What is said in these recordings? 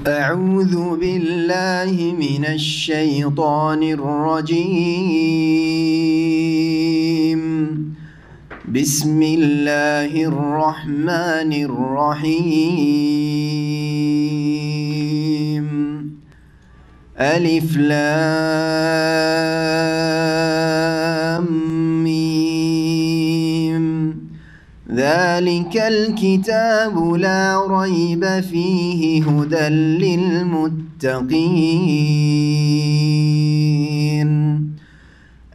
أعوذ بالله من الشيطان الرجيم. بسم الله الرحمن الرحيم. ألف لام ميم. ذلك الكتاب لا ريب فيه هدى للمتقين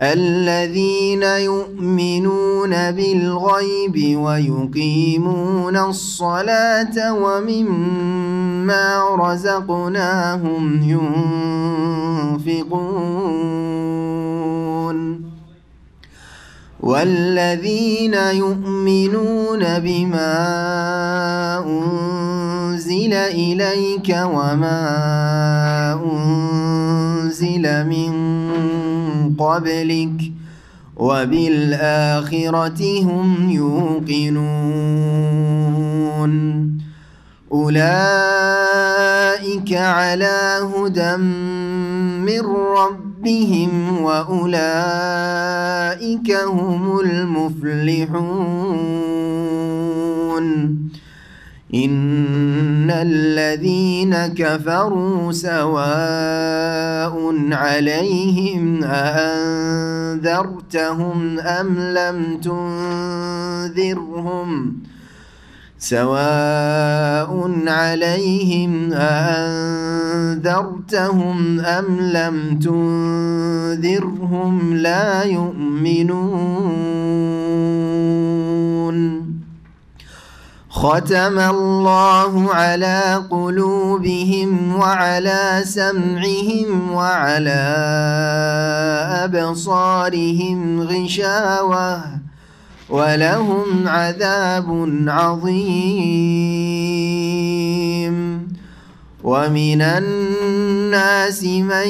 الذين يؤمنون بالغيب ويقيمون الصلاة ومما رزقناهم ينفقون والذين يؤمنون بما أنزل إليك وما أنزل من قبلك وبالآخرة هم يوقنون أولئك على هدى من ربهم وأولئك هم المفلحون إن الذين كفروا سواء عليهم أأنذرتهم أم لم تنذرهم سواء عليهم أأنذرتهم أم لم تنذرهم لا يؤمنون ختم الله على قلوبهم وعلى سمعهم وعلى أبصارهم غشاوة ولهم عذاب عظيم ومن الناس من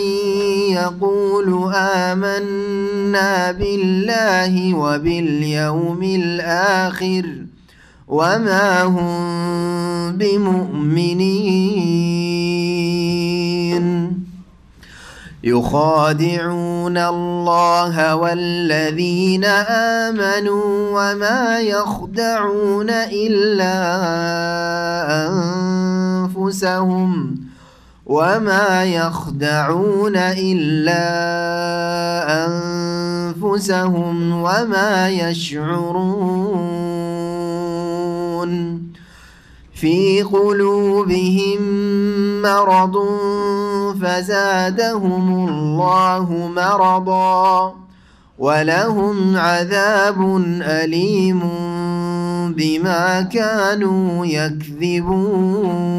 يقول آمنا بالله وباليوم الآخر وما هم بمؤمنين يخادعون الله والذين آمنوا وما يخدعون إلا أنفسهم وما يشعرون في قلوبهم مرض فزادهم الله مرضا ولهم عذاب أليم بما كانوا يكذبون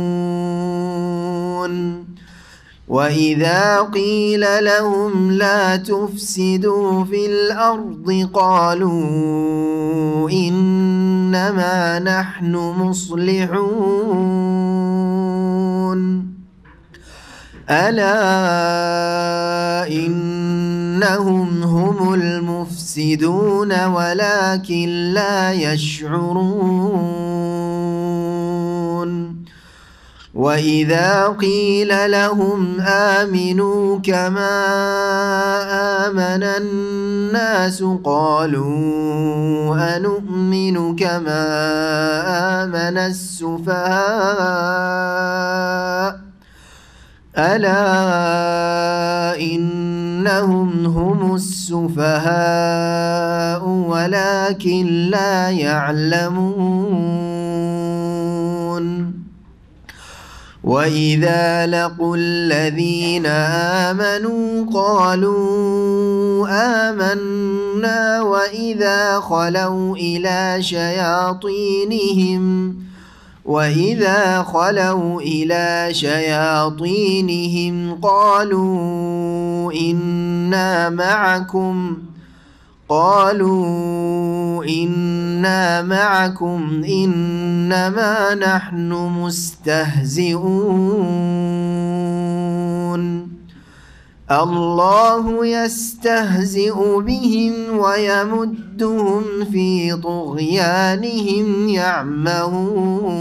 وإذا قيل لهم لا تفسدوا في الأرض قالوا إنما نحن مصلحون ألا إنهم هم المفسدون ولكن لا يشعرون وإذا قيل لهم آمنوا كما آمن الناس قالوا أنؤمن كما آمن السفهاء ألا إنهم هم السفهاء ولكن لا يعلمون وإذا لقوا الذين آمنوا قالوا آمنا وإذا خلوا إلى شياطينهم قالوا إنا معكم إنما نحن مستهزئون الله يستهزئ بهم ويمدهم في طغيانهم يعمهون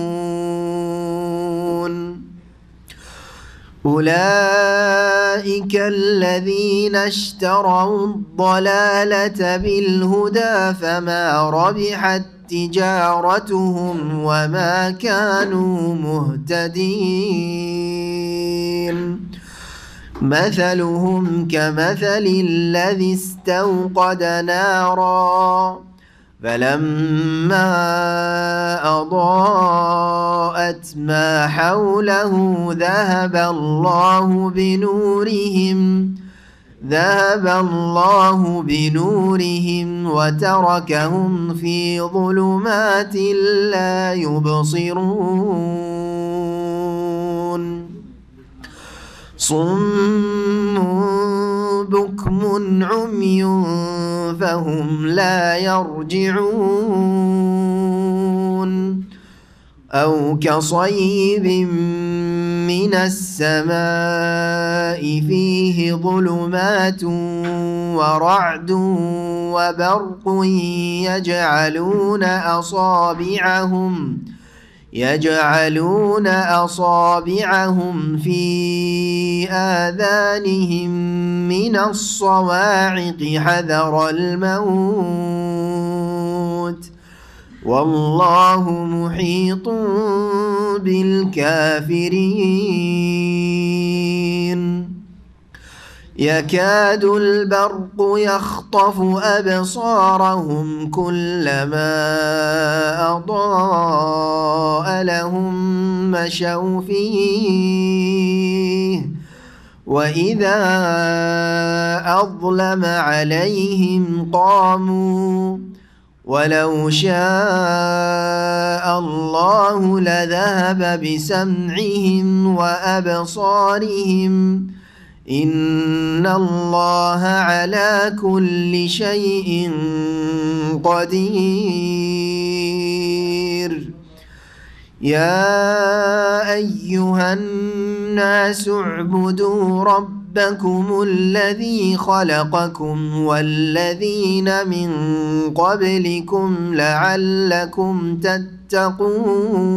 أولئك الذين اشتروا الضلالة بالهدى فما ربحت تجارتهم وما كانوا مهتدين مثلهم كمثل الذي استوقد نارا فلما أضاءت ما حوله ذهب الله بنورهم وتركهم في ظلمات لا يبصرون صم بكم عمي فهم لا يرجعون أو كصيب من السماء فيه ظلمات ورعد وبرق يجعلون أصابعهم في آذانهم من الصواعق حذر الموت والله محيط بالكافرين يكاد البرق يخطف أبصارهم كلما أضاء لهم مشوا فيه وإذا أظلم عليهم قاموا ولو شاء الله لذهب بسمعهم وأبصارهم إن الله على كل شيء قدير يا أيها الناس اعبدوا ربكم الذي خلقكم والذين من قبلكم لعلكم تتقون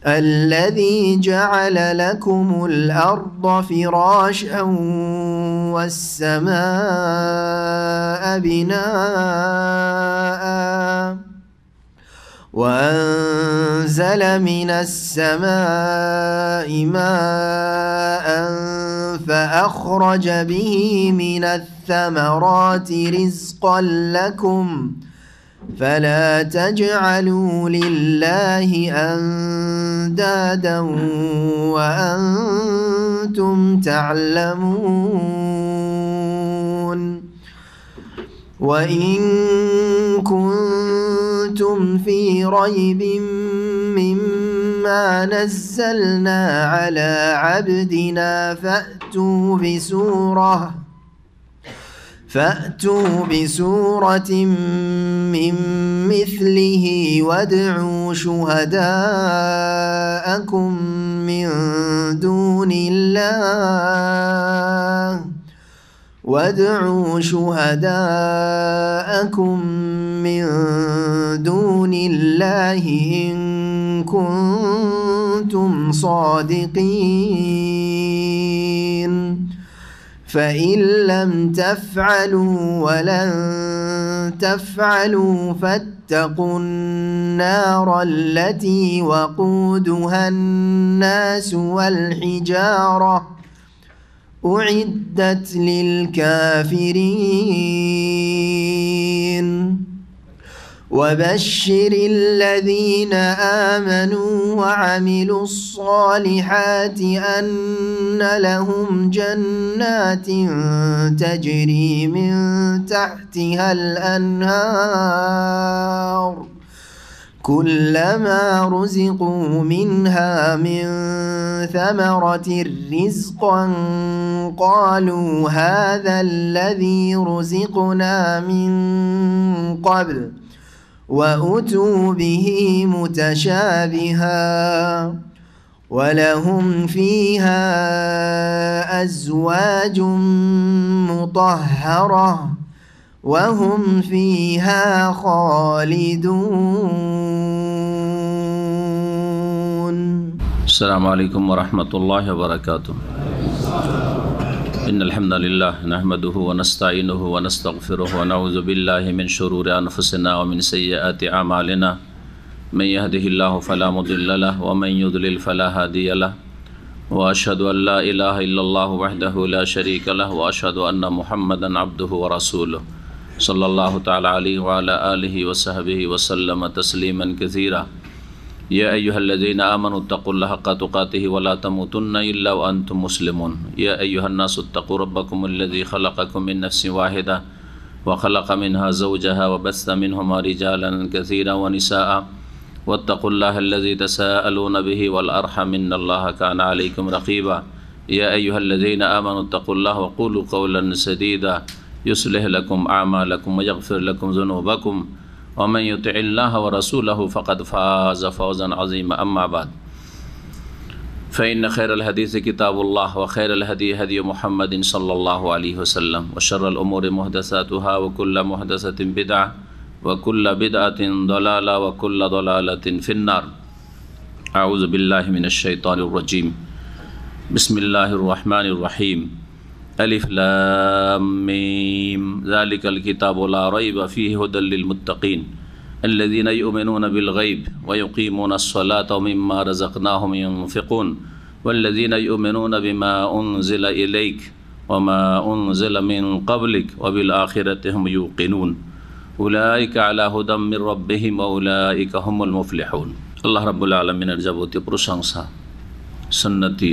الذي جعل لكم الأرض فراشا والسماء بناء وأنزل من السماء ماء فأخرج به من الثمرات رزقا لكم فلا تجعلوا لله أندادا وأنتم تعلمون وإن كنتم في ريب مما نزلنا على عبدنا فأتوا بسورة من مثله وادعوا شهداءكم من دون الله إن كنتم صادقين فإن لم تفعلوا ولن تفعلوا فاتقوا النار التي وقودها الناس والحجارة أعدت للكافرين وبشر الذين آمنوا وعملوا الصالحات أن لهم جنات تجري من تحتها الأنهار كلما رزقوا منها من ثمرة رزقا قالوا هذا الذي رزقنا من قبل وأتوا به متشابها ولهم فيها أزواج مطهرة وهم فيها خالدون अस्सलामु अलैकुम वरहमतुल्लाहि वबरकातुह। इन्नल हम्दुलिल्लाह नहमदुहु व नस्तईनुहु व नस्तगफिरुहु व नऊज़ु बिल्लाहि मिन शुरूरि अनफुसिना व मिन सय्यिआति अमालिना। मन यहदिहिल्लाहु फला मुदिल्ल लहु व मन युद्लिल फला हादिय लहु व अशहदु अन ला इलाहा इल्लल्लाहु वहदहु ला शरीका लहु व अशहदु अन्न मुहम्मदन अब्दुहु व रसूलुहु सल्लल्लाहु तआला अलैहि व अला आलिहि व सहबिहि व सल्लम तस्लीमन कसीरा। या अय्युहल्लज़ीना आमनुत्तक़ुल्लाहा हक़्क़ तुक़ातिहि व ला तमूतुन्ना इल्ला व अंतुम मुस्लिमून। या अय्युहन्नासु इत्तक़ू रब्बकुमुल्लज़ी ख़लक़कुम मिन नफ़्सिन वाहिदा व ख़लक़ मिन्हा ज़ौजहा व बस्स मिन्हुमा रिजालन कसीरन व निसाअ वत्तक़ुल्लाहा अल्लज़ी तसाअलून बिही वल अर्हम इन्नल्लाहा काना अलैकुम रक़ीबा। या अय्युहल्लज़ीना आमनुत्तक़ुल्लाहा व क़ूलू क़ौलन सदीदा युस्लिह लकुम अअमालकुम व यग़फ़िर लकुम ज़ुनूबकुम व मन युतिइल्लाह व रसूलहु फ़क़द फ़ाज़ फ़ौज़न अज़ीमा। अम्मा बाद फ़इन्न ख़ैरल हदीस किताबुल्लाह व ख़ैरल हदी हदी मुहम्मदिन सल्लल्लाहु अलैहि वसल्लम व शर्रल उमूरि मुहदसातुहा व कुल्लु मुहदसतिन बिदअह व कुल्लु बिदअतिन दलाला व कुल्लु दलालतिन फ़िन्नार। अऊज़ु बिल्लाहि मिनश शैतानिर रजीम। बिस्मिल्लाहिर रहमानिर रहीम। अलिफ लाम मीम ज़ालिकल किताबु ला रैब फ़ीहि हुदल लिल मुत्तक़ीन अल्लज़ीना युमिनूना बिल गैब व युक़ीमूनस-सलाता व मिम्मा रज़क़नाहुम युनफ़िक़ून वल्लज़ीना युमिनूना बिमा उन्ज़िला इलैक व मा उन्ज़िला मिन क़ब्लिक व बिल आख़िरति हुम युक़िनून उलाइका अला हुदम मिर रब्बिहिम व उलाइका हुमुल मुफ़्लिहून। আল্লাহ রাব্বুল আলামিনের যাবতীয় প্রশংসা সুন্নতি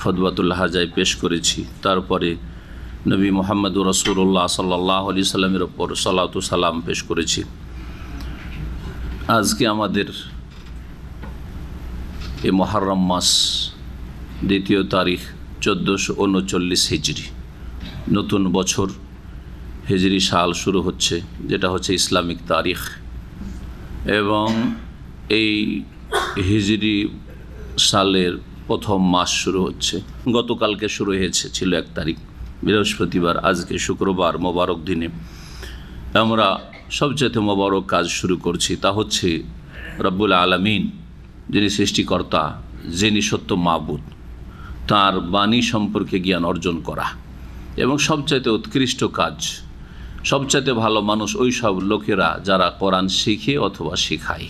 খুতবাতুল হাজায় পেশ করেছি। তারপরে নবী মুহাম্মদুর রাসূলুল্লাহ সাল্লাল্লাহু আলাইহি সাল্লামের উপর সালাতু সালাম পেশ করেছি। আজকে আমাদের এই মুহররম মাস দ্বিতীয় তারিখ 1439 হিজরি, নতুন বছর হিজরি সাল শুরু হচ্ছে, যেটা হচ্ছে ইসলামিক তারিখ। এবং এই হিজরি সালের প্রথম মাস শুরু হচ্ছে, গতকালকে শুরু হয়েছে, ছিল 1 তারিখ বৃহস্পতিবার। আজকে শুক্রবার, মোবারক দিনে আমরা সবচেয়ে মোবারক কাজ শুরু করছি, তা হচ্ছে রব্বুল আলামিন যিনি সৃষ্টিকর্তা, যিনি সত্য মাবুদ, তার বাণী সম্পর্কে জ্ঞান অর্জন করা। এবং সবচাইতে উৎকৃষ্ট কাজ, সবচাইতে ভালো মানুষ ওই সব লোকেরা যারা কোরআন শিখে অথবা শেখায়।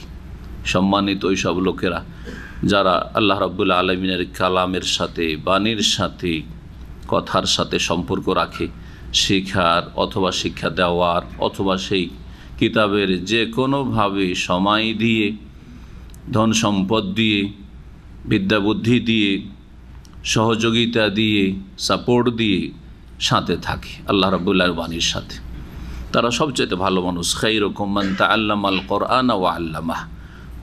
সম্মানিত ওই সব লোকেরা যারা আল্লাহ রাব্বুল আলামিনের কালামের সাথে, বাণীর সাথে, কথার সাথে সম্পর্ক রাখে, শেখার অথবা শিক্ষা দেওয়ার অথবা সেই কিতাবের যে কোনোভাবে সময় দিয়ে, ধন সম্পদ দিয়ে, বিদ্যা বুদ্ধি দিয়ে, সহযোগিতা দিয়ে, সাপোর্ট দিয়ে সাথে থাকে আল্লাহ রাব্বুল আলামিনের বাণীর সাথে। তারা সবচেয়ে ভালো মানুষ। খায়রুকুম মান তাআল্লামাল কুরআনা ওয়া আল্লামাহ।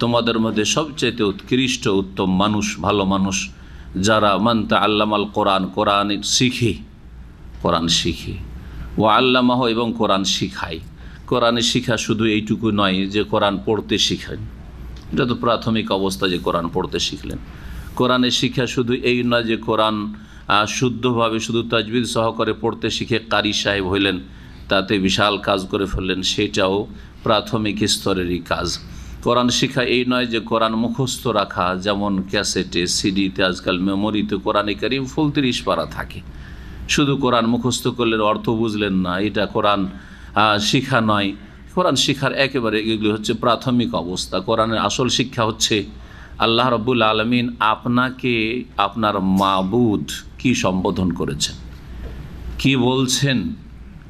তোমাদের মধ্যে সবচেয়ে উৎকৃষ্ট উত্তম মানুষ, ভালো মানুষ যারা মান তাআল্লামাল কোরআন, কোরআন শিখে, কোরআন শিখে, ওয়া আল্লামাহ, এবং কোরআন শিখায়। কোরআনে শিখা শুধু এইটুকু নয় যে কোরআন পড়তে শিখেন, এটা তো প্রাথমিক অবস্থা যে কোরআন পড়তে শিখলেন। কোরআনে শিখা শুধু এই নয় যে কোরআন শুদ্ধভাবে শুধু তাজবিদ সহকারে পড়তে শিখে কারি সাহেব হইলেন, তাতে বিশাল কাজ করে ফেললেন, সেটাও প্রাথমিক স্তরেরই কাজ। কোরআন শিখা এই নয় যে কোরআন মুখস্থ রাখা, যেমন ক্যাসেটে, সিডিতে, আজকাল মেমোরিতে কোরআনে কারিম ফুল 30 পারা থাকে। শুধু কোরআন মুখস্থ করলেন, অর্থ বুঝলেন না, এটা কোরআন শিখা নয়। কোরআন শিখার একেবারে এগুলি হচ্ছে প্রাথমিক অবস্থা। কোরআনের আসল শিক্ষা হচ্ছে আল্লাহ রাব্বুল আলামিন আপনাকে আপনার মাবুদ কি সম্বোধন করেছেন, কি বলছেন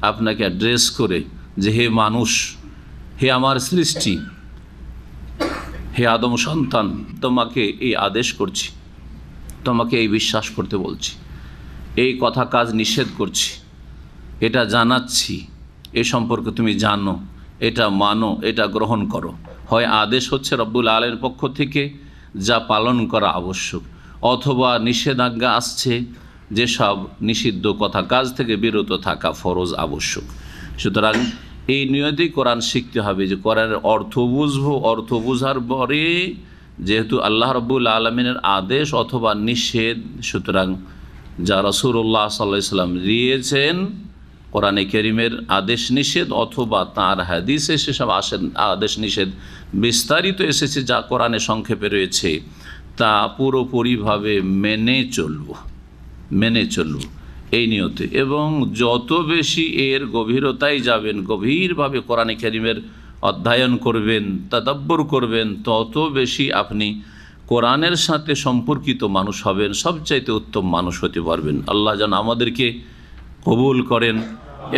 আপনাকে অ্যাড্রেস করে, যে হে মানুষ, হে আমার সৃষ্টি, হে আদম সন্তান, তোমাকে এই আদেশ করছি, তোমাকে এই বিশ্বাস করতে বলছি, এই কথা কাজ নিষেধ করছি, এটা জানাচ্ছি, এ সম্পর্কে তুমি জানো, এটা মানো, এটা গ্রহণ করো। হয় আদেশ হচ্ছে রব্বুল আলামিনের পক্ষ থেকে যা পালন করা আবশ্যক, অথবা নিষেধাজ্ঞা আসছে, যেসব নিষিদ্ধ কথা কাজ থেকে বিরত থাকা ফরজ আবশ্যক। সুতরাং এই নিয়তেই কোরআন শিখতে হবে যে কোরআনের অর্থ বুঝবো, অর্থ বোঝার পরে যেহেতু আল্লাহ রাব্বুল আলামিনের আদেশ অথবা নিষেধ, সুতরাং যা রাসূলুল্লাহ সাল্লাল্লাহু আলাইহি ওয়াসাল্লাম দিয়েছেন কোরআনে কারীমের আদেশ নিষেধ অথবা তার হাদিসে সেসব আদেশ নিষেধ বিস্তারিত এসেছে, যা কোরআনে সংক্ষেপে রয়েছে, তা পুরোপুরিভাবে মেনে চলব এই নিয়তে, এবং যত বেশি এর গভীরতায় যাবেন, গভীরভাবে কোরআন কারীমের অধ্যয়ন করবেন, তাদাব্বুর করবেন, তত বেশি আপনি কোরআনের সাথে সম্পর্কিত মানুষ হবেন, সবচাইতে উত্তম মানুষ হতে পারবেন। আল্লাহ যেন আমাদেরকে কবুল করেন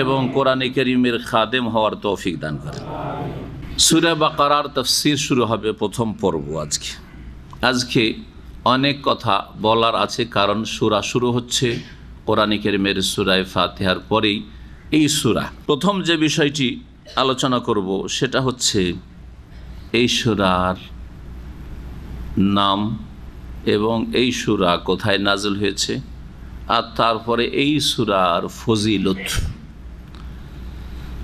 এবং কোরআন কারীমের খাদেম হওয়ার তৌফিক দান করেন। সূরা বাকারার তাফসীর শুরু হবে প্রথম পর্ব। আজকে অনেক কথা বলার আছে, কারণ সূরা শুরু হচ্ছে কোরআন কারীমের সূরা ফাতিহার পরেই এই সূরা। প্রথম যে বিষয়টি আলোচনা করব সেটা হচ্ছে এই সূরার নাম এবং এই সূরা কোথায় নাযিল হয়েছে, আর তারপরে এই সূরার ফজিলত,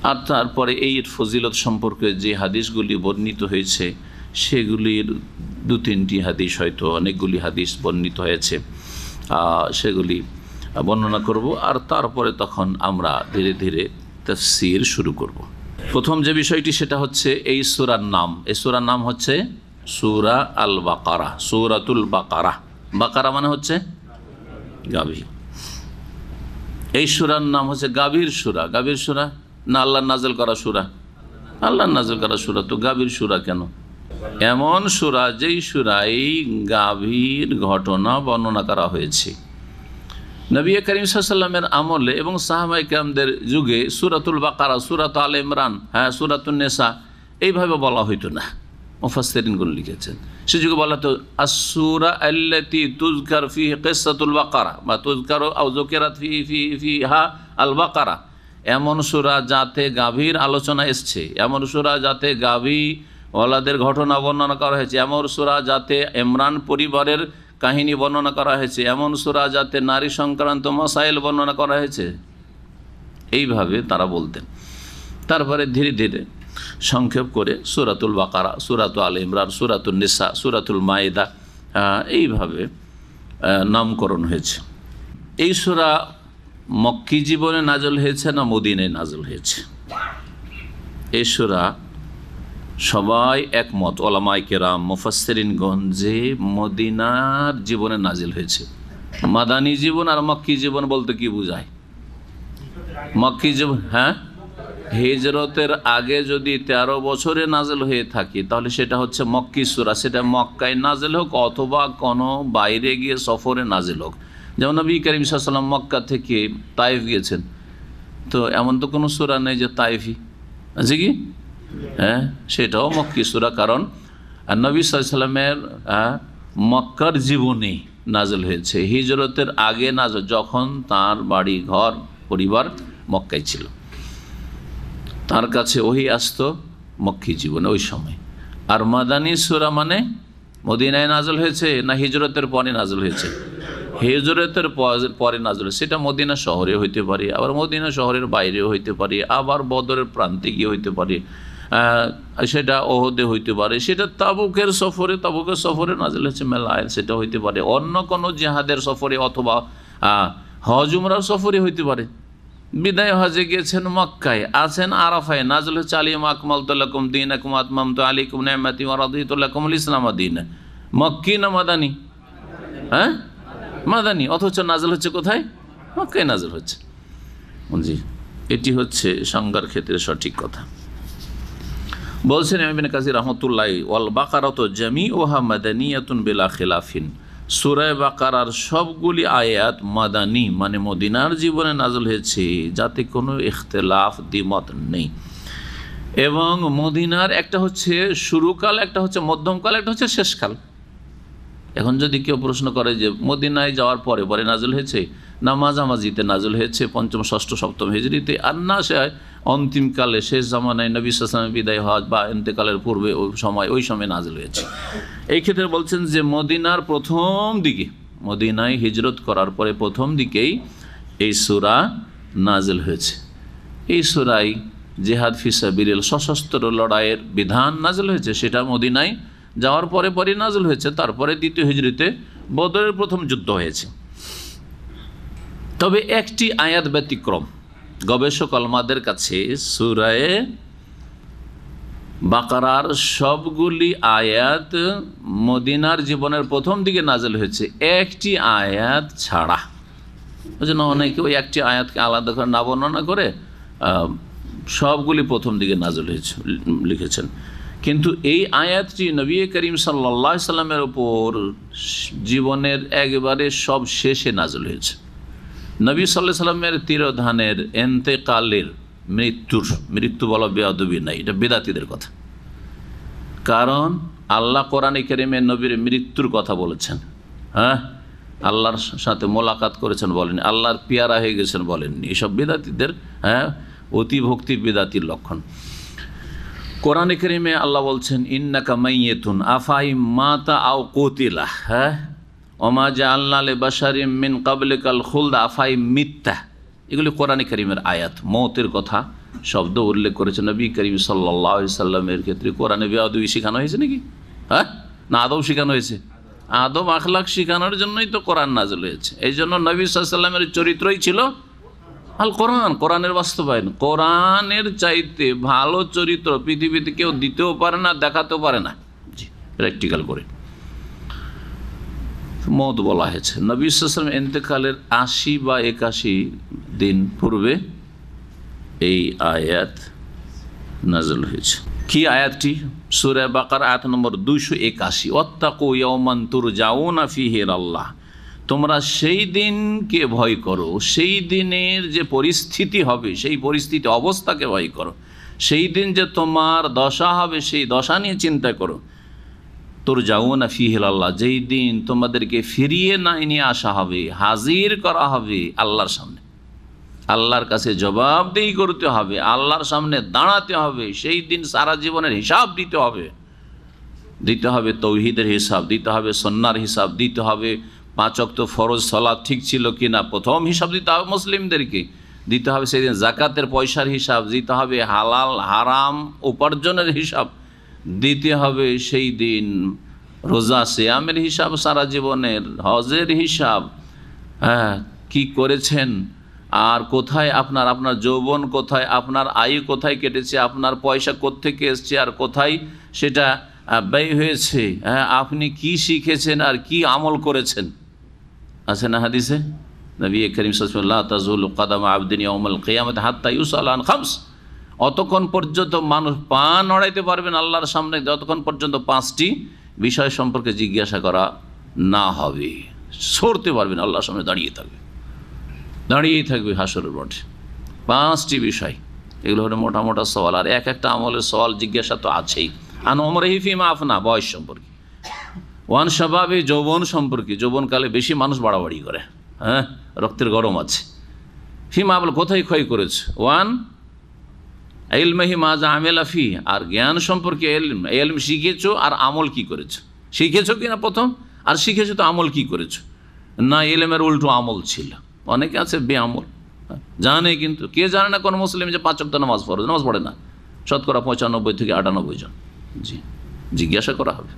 আর তারপরে এই ফজিলত সম্পর্কে যে হাদিসগুলি বর্ণিত হয়েছে সেগুলির 2-3টি হাদিস, হয়তো অনেকগুলি হাদিস বর্ণিত হয়েছে, সেগুলি বর্ণনা করব, আর তারপরে তখন আমরা ধীরে ধীরে তাফসীর শুরু করব। প্রথম যে বিষয়টি সেটা হচ্ছে এই সূরার নাম। এই সূরার নাম হচ্ছে সূরা আল বাকারা, সূরাতুল বাকারা। বাকারা মানে হচ্ছে গাভী। এই সূরার নাম হচ্ছে গাভীর সূরা। গাভীর সূরা না আল্লাহ নাযিল করা সূরা? আল্লাহ নাযিল করা সূরা, তো গাভীর সূরা কেন? এমন সূরা যেই সূরায় গাভীর ঘটনা বর্ণনা করা হয়েছে। নবী করিম সাল্লাল্লাহু আলাইহি ওয়াসাল্লামের আমলে এবং সাহাবায়ে কেরামদের যুগে সূরাতুল বাকারা, সূরাত আল ইমরান, সূরাতুন নিসা এইভাবে বলা হইতো না। মুফাসসিরিনগণ লিখেছেন সে যুগে বলা হতো আস-সূরা আল্লাতী তুযকার ফিহি কিসসাতুল বাকারা বা তুযকারু আও যুকিরাত ফিহা আল বাকারা। এমন সূরা যাতে গাভীর আলোচনা এসছে, এমন সূরা যাতে গাভী ওয়ালাদের ঘটনা বর্ণনা করা হয়েছে, এমন সূরা যাতে ইমরান পরিবারের কাহিনী বর্ণনা করা হয়েছে, এমন সূরা যাতে নারী সংক্রান্ত মাসাইল বর্ণনা করা হয়েছে, এইভাবে তারা বলতেন। তারপরে ধীরে ধীরে সংক্ষেপ করে সূরাতুল বাকারা, সূরাতুল আল ইমরান, সূরাতুন নিসা, সূরাতুল মাইদা এইভাবে নামকরণ হয়েছে। এই সূরা মক্কি জীবনে নাযিল হয়েছে না মদিনায় নাযিল হয়েছে? এই সূরা সবাই একমত, ওলামায়ে কেরাম, মুফাসসিরিনগণ, যে মদিনার জীবনে নাযিল হয়েছে। মাদানী জীবন আর মক্কি জীবন বলতে কি বোঝায়? মক্কি জীবন, হিজরতের আগে যদি 13 বছরে নাযিল হয়ে থাকে তাহলে সেটা হচ্ছে মক্কি সূরা, সেটা মক্কায় নাযিল হোক অথবা কোনো বাইরে গিয়ে সফরে নাযিল হোক। যেমন নবী করিম সাল্লাল্লাহু আলাইহি ওয়াসাল্লাম মক্কা থেকে তায়েফ গিয়েছেন, তো এমন তো কোনো সূরা নেই যে তায়েফি আছে কি? সেটাও মক্কি সূরা, কারণ নবী সাল্লাল্লাহু আলাইহি ওয়াসাল্লামের মক্কার জীবনে নাযিল হয়েছে, হিজরতের আগে নাযিল, যখন তার বাড়ি ঘর পরিবার মক্কায় ছিল, তার কাছে ওহী আসতো মক্কি জীবনে ওই সময়। আর মাদানী সূরা মানে মদিনায় নাযিল হয়েছে না হিজরতের পরে নাযিল হয়েছে? হিজরতের পরে নাযিল, সেটা মদিনা শহরে হইতে পারে, আবার মদিনা শহরের বাইরেও হইতে পারে, আবার বদরের প্রান্তে গিয়ে হইতে পারে, সেটা ওহদে হইতে পারে, সেটা তাবুকের সফরে নাযিল হয়েছে মেলায়, সেটা হইতে পারে, অন্য কোনো জিহাদের সফরে অথবা হজ উমরার সফরে হইতে পারে। বিদায় হজে গিয়েছেন মক্কায়, আছেন আরাফায়, নাযিল হচ্ছে আলিয়াউমা আকমালতু লাকুম দীনাকুম ওয়া আতমামতু আলাইকুম নি'মাতি ওয়া রাদিতু লাকুমুল ইসলাম দীনা। মক্কি না মাদানী? মাদানী, অথচ নাযিল হচ্ছে কোথায়? মক্কায় নাযিল হচ্ছে। জি, এটি হচ্ছে সংজ্ঞার ক্ষেত্রে সঠিক কথা। বলছেন ইবনে কাসির রাহমাতুল্লাহ, ওয়াল বাকারাতু জামিউহা মাদানিয়াতুন বিলা খিলাফিন। সূরা বাকারার সবগুলি আয়াত মাদানী মানে মদিনার জীবনে নাযিল হয়েছে, যাতে কোনো ইখতিলাফ দ্বিমত নেই। এবং মদিনার একটা হচ্ছে শুরুকাল, একটা হচ্ছে মধ্যমকাল, একটা হচ্ছে শেষকাল। এখন যদি কেউ প্রশ্ন করে যে মদিনায় যাওয়ার পরে পরে নাযিল হয়েছে না মাঝামাঝিতে নাযিল হয়েছে 5ম, 6ম, 7ম হিজরিতে, আর না সে অন্তিমকালে শেষ জামানায় নবী সাল্লাল্লাহু আলাইহি ওয়াসাল্লামের বিদায় হজ বা ইন্তেকালের পূর্বে ওই সময় নাযিল হয়েছে। এই ক্ষেত্রে বলছেন যে মদিনার প্রথম দিকে, মদিনায় হিজরত করার পরে প্রথম দিকেই এই সূরা নাযিল হয়েছে। এই সূরায় জিহাদ ফি সাবিলিল্লাহ, সশস্ত্র লড়াইয়ের বিধান নাযিল হয়েছে, সেটা মদিনায় যাওয়ার পরে পরে নাযিল হয়েছে। তারপরে 2য় হিজরিতে বদরের প্রথম যুদ্ধ হয়েছে। তবে একটি আয়াত ব্যতিক্রম, গবেষক আলমাদের কাছে সূরায়ে বাকারার সবগুলি আয়াত মদিনার জীবনের প্রথম দিকে নাজেল হয়েছে, একটি আয়াত ছাড়া। ওই জন্য অনেকে ওই একটি আয়াতকে আলাদা করে না বর্ণনা করে সবগুলি প্রথম দিকে নাজেল হয়েছে লিখেছেন। কিন্তু এই আয়াতটি নবী করিম সাল্লাল্লাহু আলাইহি সাল্লামের উপর জীবনের একেবারে সব শেষে নাজেল হয়েছে। নবী সাল্লাল্লাহু আলাইহি সাল্লামের তিরোধানের, এন্তেকালের, মৃত্যু বলা বেয়াদবি নাই, এটা বেদাতীদের কথা। কারণ আল্লাহ কোরআনে কারিমে নবীর মৃত্যুর কথা বলেছেন, হ্যাঁ, আল্লাহর সাথে মোলাকাত করেছেন বলেন, আল্লাহর পেয়ারা হয়ে গেছেন বলেননি। এসব বেদাতীদের, হ্যাঁ, অতিভক্তি বেদাতির লক্ষণ। কোরআনে কারিমে আল্লাহ বলছেন ইন্নাকা মাইয়াতুন আফাই মাতা আও কুতিলা, হ্যাঁ, ওমা জাআলনা লিবাশারিম মিন ক্বাবলিকাল খুলদ আফাই মিত্তা। এগুলি কোরআনে কারিমের আয়াত। মওতের কথা শব্দ উল্লেখ করেছে নবী করিম সাল্লাল্লাহু আলাইহি সাল্লামের ক্ষেত্রে। কোরআনে বেয়াদবি শেখানো হয়েছে নাকি? হ্যাঁ, না আদব শেখানো হয়েছে? আদব আখলাক শেখানোর জন্যই তো কোরআন নাযিল হয়েছে। এই জন্য নবী সাল্লাল্লাহু আলাইহি সাল্লামের চরিত্রই ছিল আল কোরআন, কোরআনের বাস্তবায়ন। কোরআনের চাইতে ভালো চরিত্র পৃথিবীতে কেউ দিতেও পারে না, দেখাতেও পারে না। জি, প্র্যাকটিক্যাল করে মওত বলা হয়েছে। নবী সাল্লাল্লাহু আলাইহি ওয়াসাল্লাম ইন্তেকালের ৮০ বা ৮১ দিন পূর্বে এই আয়াত নাযিল হয়েছে। কি আয়াতটি? সূরা বাকারা আয়াত নম্বর ২৮১। ওয়াত্তাকু ইয়াওমান তুরজাউনা ফীহি ইলাল্লাহ, তোমরা সেই দিনকে ভয় করো, সেই দিনের যে পরিস্থিতি হবে, সেই পরিস্থিতি অবস্থাকে ভয় করো, সেই দিন যে তোমার দশা হবে, সেই দশা নিয়ে চিন্তা করো। তুরজাউনা ফীহি ইলাল্লাহ, যেই দিন তোমাদেরকে ফিরিয়ে নিয়ে আসা হবে, হাজির করা হবে আল্লাহর সামনে, আল্লাহর কাছে জবাবদিহি করতে হবে, আল্লাহর সামনে দাঁড়াতে হবে। সেই দিন সারা জীবনের হিসাব দিতে হবে তৌহিদের হিসাব দিতে হবে, সুন্নাহর হিসাব দিতে হবে, ৫ ওয়াক্ত ফরজ সালাত ঠিক ছিল কিনা প্রথম হিসাব দিতে হবে মুসলিমদেরকে, দিতে হবে সেদিন জাকাতের পয়সার হিসাব দিতে হবে, হালাল হারাম উপার্জনের হিসাব দিতে হবে সেই দিন, রোজা সিয়ামের হিসাব সারা জীবনের, হজের হিসাব, হ্যাঁ, কি করেছেন আর কোথায় আপনার যৌবন কোথায়, আপনার আয়ু কোথায় কেটেছে, আপনার পয়সা কোত্থেকে এসছে আর কোথায় সেটা ব্যয় হয়েছে, হ্যাঁ, আপনি কি শিখেছেন আর কি আমল করেছেন। আছে না হাদিসে নবী করিম সাল্লাল্লাহু আলাইহি ওয়াসাল্লাম লা তাযুলু কদামা আবদিন ইয়াউমাল কিয়ামাতি হাত্তা ইউসাল আন খামস, অতক্ষণ পর্যন্ত মানুষ পা নড়াইতে পারবেন আল্লাহর সামনে যতক্ষণ পর্যন্ত 5টি বিষয় সম্পর্কে জিজ্ঞাসা করা না হবে। সরতে পারবেন আল্লাহর সামনে, দাঁড়িয়েই থাকবে হাসরের মাঠে। 5টি বিষয়, এগুলো হলো মোটা মোটা সওয়াল, আর এক একটা আমলের সওয়াল জিজ্ঞাসা তো আছেই। আন ওমরিহি ফিমা আফনা, বয়স সম্পর্কে, ওয়ান শাবাবে, যৌবন সম্পর্কে, যৌবনকালে বেশি মানুষ বাড়াবাড়ি করে, হ্যাঁ, রক্তের গরম আছে। ফিমা আবল, কোথায় ক্ষয় করেছে। ওয়ান ইলমিহি মাজা আমেলা ফি, আর জ্ঞান সম্পর্কে, এলম শিখেছো আর আমল কি করেছো, শিখেছো কিনা প্রথম, আর শিখেছো তো আমল কি করেছো, না এলমের উল্টো আমল ছিল। অনেকে আছে বেআমল, জানে কিন্তু কে জানে না কোন মুসলিম যে 5 ওয়াক্ত নামাজ পড়ে না, শতকরা 95 থেকে 98 জন। জি, জিজ্ঞাসা করা হবে।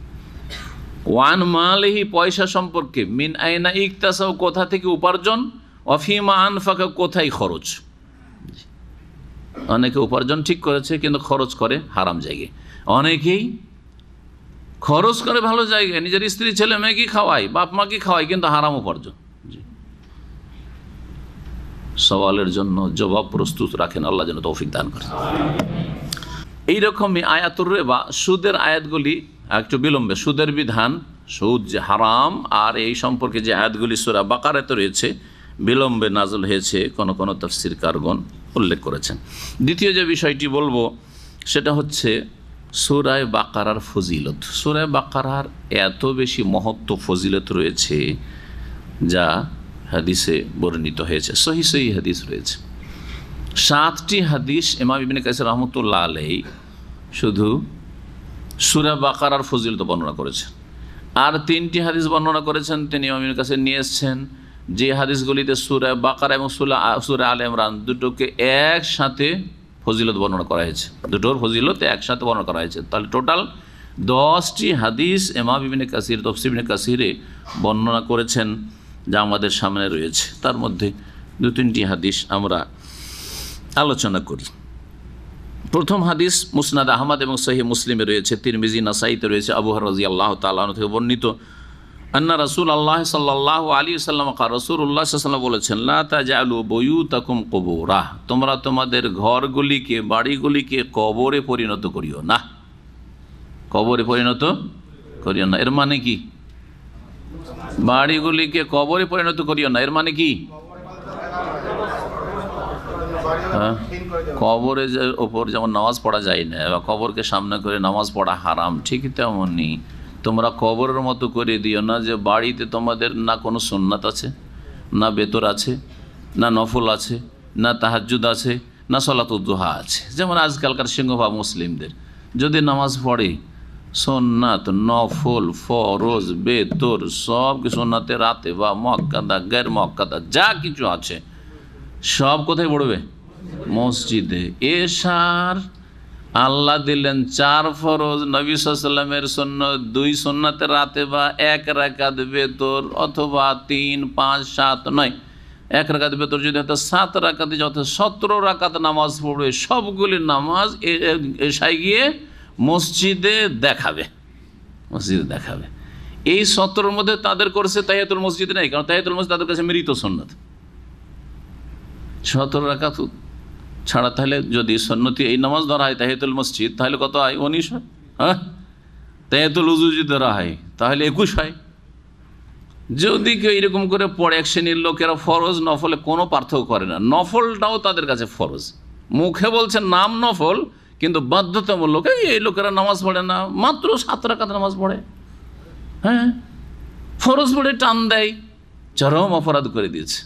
ওয়ান মালিহি, পয়সা সম্পর্কে, মিন আইনা ইকতাসাব, কোথা থেকে উপার্জন, ওয়াফিমা আনফাকা, কোথায় খরচ। অনেকে উপার্জন ঠিক করেছে কিন্তু খরচ করে হারাম জায়গায়, অনেকেই খরচ করে ভালো জায়গায়, নিজের স্ত্রী ছেলে মেয়েকে খাওয়ায়, বাপ মাকে খাওয়ায়, কিন্তু হারাম উপার্জন। সওয়ালের জন্য জবাব প্রস্তুত রাখেন, আল্লাহ যেন তৌফিক দান করেন। এইরকমই আয়াতুর রিবা, সুদের আয়াতগুলি একটু বিলম্বে, সুদের বিধান, সুদ যে হারাম, আর এই সম্পর্কে যে আয়াতগুলি সূরা বাকারাতে রয়েছে বিলম্বে নাযিল হয়েছে, কোন কোন তাফসীরকারগণ উল্লেখ করেছেন। দ্বিতীয় যে বিষয়টি বলবো সেটা হচ্ছে সূরা বাকারার ফজিলত। সূরা বাকারার এত বেশি মহত্ব ফজিলত রয়েছে যা হাদিসে বর্ণিত হয়েছে, সহিহ হাদিস রয়েছে। 7টি হাদিস ইমাম ইবনে কাসির রাহমাতুল্লাহ আলাইহি শুধু সূরা বাকারার ফজিলত বর্ণনা করেছেন, আর 3টি হাদিস বর্ণনা করেছেন তিনি ইমাম ইবনে কাসির নিয়ে এসেছেন, যে হাদিসগুলিতে সূরা বাকারা এবং সূরা আলে ইমরান দুটোকে একসাথে ফজিলত বর্ণনা করা হয়েছে, দুটোর ফজিলত একসাথে বর্ণনা করা হয়েছে। তাহলে টোটাল 10টি হাদিস ইমাম ইবনে কাসির তাফসীর ইবনে কাসিরে বর্ণনা করেছেন যা আমাদের সামনে রয়েছে। তার মধ্যে 2-3টি হাদিস আমরা আলোচনা করি। প্রথম হাদিস মুসনাদ আহমদ এবং সহিহ মুসলিমে রয়েছে, তিরমিজি নাসাইতে রয়েছে, আবু হুরায়রা রাদিয়াল্লাহু তাআলা আনহু থেকে বর্ণিত, আন্না রাসূলুল্লাহ সাল্লাল্লাহু আলাইহি ওয়াসাল্লাম রাসূলুল্লাহ সাল্লাল্লাহু আলাইহি ওয়াসাল্লাম বলেছেন, লা তাজআলু বুয়ুতাকুম কুবুরা, তোমরা তোমাদের ঘরগুলিকে, বাড়িগুলিকে কবরে পরিণত করিও না। কবরে পরিণত করিও না এর মানে কি? বাড়িগুলিকে কবরে পরিণত করিও না এর মানে কি? কবরে ওপর যেমন নামাজ পড়া যায় না বা কবরকে সামনে করে নামাজ পড়া হারাম, ঠিক তেমনই তোমরা কবরের মতো করে দিও না যে বাড়িতে তোমাদের না কোনো সুন্নাত আছে, না বেতর আছে, না নফল আছে, না তাহাজ্জুদ আছে, না সলাতুদ দুহা আছে। যেমন আজকালকার সিংহভাগ মুসলিমদের যদি নামাজ পড়ে, সুন্নাত, নফল, ফরজ, বেতর সব কিছু সুন্নাতে রাতে বা মুআক্কাদা, গैर মুআক্কাদা যা কিছু আছে সব কোথায় পড়বে? মসজিদে। এশার আল্লাহ দিলেন 4 ফরজ, নবী সাল্লাল্লাহু আলাইহি ওয়াসাল্লামের সুন্নাত 2 সুন্নাতে রাতে বা 1 রাকাত বেতর, অথবা 3, 5, 7 নয় 1 রাকাত বেতর যদি হতো 7 রাকাতে যত 17 রাকাত নামাজ পড়বে, সবগুলি নামাজ এশায় গিয়ে মসজিদে দেখাবে, মসজিদে দেখাবে। এই 17-র মধ্যে তাদের করছে তাহিয়াতুল মসজিদ নেই, কারণ তাহিয়াতুল মসজিদ তাদের কাছে মৃত সুন্নাত। 17 রাকাত ছাড়া তাহলে যদি সুন্নতি এই নামাজ ধরা হয় তাহিয়াতুল মসজিদ, তাহলে কত হয়? 19 হয়। হ্যাঁ, তাহিয়াতুল ওযু যদি ধরা হয় তাহলে 21 হয়। যদি কেউ এরকম করে পড়ে, এক শ্রেণীর লোকেরা ফরজ নফলে কোনো পার্থক্য করে না, নফলটাও তাদের কাছে ফরজ, মুখে বলছে নাম নফল কিন্তু বাধ্যতামূলক। এই লোকেরা নামাজ পড়ে না, মাত্র 7 রাকাত নামাজ পড়ে, হ্যাঁ ফরজ পড়ে টান দেয়, চরম অপরাধ করে দিয়েছে।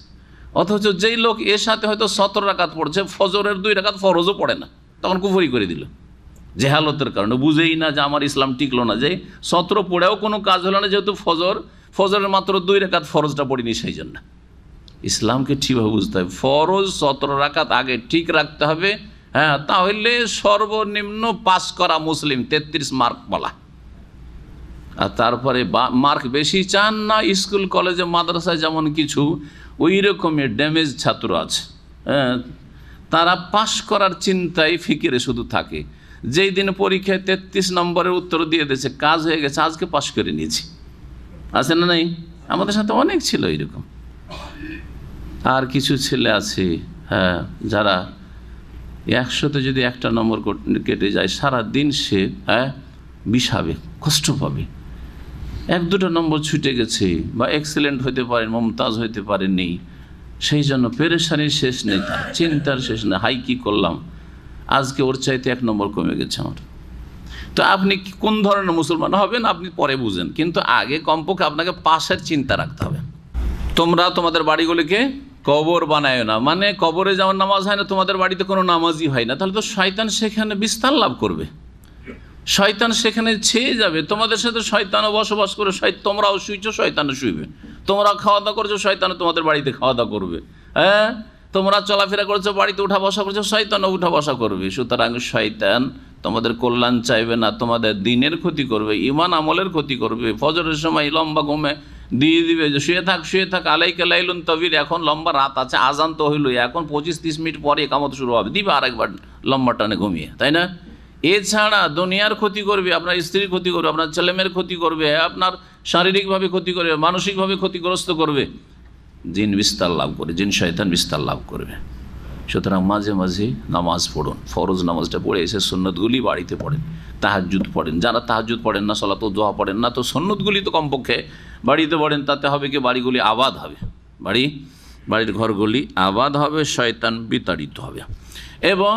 অথচ যেই লোক এর সাথে হয়তো 17 রাকাত পড়ছে, ফজরের 2 রাকাত ফরজও পড়ে না, তখন কুফরি করে দিল জেহালতের কারণে, বুঝেই না যে আমার ইসলাম টিকলো না, যে 17 পড়েও কোনো কাজ হলো না, যেহেতু ফজরের মাত্র 2 রাকাত ফরজটা পড়িনি সেই জন্য। ইসলামকে ঠিকভাবে বুঝতে হবে, ফরজ 17 রাকাত আগে ঠিক রাখতে হবে, হ্যাঁ, তাহলে সর্বনিম্ন পাস করা মুসলিম 33 মার্ক বলা। আর তারপরে মার্ক বেশি চান না, স্কুল কলেজে মাদ্রাসায় যেমন কিছু ওই রকমের ড্যামেজ ছাত্র আছে, হ্যাঁ, তারা পাশ করার চিন্তায় ফিকিরে শুধু থাকে। যেই দিন পরীক্ষায় 33 নম্বরের উত্তর দিয়ে দিয়েছে, কাজ হয়ে গেছে, আজকে পাশ করে নিয়েছি, আছে না? নেই? আমাদের সাথে অনেক ছিল এরকম। আর কিছু ছেলে আছে, হ্যাঁ, যারা 100-তে যদি 1টা নম্বর কেটে যায়, সারা দিন সে বিষাবে, কষ্ট পাবে। 1-2টা নম্বর ছুটে গেছে, বা এক্সেলেন্ট হইতে পারেন, মমতাজ হইতে পারেননি, সেই জন্য পেরেশানির শেষ নেই, তার চিন্তার শেষ নেই, হাই কি করলাম, আজকে ওর চাইতে 1 নম্বর কমে গেছে আমার। তো আপনি কোন ধরনের মুসলমান হবেন আপনি পরে বুঝেন, কিন্তু আগে কমপক্ষে আপনাকে পাশের চিন্তা রাখতে হবে। তোমরা তোমাদের বাড়িগুলিকে কবর বানায় না, মানে কবরে যেমন নামাজ হয় না, তোমাদের বাড়িতে কোনো নামাজই হয় না, তাহলে তো শয়তান সেখানে বিস্তার লাভ করবে, শয়তান সেখানে ছেয়ে যাবে। তোমাদের সাথে শয়তানও বসবাস করে, তোমরাও শুইছো, শয়তানও শুইবে। তোমরা খাওয়া দাওয়া করছো, শয়তানও তোমাদের বাড়িতে খাওয়া দাওয়া করবে। হ্যাঁ, তোমরা চলাফেরা করছো, বাড়িতে উঠা বসা করছো, শয়তানও উঠা বসা করবে। সুতরাং শয়তান তোমাদের কল্যাণ চাইবে না, তোমাদের দিনের ক্ষতি করবে, ঈমান আমলের ক্ষতি করবে। ফজরের সময় লম্বা ঘুমে দিয়ে দিবে যে শুয়ে থাক আলাইকা লাইলুন তাবিল, এখন লম্বা রাত আছে, আজান তো হইল, এখন 25-30 মিনিট পরে একামত শুরু হবে, দিবে আরেকবার লম্বা টানে ঘুমিয়ে, তাই না? এছাড়া দুনিয়ার ক্ষতি করবে, আপনার স্ত্রীর ক্ষতি করবে, আপনার ছেলেমেয়ের ক্ষতি করবে, আপনার শারীরিকভাবে ক্ষতি করবে, মানসিকভাবে ক্ষতিগ্রস্ত করবে। জিন বিস্তার লাভ করে, জিন শয়তান বিস্তার লাভ করবে। সুতরাং মাঝে মাঝে নামাজ পড়ুন, ফরজ নামাজটা পড়ে এসে সুন্নতগুলি বাড়িতে পড়েন, তাহাজ্জুদ পড়েন। যারা তাহাজ্জুদ পড়েন না, সালাতুদ দুহা পড়েন না, তো সুন্নতগুলি তো কমপক্ষে বাড়িতে পড়েন। তাতে হবে কি, বাড়িগুলি আবাদ হবে, বাড়ির ঘরগুলি আবাদ হবে, শয়তান বিতাড়িত হবে। এবং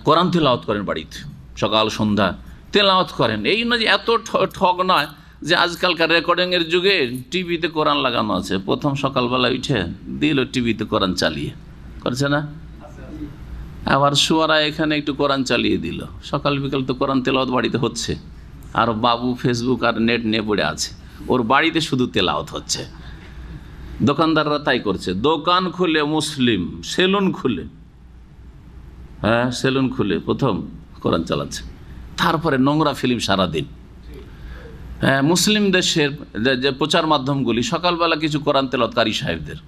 কোরআন তেলাওয়াত করেন বাড়িতে, সকাল সন্ধ্যা তেলাওয়াত করেন। এই না যে এত ঠগ নয় যে আজকালকার রেকর্ডিংয়ের যুগে টিভিতে কোরআন লাগানো আছে, প্রথম সকালবেলা উঠে দিল টিভিতে কোরআন চালিয়ে, করছে না? আবার শুয়ারা এখানে একটু কোরআন চালিয়ে দিল, সকাল বিকাল তো কোরআন তেলাওয়াত বাড়িতে হচ্ছে। আর বাবু ফেসবুক আর নেট নিয়ে পড়ে আছে, ওর বাড়িতে শুধু তেলাওয়াত হচ্ছে। দোকানদাররা তাই করছে, দোকান খুলে মুসলিম, সেলুন খুলে, হ্যাঁ সেলুন খুলে প্রথম কোরআন চালাচ্ছে, তারপরে নোংরা ফিল্ম সারাদিন। হ্যাঁ, মুসলিম দেশের যে প্রচার মাধ্যমগুলি সকালবেলা কিছু কোরআন তেলাওয়াতকারী সাহেবদের,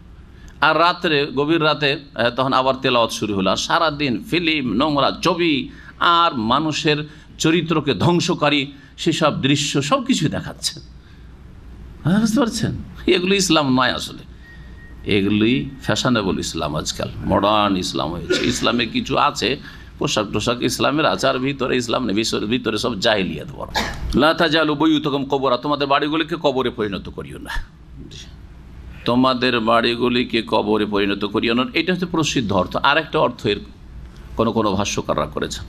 আর রাত্রে গভীর রাতে তখন আবার তেলাওয়াত শুরু হলো। আর সারাদিন ফিল্ম, নোংরা ছবি আর মানুষের চরিত্রকে ধ্বংসকারী সেসব দৃশ্য সব কিছুই দেখাচ্ছে। বুঝতে পারছেন? এগুলো ইসলাম নয়, আসলে এগুলি ফ্যাশনেবল ইসলাম, আজকাল মডার্ন ইসলাম হয়েছে। ইসলামে কিছু আছে, পোশাক টোশাক ইসলামের আচার, ভিতরে ইসলাম নেই, ভিতরে সব জাহিলিয়াত। বড় লা তাজালু বুয়ুতাকুম কবরা, তোমাদের বাড়িগুলিকে কবরে পরিণত করিও না, তোমাদের বাড়িগুলিকে কবরে পরিণত করিও না। এটা হচ্ছে প্রসিদ্ধ অর্থ। আর একটা অর্থ এর কোনো ভাষ্যকাররা করেছে,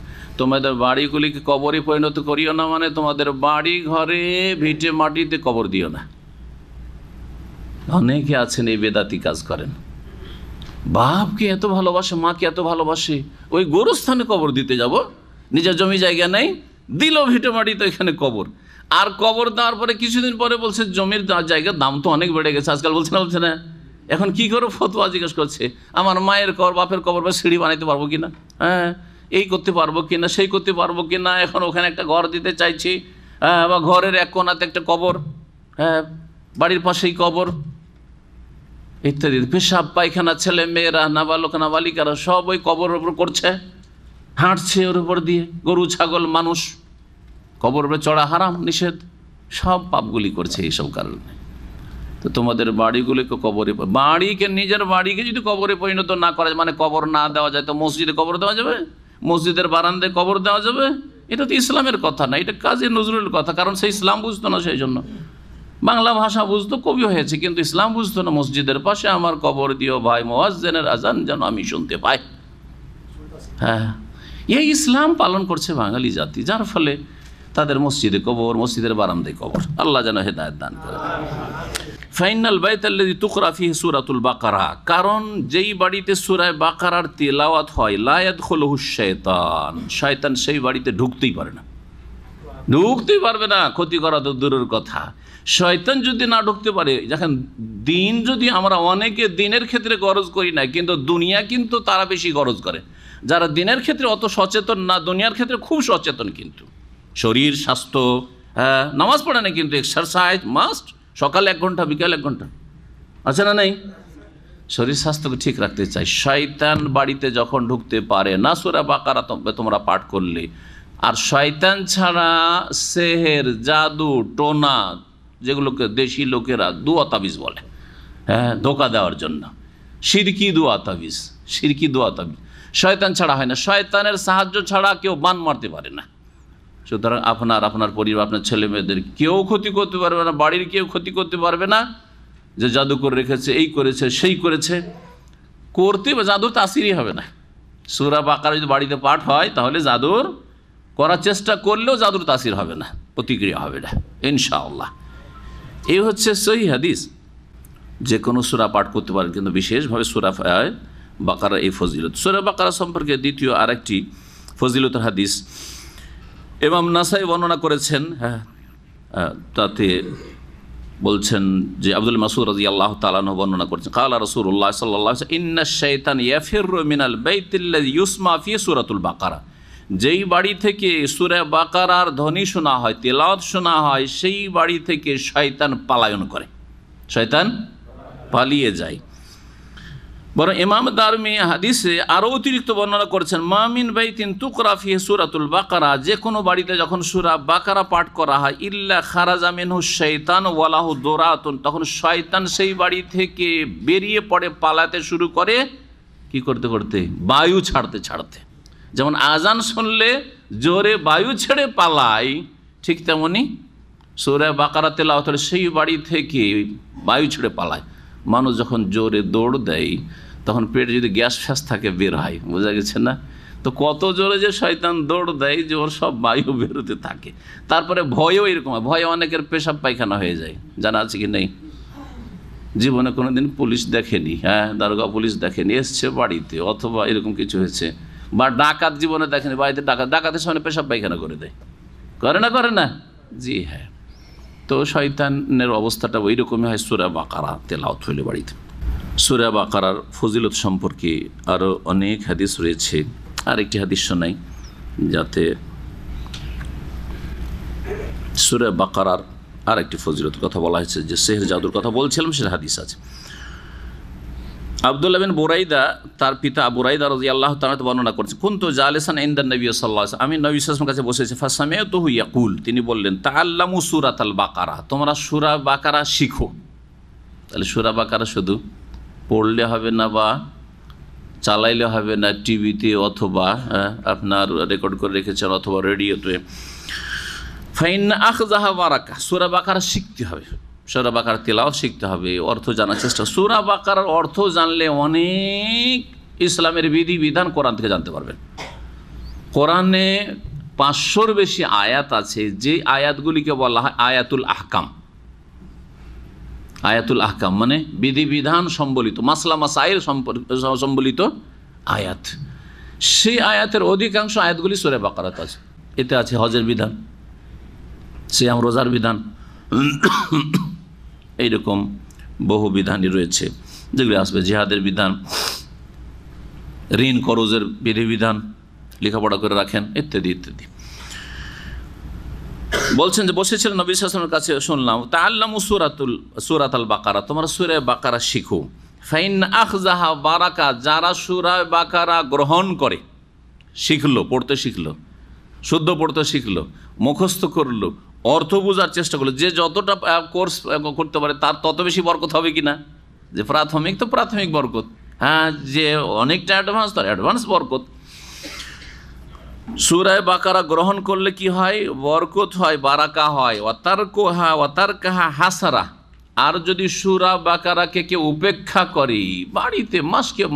তোমাদের বাড়িগুলিকে কবরে পরিণত করিও না মানে তোমাদের বাড়ি ঘরে ভিটে মাটিতে কবর দিও না। অনেকে আছেন এই বেদাতি কাজ করেন, বাপকে এত ভালোবাসে, মাকে এত ভালোবাসে, ওই গোরস্থানে কবর দিতে যাব, নিজের জমি জায়গা নেই, দিল ভিটে মাটিতে এখানে কবর। আর কবর দেওয়ার পরে কিছুদিন পরে বলছে জমির জায়গার দাম তো অনেক বেড়ে গেছে আজকাল, বলছে না এখন কি করে ফতোয়া জিজ্ঞেস করছে, আমার মায়ের কবর, বাপের কবর বা সিঁড়ি বানাইতে পারবো কিনা, হ্যাঁ এই করতে পারবো কিনা, সেই করতে পারবো কিনা, এখন ওখানে একটা ঘর দিতে চাইছি, বা ঘরের এক কোণাতে একটা কবর, হ্যাঁ বাড়ির পাশেই কবর ইত্যাদি। পেশাব পায়খানা ছেলে মেয়েরা, নাবালক নাবালিকারা সব ওই কবরের উপর করছে, হাঁটছে ওর উপর দিয়ে। গরু ছাগল মানুষ কবরের উপরে চড়া হারাম, নিষেধ, সব পাপগুলি করছে এইসব কারণে। তো তোমাদের বাড়িগুলিকে কবরে, বাড়িকে, নিজের বাড়িকে যদি কবরে পরিণত না করা যায়, মানে কবর না দেওয়া যায়, তো মসজিদে কবর দেওয়া যাবে, মসজিদের বারান্দায় কবর দেওয়া যাবে? এটা তো ইসলামের কথা না, এটা কাজী নজরুলের কথা। কারণ সে ইসলাম বুঝতো না, সেই জন্য বাংলা ভাষা বুঝতো, কবি হয়েছে, কিন্তু ইসলাম বুঝতো না। মসজিদের পাশে আমার কবর দিও ভাই, মুয়াজ্জিনের আজান যেন আমি শুনতে পাই। হ্যাঁ, এই ইসলাম পালন করছে বাঙালি জাতি, যার ফলে তাদের মসজিদে কবর, মসজিদের বারান্দায় কবর। আল্লাহ যেন হেদায়েত দান করে। ফাইনাল বাইতাল্লাযী তুকরা ফীহি সূরাতুল বাকারা, কারণ যেই বাড়িতে সূরা বাকারার তিলাওয়াত হয়, লা ইয়াদখুলুহু শাইতান, শয়তান সেই বাড়িতে ঢুকতেই পারে না, ঢুকতেই পারবে না, ক্ষতি করা তো দূরের কথা। শয়তান যদি না ঢুকতে পারে, যখন দিন, যদি আমরা অনেকে দিনের ক্ষেত্রে গরজ করি না, কিন্তু দুনিয়া কিন্তু তারা বেশি গরজ করে। যারা দিনের ক্ষেত্রে অত সচেতন না, দুনিয়ার ক্ষেত্রে খুব সচেতন, কিন্তু শরীর স্বাস্থ্য, হ্যাঁ নামাজ পড়ে না, কিন্তু এক্সারসাইজ মাস্ট, সকালে 1 ঘন্টা, বিকাল 1 ঘন্টা, আছে না নেই? শরীর স্বাস্থ্যকে ঠিক রাখতে চাই। শয়তান বাড়িতে যখন ঢুকতে পারে না, সূরা বাকারা তোমরা পাঠ করলে, আর শয়তান ছাড়া সেহের, জাদু, টোনা, যেগুলোকে দেশি লোকেরা দুয়া তাবিজ বলে, হ্যাঁ ধোকা দেওয়ার জন্য, শিরকি দুয়া তাবিজ, শিরকি দুয়া তাবিজ শয়তান ছাড়া হয় না। শয়তানের সাহায্য ছাড়া কেউ বান মারতে পারে না। সুতরাং আপনার পরিবার, আপনার ছেলে মেয়েদের কেউ ক্ষতি করতে পারবে না, বাড়ির কেউ ক্ষতি করতে পারবে না, যে জাদু করে রেখেছে, এই করেছে, সেই করেছে, করতে বা জাদুর তাসিরই হবে না। সূরা বাকারা যদি বাড়িতে পাঠ হয়, তাহলে জাদুর করার চেষ্টা করলেও জাদুর তাসির হবে না, প্রতিক্রিয়া হবে না ইনশাআল্লাহ। এই হচ্ছে সহিহ হাদিস। যে কোনো সূরা পাঠ করতে পারেন, কিন্তু বিশেষভাবে সূরা বাকারা এই ফজিলত। সূরা বাকারা সম্পর্কে দ্বিতীয় আরেকটি ফজিলতের হাদিস ইমাম নাসাই বর্ণনা করেছেন। হ্যাঁ, তাতে বলছেন যে আব্দুল মাসউদ রাদিয়াল্লাহু তাআলা আনহু বর্ণনা করেছেন, ক্বালা রাসূলুল্লাহ সাল্লাল্লাহু আলাইহি ওয়াসাল্লাম, ইন্নাশ শাইতান ইয়াফিররু মিনাল বাইতিল্লাযী ইউসমা ফি সূরাতুল বাকারা, যেই বাড়ি থেকে সূরা বাকারার ধ্বনি শোনা হয়, তেলাওয়াত শোনা হয়, সেই বাড়ি থেকে শয়তান পালায়ন করে, শয়তান পালিয়ে যায়। বরং ইমাম দারমি হাদিসে আরও অতিরিক্ত বর্ণনা করেছেন, মামিন বাইতিন তুকরা ফিহি সূরাতুল বাকারা, যে কোনো বাড়িতে যখন সূরা বাকারা পাঠ করা হয়, ইল্লা খারাজা মিনহু শাইতান ওয়া লাহু দুরাতুন, তখন শয়তান সেই বাড়ি থেকে বেরিয়ে পড়ে, পালাতে শুরু করে, কি করতে করতে, বায়ু ছাড়তে ছাড়তে। যেমন আজান শুনলে জোরে বায়ু ছেড়ে পালায়, ঠিক তেমনি সূরা বাকারা তেলাওয়াত হলে সেই বাড়ি থেকে বায়ু ছেড়ে পালায়। মানুষ যখন জোরে দৌড় দেয়, তখন পেটে যদি গ্যাস ফ্যাস থাকে বের হয়, বোঝা গেছে না? তো কত জোরে যে শয়তান দৌড় দেয় যে ওর সব বায়ু বেরোতে থাকে। তারপরে ভয়ও এরকম হয়, ভয়ে অনেকের পেশাব পায়খানা হয়ে যায়, জানা আছে কি নেই? জীবনে কোনো দিন পুলিশ দেখেনি, হ্যাঁ দারোগা পুলিশ দেখেনি, এসছে বাড়িতে, অথবা এরকম কিছু হয়েছে, বা ডাকাত জীবনে দেখেনি, বাড়িতে ডাকাতের সামনে পেশাব পায়খানা করে দেয়, করে না? জি হ্যাঁ। তো শয়তানের অবস্থাটা ওই রকমই হয় সূরা বাকারা তেলাওয়াত হইলে বাড়িতে। সূরা বাকারার ফজিলত সম্পর্কে আরও অনেক হাদিস রয়েছে। আর একটি হাদিস শোনাই, যাতে সূরা বাকারার আর একটি ফজিলত কথা বলা হয়েছে, যে সেহর জাদুর কথা বলছিলাম, সেটা হাদিস আছে। আব্দুল্লাহ বিন বুরাইদা তার পিতা বুরাইদা রাদিয়াল্লাহু তাআলা বর্ণনা করেছেন, কুনতু জালিসান ইনদান নবী সাল্লাল্লাহু আলাইহি ওয়াসাল্লাম, আমি নবী সাল্লাল্লাহু আলাইহি ওয়াসাল্লামের কাছে বসেছি, ফাসামিউতুহু ইয়াকুল, তিনি বললেন, তাআল্লামু সূরাতাল বাকারা, তোমরা সূরা বাকারা শিখো। তাহলে সূরা বাকারা শুধু পড়লে হবে না বা চালাইলে হবে না, টিভিতে অথবা আপনার রেকর্ড করে রেখেছেন অথবা রেডিওতে। ফাইন আখযাহা বারাকা, সূরা বাকারা শিখতে হবে, সূরা বাকারা তেলাওয়াত শিখতে হবে, অর্থ জানার চেষ্টা। সূরা বাকারার অর্থ জানলে অনেক ইসলামের বিধিবিধান কোরআন থেকে জানতে পারবেন। কোরআনে 500-র বেশি আয়াত আছে, যে আয়াতগুলিকে বলা হয় আয়াতুল আহকাম। আয়াতুল আহকাম মানে বিধিবিধান সম্বলিত, মাসলা মাসাইল সম্বলিত আয়াত। সেই আয়াতের অধিকাংশ আয়াতগুলি সূরা বাকারাতে আছে। এতে আছে হজের বিধান, সিয়াম রোজার বিধান, এইরকম বহু বিধানই রয়েছে যেগুলি আসবে, জিহাদের বিধান, ঋণ করজের বিধিবিধান, লেখাপড়া করে রাখেন, ইত্যাদি ইত্যাদি। বলছেন যে বসেছিলেন নবী সাল্লাল্লাহু আলাইহি ওয়াসাল্লামের কাছে, শুনলাম, তাআল্লামু সূরাতাল বাকারা, তোমরা সূরা বাকারা শিখো। ফাইন আখযাহা বারাকা, যারা সূরা বাকারা গ্রহণ করে, শিখলো, পড়তে শিখলো, শুদ্ধ পড়তে শিখলো, মুখস্থ করলো, অর্থ বোঝার চেষ্টা করলো, যে যতটা কোর্স করতে পারে তার তত বেশি বরকত হবে কি না? যে প্রাথমিক তো প্রাথমিক বরকত, হ্যাঁ, যে অনেকটা অ্যাডভান্স তার অ্যাডভান্স বরকত। সূরা বাকারা গ্রহণ করলে কি হয়? বরকত হয়, বারাকা হয়। ওয়াতারকাহা হাসারা, আর যদি সূরা বাকারাকে কেউ উপেক্ষা করে, বাড়িতে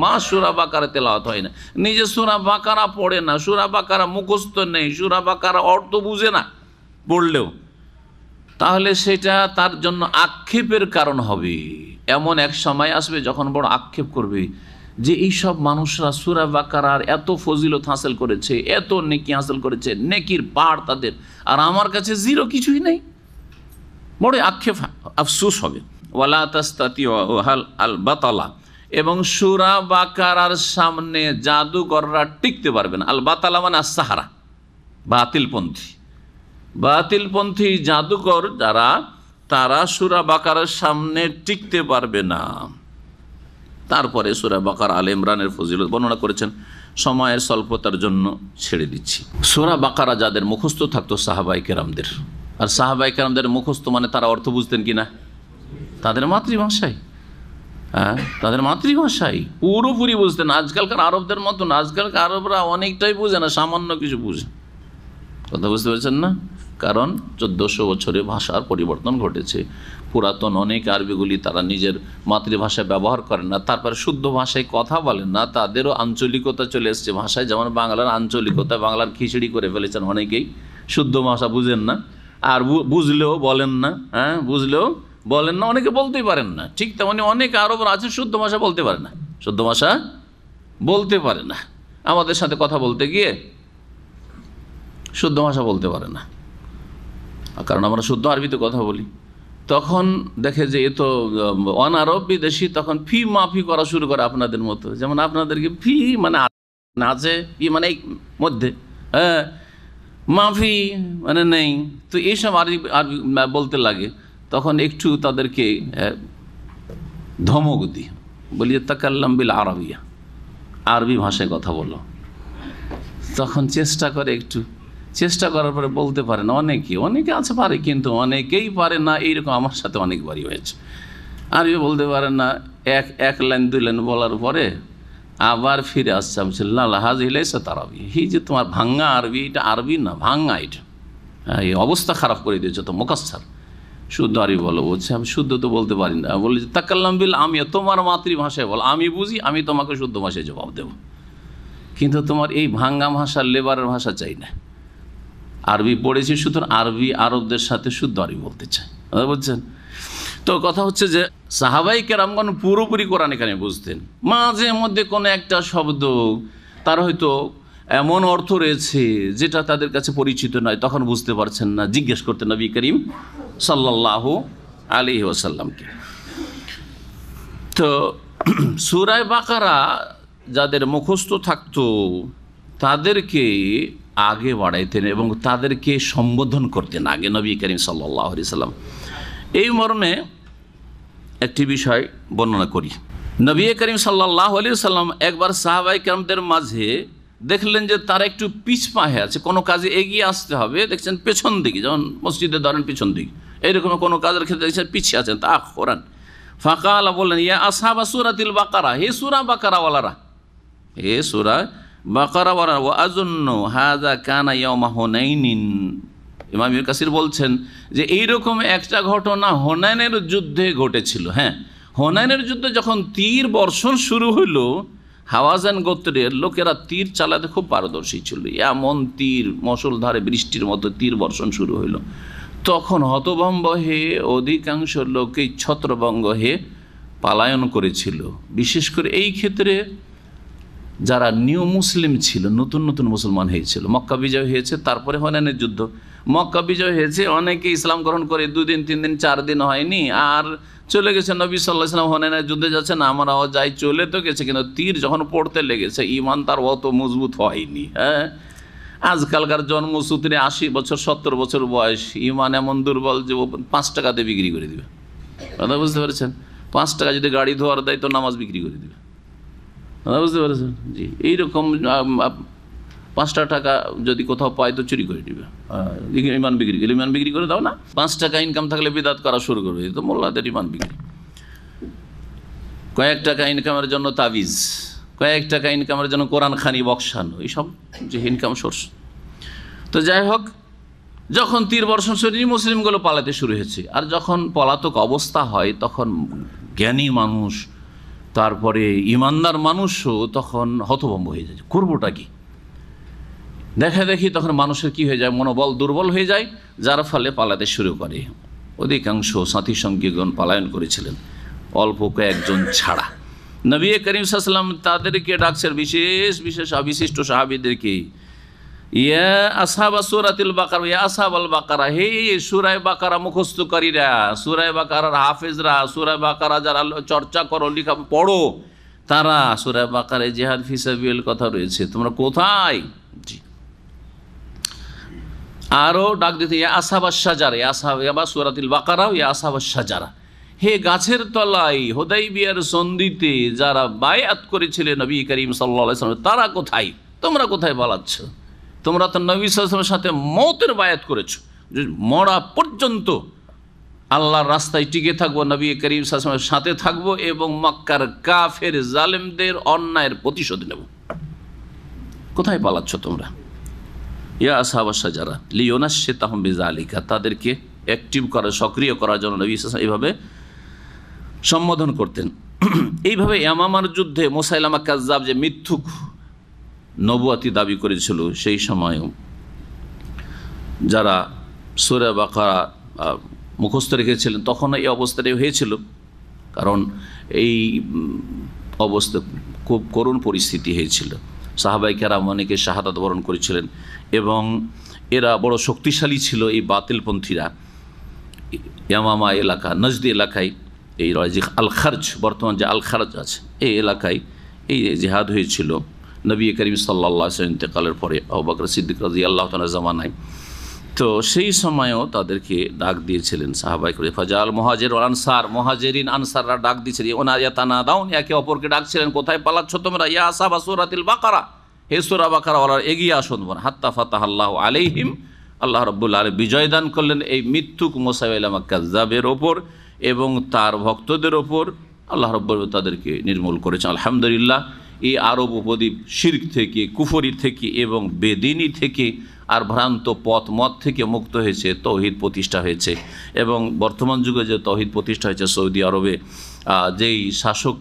মাস সূরা বাকারা তেলাওয়াত হয় না, নিজে সূরা বাকারা পড়ে না, সূরা বাকারা মুখস্থ নেই, সূরা বাকারা অর্থ বুঝে না পড়লেও, তাহলে সেটা তার জন্য আক্ষেপের কারণ হবে। এমন এক সময় আসবে যখন বড় আক্ষেপ করবে যে এইসব মানুষরা সূরা বাকারার এত ফজিলত হাসিল করেছে, এত নেকি হাসিল করেছে, নেকির পাহাড় তাদের, আর আমার কাছে জিরো, কিছুই নেই। বড় আক্ষেপ, আফসোস হবে। ওয়ালা তাস্তাতিউ আল বাতালা, এবং সূরা বাকারার সামনে জাদুকররা টিকতে পারবে না। আল বাতালা মানে আস-সাহারা, বাতিলপন্থী। বাতিলপন্থী জাদুকর যারা, তারা সূরা বাকারার সামনে টিকতে পারবে না। তারপরে সূরা বাকারা আলে ইমরানের ফজিলত বর্ণনা করেছেন, সময়ের স্বল্পতার জন্য ছেড়ে দিচ্ছি। সূরা বাকারা যাদের মুখস্থ থাকতো সাহাবায়ে কেরামদের, আর সাহাবায়ে কেরামদের মুখস্থ মানে তারা অর্থ বুঝতেন কিনা? তাদের মাতৃভাষায়, হ্যাঁ, তাদের মাতৃভাষায় পুরোপুরি বুঝতেন। আজকালকার আরবদের মতো না, আজকালকার আরবরা অনেকটাই বুঝে না, সামান্য কিছু বুঝে। কথা বুঝতে পারছেন না? কারণ 1400 বছরে ভাষার পরিবর্তন ঘটেছে। পুরাতন অনেক আরবিগুলি তারা নিজের মাতৃভাষায় ব্যবহার করেন না, তারপরে শুদ্ধ ভাষায় কথা বলেন না, তাদেরও আঞ্চলিকতা চলে এসছে ভাষায়। যেমন বাংলার আঞ্চলিকতা, বাংলার খিচড়ি করে ফেলেছেন অনেকেই, শুদ্ধ ভাষা বুঝেন না, আর বুঝলেও বলেন না, হ্যাঁ, বুঝলেও বলেন না, অনেকে বলতেই পারেন না। ঠিক তেমনি অনেক আরবরা আছে শুদ্ধ ভাষা বলতে পারে না, শুদ্ধ ভাষা বলতে পারে না, আমাদের সাথে কথা বলতে গিয়ে শুদ্ধ ভাষা বলতে পারে না, কারণ আমরা শুদ্ধ আরবিতে কথা বলি। তখন দেখে যে এ তো অনারব বিদেশি, তখন ফি মাফি করা শুরু করে আপনাদের মতো। যেমন আপনাদেরকে ফি মানে আছে, ফি মানে মধ্যে, হ্যাঁ, মাফি মানে নেই, তো এইসব আরবি বলতে লাগে। তখন একটু তাদেরকে ধমক দিই, বলি তাকাল্লাম বিল আরবিয়া, আরবি ভাষায় কথা বলো। তখন চেষ্টা করে, একটু চেষ্টা করার পরে বলতে পারে না। অনেকে আছে পারে, কিন্তু অনেকেই পারে না। এইরকম আমার সাথে অনেকবারই হয়েছে। আরবি বলতে পারে না, এক লাইন 2 লাইন বলার পরে আবার ফিরে আসছে, আমি হাজ হিলাইসা তারাবি, এই যে তোমার ভাঙ্গা আরবি, এটা আরবি না, ভাঙ্গা, এটা এই অবস্থা খারাপ করে দিয়েছে, তো মোকাস্সার। শুদ্ধ আরবি বলো, বলছে আমি শুদ্ধ তো বলতে পারি না। বলি তাকাল্লাম বিল আমি, তোমার মাতৃভাষায় বলো, আমি বুঝি, আমি তোমাকে শুদ্ধ ভাষায় জবাব দেব, কিন্তু তোমার এই ভাঙ্গা ভাষার লেবারের ভাষা চাই না। আরবি পড়েছি, সুতরাং আরবি আরবদের সাথে শুদ্ধ আরবি বলতে চাই, বুঝছেন তো? কথা হচ্ছে যে সাহাবায়ে কেরামগণ পুরোপুরি কোরআন এখানে বুঝতেন। মাঝে মধ্যে কোনো একটা শব্দ তার হয়তো এমন অর্থ রয়েছে যেটা তাদের কাছে পরিচিত নয়, তখন বুঝতে পারছেন না, জিজ্ঞেস করতেন নবী করিম সাল্লাল্লাহু আলাইহি ওয়াসাল্লামকে। তো সূরা বাকারা যাদের মুখস্থ থাকতো তাদেরকে আগে বাড়াইতেন এবং তাদেরকে সম্বোধন করতেন আগে নবী করিম সাল্লাল্লাহু আলাইহি ওয়াসাল্লাম। এই মর্মে একটি বিষয় বর্ণনা করি নবী করিম সাল্লাল্লাহু আলাইহি ওয়াসাল্লাম একবার সাহাবায়ে কেরামদের মাঝে দেখলেন যে তারা একটু পিছপা হয়ে আছে, কোনো কাজে এগিয়ে আসতে হবে, দেখছেন পেছন দিকে, যেমন মসজিদে ধরেন পিছন দিকে, এইরকম কোনো কাজের ক্ষেত্রে দেখছেন পিছিয়ে আছেন, তা কোরআন ফাকালা বললেন, ইয়া আসহাবা সূরাতিল বাকারা, হে সূরা বাকারাওয়ালারা, হে সূরা বাকারাওয়ালারা, ওয়া আযুন্নু হাযা কানা ইয়াওমা হুনাইনিন। ইমাম ইবনে কাসির বলছেন যে এইরকম একটা ঘটনা হুনাইনের যুদ্ধে ঘটেছিল। হ্যাঁ, হুনাইনের যুদ্ধে যখন তীর বর্ষণ শুরু হইল, হাওয়াজান গোত্রের লোকেরা তীর চালাতে খুব পারদর্শী ছিল, এমন তীর মশলধারে বৃষ্টির মতো তীর বর্ষণ শুরু হইল, তখন হতভম্ব হয়ে অধিকাংশ লোকেই ছত্রভঙ্গ হয়ে পালায়ন করেছিল। বিশেষ করে এই ক্ষেত্রে যারা নিউ মুসলিম ছিল, নতুন নতুন মুসলমান হয়েছিল, মক্কা বিজয় হয়েছে, তারপরে হুনাইনের যুদ্ধ, মক্কা বিজয় হয়েছে, অনেকে ইসলাম গ্রহণ করে 2 দিন 3 দিন 4 দিন হয়নি আর চলে গেছে। নবী সাল্লাল্লাহু আলাইহি ওয়াসাল্লাম হুনাইনের যুদ্ধে যাচ্ছেন, আমরাও যাই, চলে তো গেছে, কিন্তু তীর যখন পড়তে লেগেছে ঈমান তার অত মজবুত হয়নি। হ্যাঁ, আজকালকার জন্মসূত্রে 80 বছর 70 বছর বয়স, ঈমান এমন দুর্বল যে ও 5 টাকাতে বিক্রি করে দিবে। কথা বুঝতে পেরেছেন? 5 টাকা যদি গাড়ি ধোয়ার দেয় তো নামাজ বিক্রি করে দিবে। কথা বুঝতে পেরেছেন? জি, এইরকম 5 টাকা যদি কোথাও পায় তো চুরি করে দিবে। ইমান বিক্রি করে, ইমান বিক্রি করে দাও না, 5 টাকা ইনকাম থাকলে বিদাত করা শুরু করবে, তো মোল্লাদের ইমান বিক্রি। কয়েক টাকা ইনকামের জন্য তাবিজ, কয়েক টাকা ইনকামের জন্য কোরআন খানি বক্সানো, এইসব যে ইনকাম সোর্স। তো যাই হোক, যখন তীর বর্ষণ শুরু, মুসলিমগুলো পালাতে শুরু হয়েছে, আর যখন পলাতক অবস্থা হয় তখন জ্ঞানী মানুষ, তারপরে ইমানদার মানুষও তখন হতভম্ব হয়ে যায়, করবোটা কি। দেখা দেখি তখন মানুষের কি হয়ে যায়, মনোবল দুর্বল হয়ে যায়, যার ফলে পালাতে শুরু করে। অধিকাংশ সাথী সঙ্গীগণ পলায়ন করেছিলেন, অল্প কয়েকজন ছাড়া। নবী করিম সাল্লাল্লাহু আলাইহি ওয়াসাল্লাম তাদেরকে ডাকছেন, বিশেষ বিশেষ অবিশিষ্ট সাহাবীদেরকে, ইয়া আসহাবা সূরাতিল বাকারা, ইয়া আসহাবাল বাকারা, হে সূরা বাকারা মুখস্থকারীরা, সূরা বাকারার হাফেজরা, সূরা বাকারা যারা চর্চা করো, লেখা পড়ো, তারা সূরা বাকারায় জিহাদ ফি সাবিলিল কথা রয়েছে, তোমরা কোথায়? জি, আরও ডাক দিতে, ইয়া আসহাবাস শাজারা, ইয়া আসহাবা সূরাতিল বাকারা, ইয়া আসহাবাস শাজারা, হে গাছের তলায় হুদাইবিয়ার সন্ধিতে যারা বায়াত করেছিলেন নবী করিম সাল্লাল্লাহু আলাইহি ওয়াসাল্লাম, তারা কোথায়? তোমরা কোথায় পালাচ্ছ? তোমরা তো নবী সাল্লাল্লাহু আলাইহি ওয়াসাল্লামের সাথে মওতের বায়াত করেছো, যে মরা পর্যন্ত আল্লাহর রাস্তায় টিকে থাকবো, নবী করিম সাল্লাল্লাহু আলাইহি ওয়াসাল্লামের সাথে থাকবো এবং মক্কার কাফের জালেমদের অন্যায়ের প্রতিশোধ নেব। কোথায় পালাচ্ছ তোমরা? ইয়া আসহাবাস শাজারা লিয়ুনাশশিতাহুম বিযালিকা, তাদেরকে অ্যাক্টিভ করা, সক্রিয় করার জন্য নবী সাল্লাল্লাহু আলাইহি ওয়াসাল্লাম এইভাবে সম্বোধন করতেন। এইভাবে ইয়ামামার যুদ্ধে মুসাইলামা কাজ্জাব যে মিথ্যুক নবুয়াতি দাবি করেছিল, সেই সময়ও যারা সূরা বাকারা মুখস্থ রেখেছিলেন, তখন এই অবস্থাটাই হয়েছিল, কারণ এই অবস্থা খুব করুণ পরিস্থিতি হয়েছিল। সাহাবায়ে কেরাম অনেকে শাহাদাত বরণ করেছিলেন এবং এরা বড় শক্তিশালী ছিল। এই বাতিলপন্থীরা ইয়ামামা এলাকা, নজদি এলাকায়, এই আল খারজ, বর্তমান যে আল খারজ আছে, এই এলাকায় এই জিহাদ হয়েছিল নবী করিম সাল্লাল্লাহু আলাইহি ওয়াসাল্লাম ইন্তেকালের পরে, আবু বকর সিদ্দিক রাদিয়াল্লাহু তাআলা জামানায়। তো সেই সময়ও তাদেরকে ডাক দিয়েছিলেন সাহাবায়ে কেরাম, ফাজাল মুহাজির ওয়াল আনসার, মুহাজিরিন আনসাররা ডাক দিয়েছিলেন, ওনা ইয়াতানাদাউন, একে অপরকে ডাকছিলেন, কোথায় পালাচ্ছ তোমরা? ইয়া আসহাবা সূরাতিল বাকারা, হে সূরা বাকারা ওয়ালারা, এগিয়ে আসুন তোমরা। হাত্তা ফাতাহাল্লাহু আলাইহিম, আল্লাহ রাব্বুল আলামিন বিজয় দান করলেন এই মিথ্যুক মুসাইলামা কাজ্জাবের ওপর এবং তার ভক্তদের ওপর। আল্লাহ রাব্বুল আলামিন তাদেরকে নির্মূল করেছেন। আলহামদুলিল্লাহ, এই আরব উপদ্বীপ শিরক থেকে, কুফরি থেকে এবং বেদিনী থেকে আর ভ্রান্ত পথ মত থেকে মুক্ত হয়েছে, তৌহিদ প্রতিষ্ঠা হয়েছে। এবং বর্তমান যুগে যে তৌহিদ প্রতিষ্ঠা হয়েছে সৌদি আরবে, যেই শাসক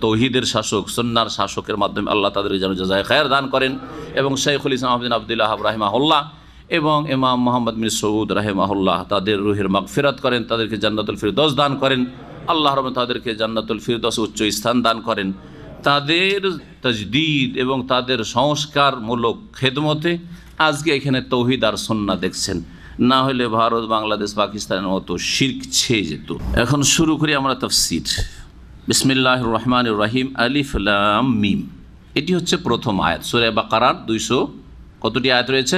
তৌহিদের শাসক, সুন্নাহর শাসকের মাধ্যমে আল্লাহ তাদের যেন জাযায়ে খায়র দান করেন, এবং শাইখুল ইসলাম আহমদ বিন আব্দুল্লাহ রাহিমাহুল্লাহ এবং ইমাম মুহাম্মদ বিন সৌদ রাহিমাহুল্লাহ তাদের রুহের মাগফিরাত করেন, তাদেরকে জান্নাতুল ফিরদৌস দান করেন। আল্লাহ রাব্বুল তাদেরকে জান্নাতুল ফিরদৌস উচ্চ স্থান দান করেন। তাদের তাজদীদ এবং তাদের সংস্কারমূলক খেদমতে আজকে এখানে তৌহিদ আর সুন্নাহ দেখছেন, না হলে ভারত, বাংলাদেশ, পাকিস্তানের মতো শিরক ছেয়ে যেত। এখন শুরু করি আমরা তাফসীর। বিসমিল্লাহির রহমানির রহিম, আলিফ লাম মিম, এটি হচ্ছে প্রথম আয়াত। সূরা বাকারার 200 কতটি আয়াত রয়েছে?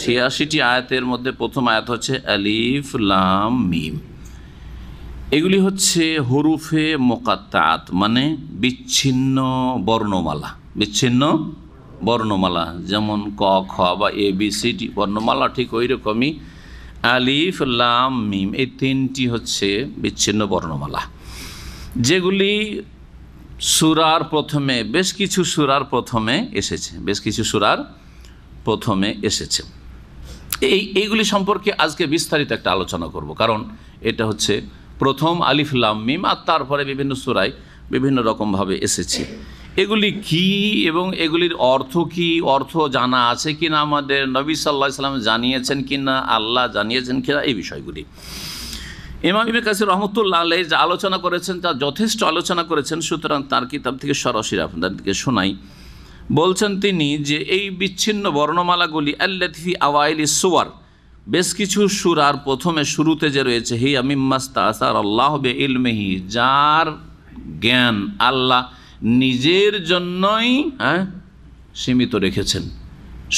86টি আয়াতের মধ্যে প্রথম আয়াত হচ্ছে আলিফ লাম মিম। এগুলি হচ্ছে হরুফে মুকাত্তাআত, মানে বিচ্ছিন্ন বর্ণমালা। বিচ্ছিন্ন বর্ণমালা যেমন ক খ বা এ বি সি ডি বর্ণমালা, ঠিক ওই রকমই আলিফ লাম মিম, এই তিনটি হচ্ছে বিচ্ছিন্ন বর্ণমালা, যেগুলি সূরার প্রথমে, বেশ কিছু সূরার প্রথমে এসেছে, বেশ কিছু সূরার প্রথমে এসেছে। এইগুলি সম্পর্কে আজকে বিস্তারিত একটা আলোচনা করব, কারণ এটা হচ্ছে প্রথম আলিফ লাম মিম, আর তারপরে বিভিন্ন সূরায় বিভিন্ন রকমভাবে এসেছে। এগুলি কি এবং এগুলির অর্থ কি, অর্থ জানা আছে কিনা, আমাদের নবী সাল্লাল্লাহু আলাইহি ওয়াসাল্লাম জানিয়েছেন কিনা, আল্লাহ জানিয়েছেন কিনা, এই বিষয়গুলি ইমাম ইবনে কাসির রহমতুল্লাহ আলাইহি যা আলোচনা করেছেন তা যথেষ্ট আলোচনা করেছেন, সুতরাং তার কিতাব থেকে সরাসরি আপনাদেরকে শোনাই। বলছেন তিনি যে এই বিচ্ছিন্ন বর্ণমালাগুলি আল্লাতী ফি আওয়াইলিস সুওয়ার, বেশ কিছু সূরার প্রথমে শুরুতে যে রয়েছে, হিয়া মিম্মাস্তাসার আল্লাহ বিইলমিহি, যার জ্ঞান আল্লাহ নিজের জন্যই সীমিত রেখেছেন।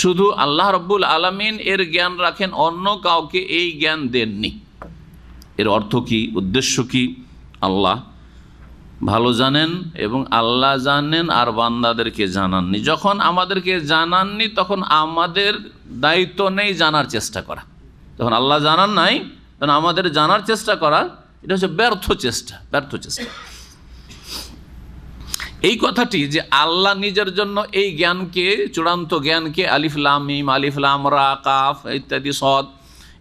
শুধু আল্লাহ রাব্বুল আলামিন এর জ্ঞান রাখেন, অন্য কাউকে এই জ্ঞান দেননি। এর অর্থ কি, উদ্দেশ্য কি, আল্লাহ ভালো জানেন এবং আল্লাহ জানেন আর বান্দাদেরকে জানাননি। যখন আমাদেরকে জানাননি তখন আমাদের দায়িত্ব নেই জানার চেষ্টা করা। যখন আল্লাহ জানান নাই তখন আমাদের জানার চেষ্টা করা, এটা হচ্ছে ব্যর্থ চেষ্টা, ব্যর্থ চেষ্টা। এই কথাটি যে আল্লাহ নিজের জন্য এই জ্ঞানকে, চূড়ান্ত জ্ঞানকে আলিফ লাম মিম, আলিফ লাম রা, কাফ ইত্যাদি সদ,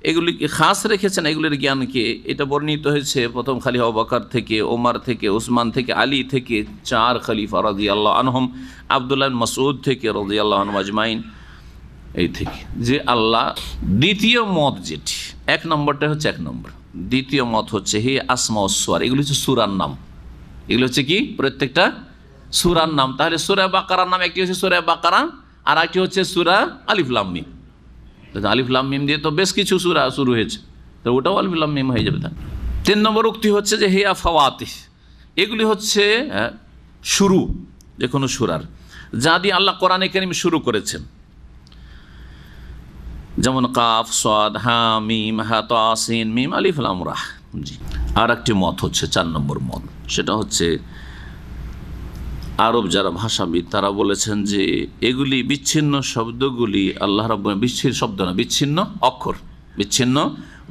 এগুলিকে খাস রেখেছেন, এগুলির জ্ঞানকে। এটা বর্ণিত হয়েছে প্রথম খলিফা আবু বকর থেকে, ওমর থেকে, উসমান থেকে, আলী থেকে, চার খলিফা রাদিয়াল্লাহু আনহুম, আব্দুল্লাহ বিন মাসউদ থেকে রাদিয়াল্লাহু আনহু আজমাইন, এই থেকে যে আল্লাহ। দ্বিতীয় মত যেটি, এক নম্বরটা হচ্ছে এক নম্বর, দ্বিতীয় মত হচ্ছে হে আসমা ওয়াস সুওয়ার, এগুলি হচ্ছে সূরার নাম। এগুলো হচ্ছে কি, প্রত্যেকটা সূরার নাম। তাহলে সূরা বাকারার নাম একটি হচ্ছে সূরা বাকারা, আর একটি হচ্ছে সূরা আলিফ লাম মিম। আলিফ লাম মিম দিয়ে তো বেশ কিছু সূরা শুরু হয়েছে, তো ওটাও আলিফ লাম মিম হয়ে যাবে। তার 3 নম্বর উক্তি হচ্ছে যে হিয়া ফাওয়াতিহ, এগুলি হচ্ছে শুরু যে কোনো সূরার, যা দিয়ে আল্লাহ কোরআনে কারীম শুরু করেছেন, যেমন কাফ সাদ হা মিম হা তা সিন মিম আলিফ লাম রা। জি, আর একটি মত হচ্ছে 4 নম্বর মত, সেটা হচ্ছে আরব যারা ভাষাবিদ তারা বলেছেন যে এগুলি বিচ্ছিন্ন শব্দগুলি আল্লাহ রাব্বুল, বিচ্ছিন্ন শব্দ না, বিচ্ছিন্ন অক্ষর, বিচ্ছিন্ন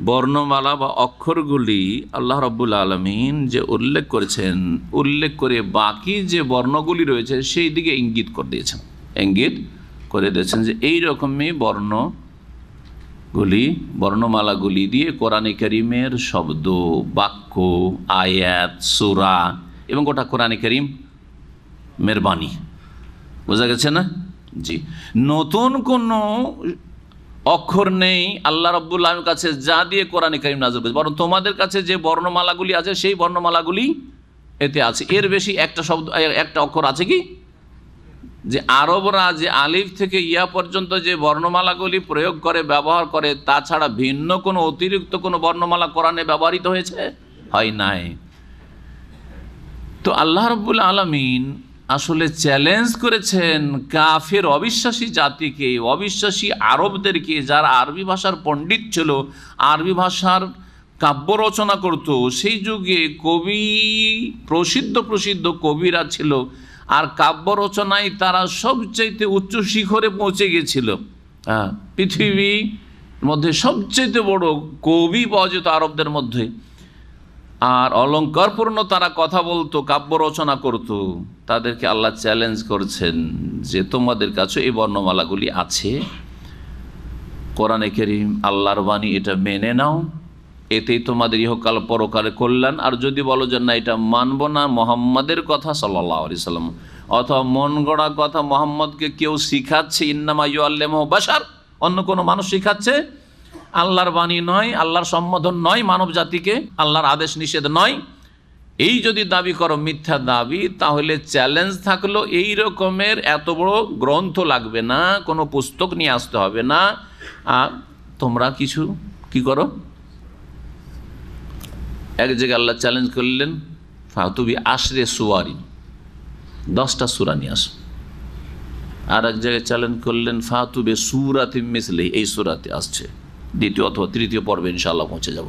বর্ণমালা বা অক্ষরগুলি আল্লাহ রাব্বুল আলামিন যে উল্লেখ করেছেন, উল্লেখ করে বাকি যে বর্ণগুলি রয়েছে সেই দিকে ইঙ্গিত করে দিয়েছেন, ইঙ্গিত করে দিয়েছেন যে এই রকমই বর্ণমালাগুলি দিয়ে কোরআনে কারীমের শব্দ, বাক্য, আয়াত, সূরা এবং গোটা কোরআনে কারীম মেহরবানি। বোঝা গেছে না? জি, নতুন কোনো অক্ষর নেই আল্লাহ রাব্বুল আলামিনের কাছে যা দিয়ে কোরআনে কারীম নাযিল করেছে, বরং তোমাদের কাছে যে বর্ণমালাগুলি আছে সেই বর্ণমালাগুলি এতে আছে। এর বেশি একটা শব্দ, একটা অক্ষর আছে কি? যে আরবরা যে আলিফ থেকে ইয়া পর্যন্ত যে বর্ণমালাগুলি প্রয়োগ করে, ব্যবহার করে, তাছাড়া ভিন্ন কোনো অতিরিক্ত কোনো বর্ণমালা কোরআনে ব্যবহৃত হয়েছে? হয় নাই। তো আল্লাহ রাব্বুল আলামিন আসলে চ্যালেঞ্জ করেছেন কাফের অবিশ্বাসী জাতিকে, অবিশ্বাসী আরবদেরকে, যারা আরবি ভাষার পণ্ডিত ছিল, আরবি ভাষার কাব্য রচনা করত, সেই যুগে কবি, প্রসিদ্ধ কবিরা ছিল, আর কাব্য রচনায় তারা সবচাইতে উচ্চ শিখরে পৌঁছে গেছিল। পৃথিবীর মধ্যে সবচাইতে বড় কবি পাওয়া যেত আরবদের মধ্যে, আর অলঙ্কারপূর্ণ তারা কথা বলতো, কাব্য রচনা করত। তাদেরকে আল্লাহ চ্যালেঞ্জ করছেন যে তোমাদের কাছে এই বর্ণমালাগুলি আছে, কোরআনে কারীম আল্লাহর বাণী, এটা মেনে নাও, এতেই তোমাদের ইহকাল পরকালে কল্যাণ। আর যদি বলো যে না, এটা মানব না, মুহাম্মাদের কথা সাল্লাল্লাহু আলাইহি সাল্লাম, অথবা মন গড়া কথা মুহাম্মদকে কেউ শিখাচ্ছে, ইন্নামা ইউআল্লিমুহু বাশার, অন্য কোনো মানুষ শিখাচ্ছে, আল্লাহর বাণী নয়, আল্লাহর সম্বোধন নয় মানব জাতিকে, আল্লাহর আদেশ নিষেধ নয়, এই যদি দাবি করো মিথ্যা দাবি, তাহলে চ্যালেঞ্জ থাকলো এই রকমের এত বড় গ্রন্থ লাগবে না, কোনো পুস্তক নিয়ে আসতে হবে না, তোমরা কিছু কি করো। এক জায়গায় আল্লাহ চ্যালেঞ্জ করলেন, ফাতুবি আশরে সুওয়ারি, 10টা সূরা নিয়ে আসো। আর এক জায়গায় চ্যালেঞ্জ করলেন, ফাতুবি সূরাতিন মিসলিহি, এই সূরাতে আসছে, দ্বিতীয় অথবা তৃতীয় পর্বে ইনশাআল্লাহ পৌঁছে যাব।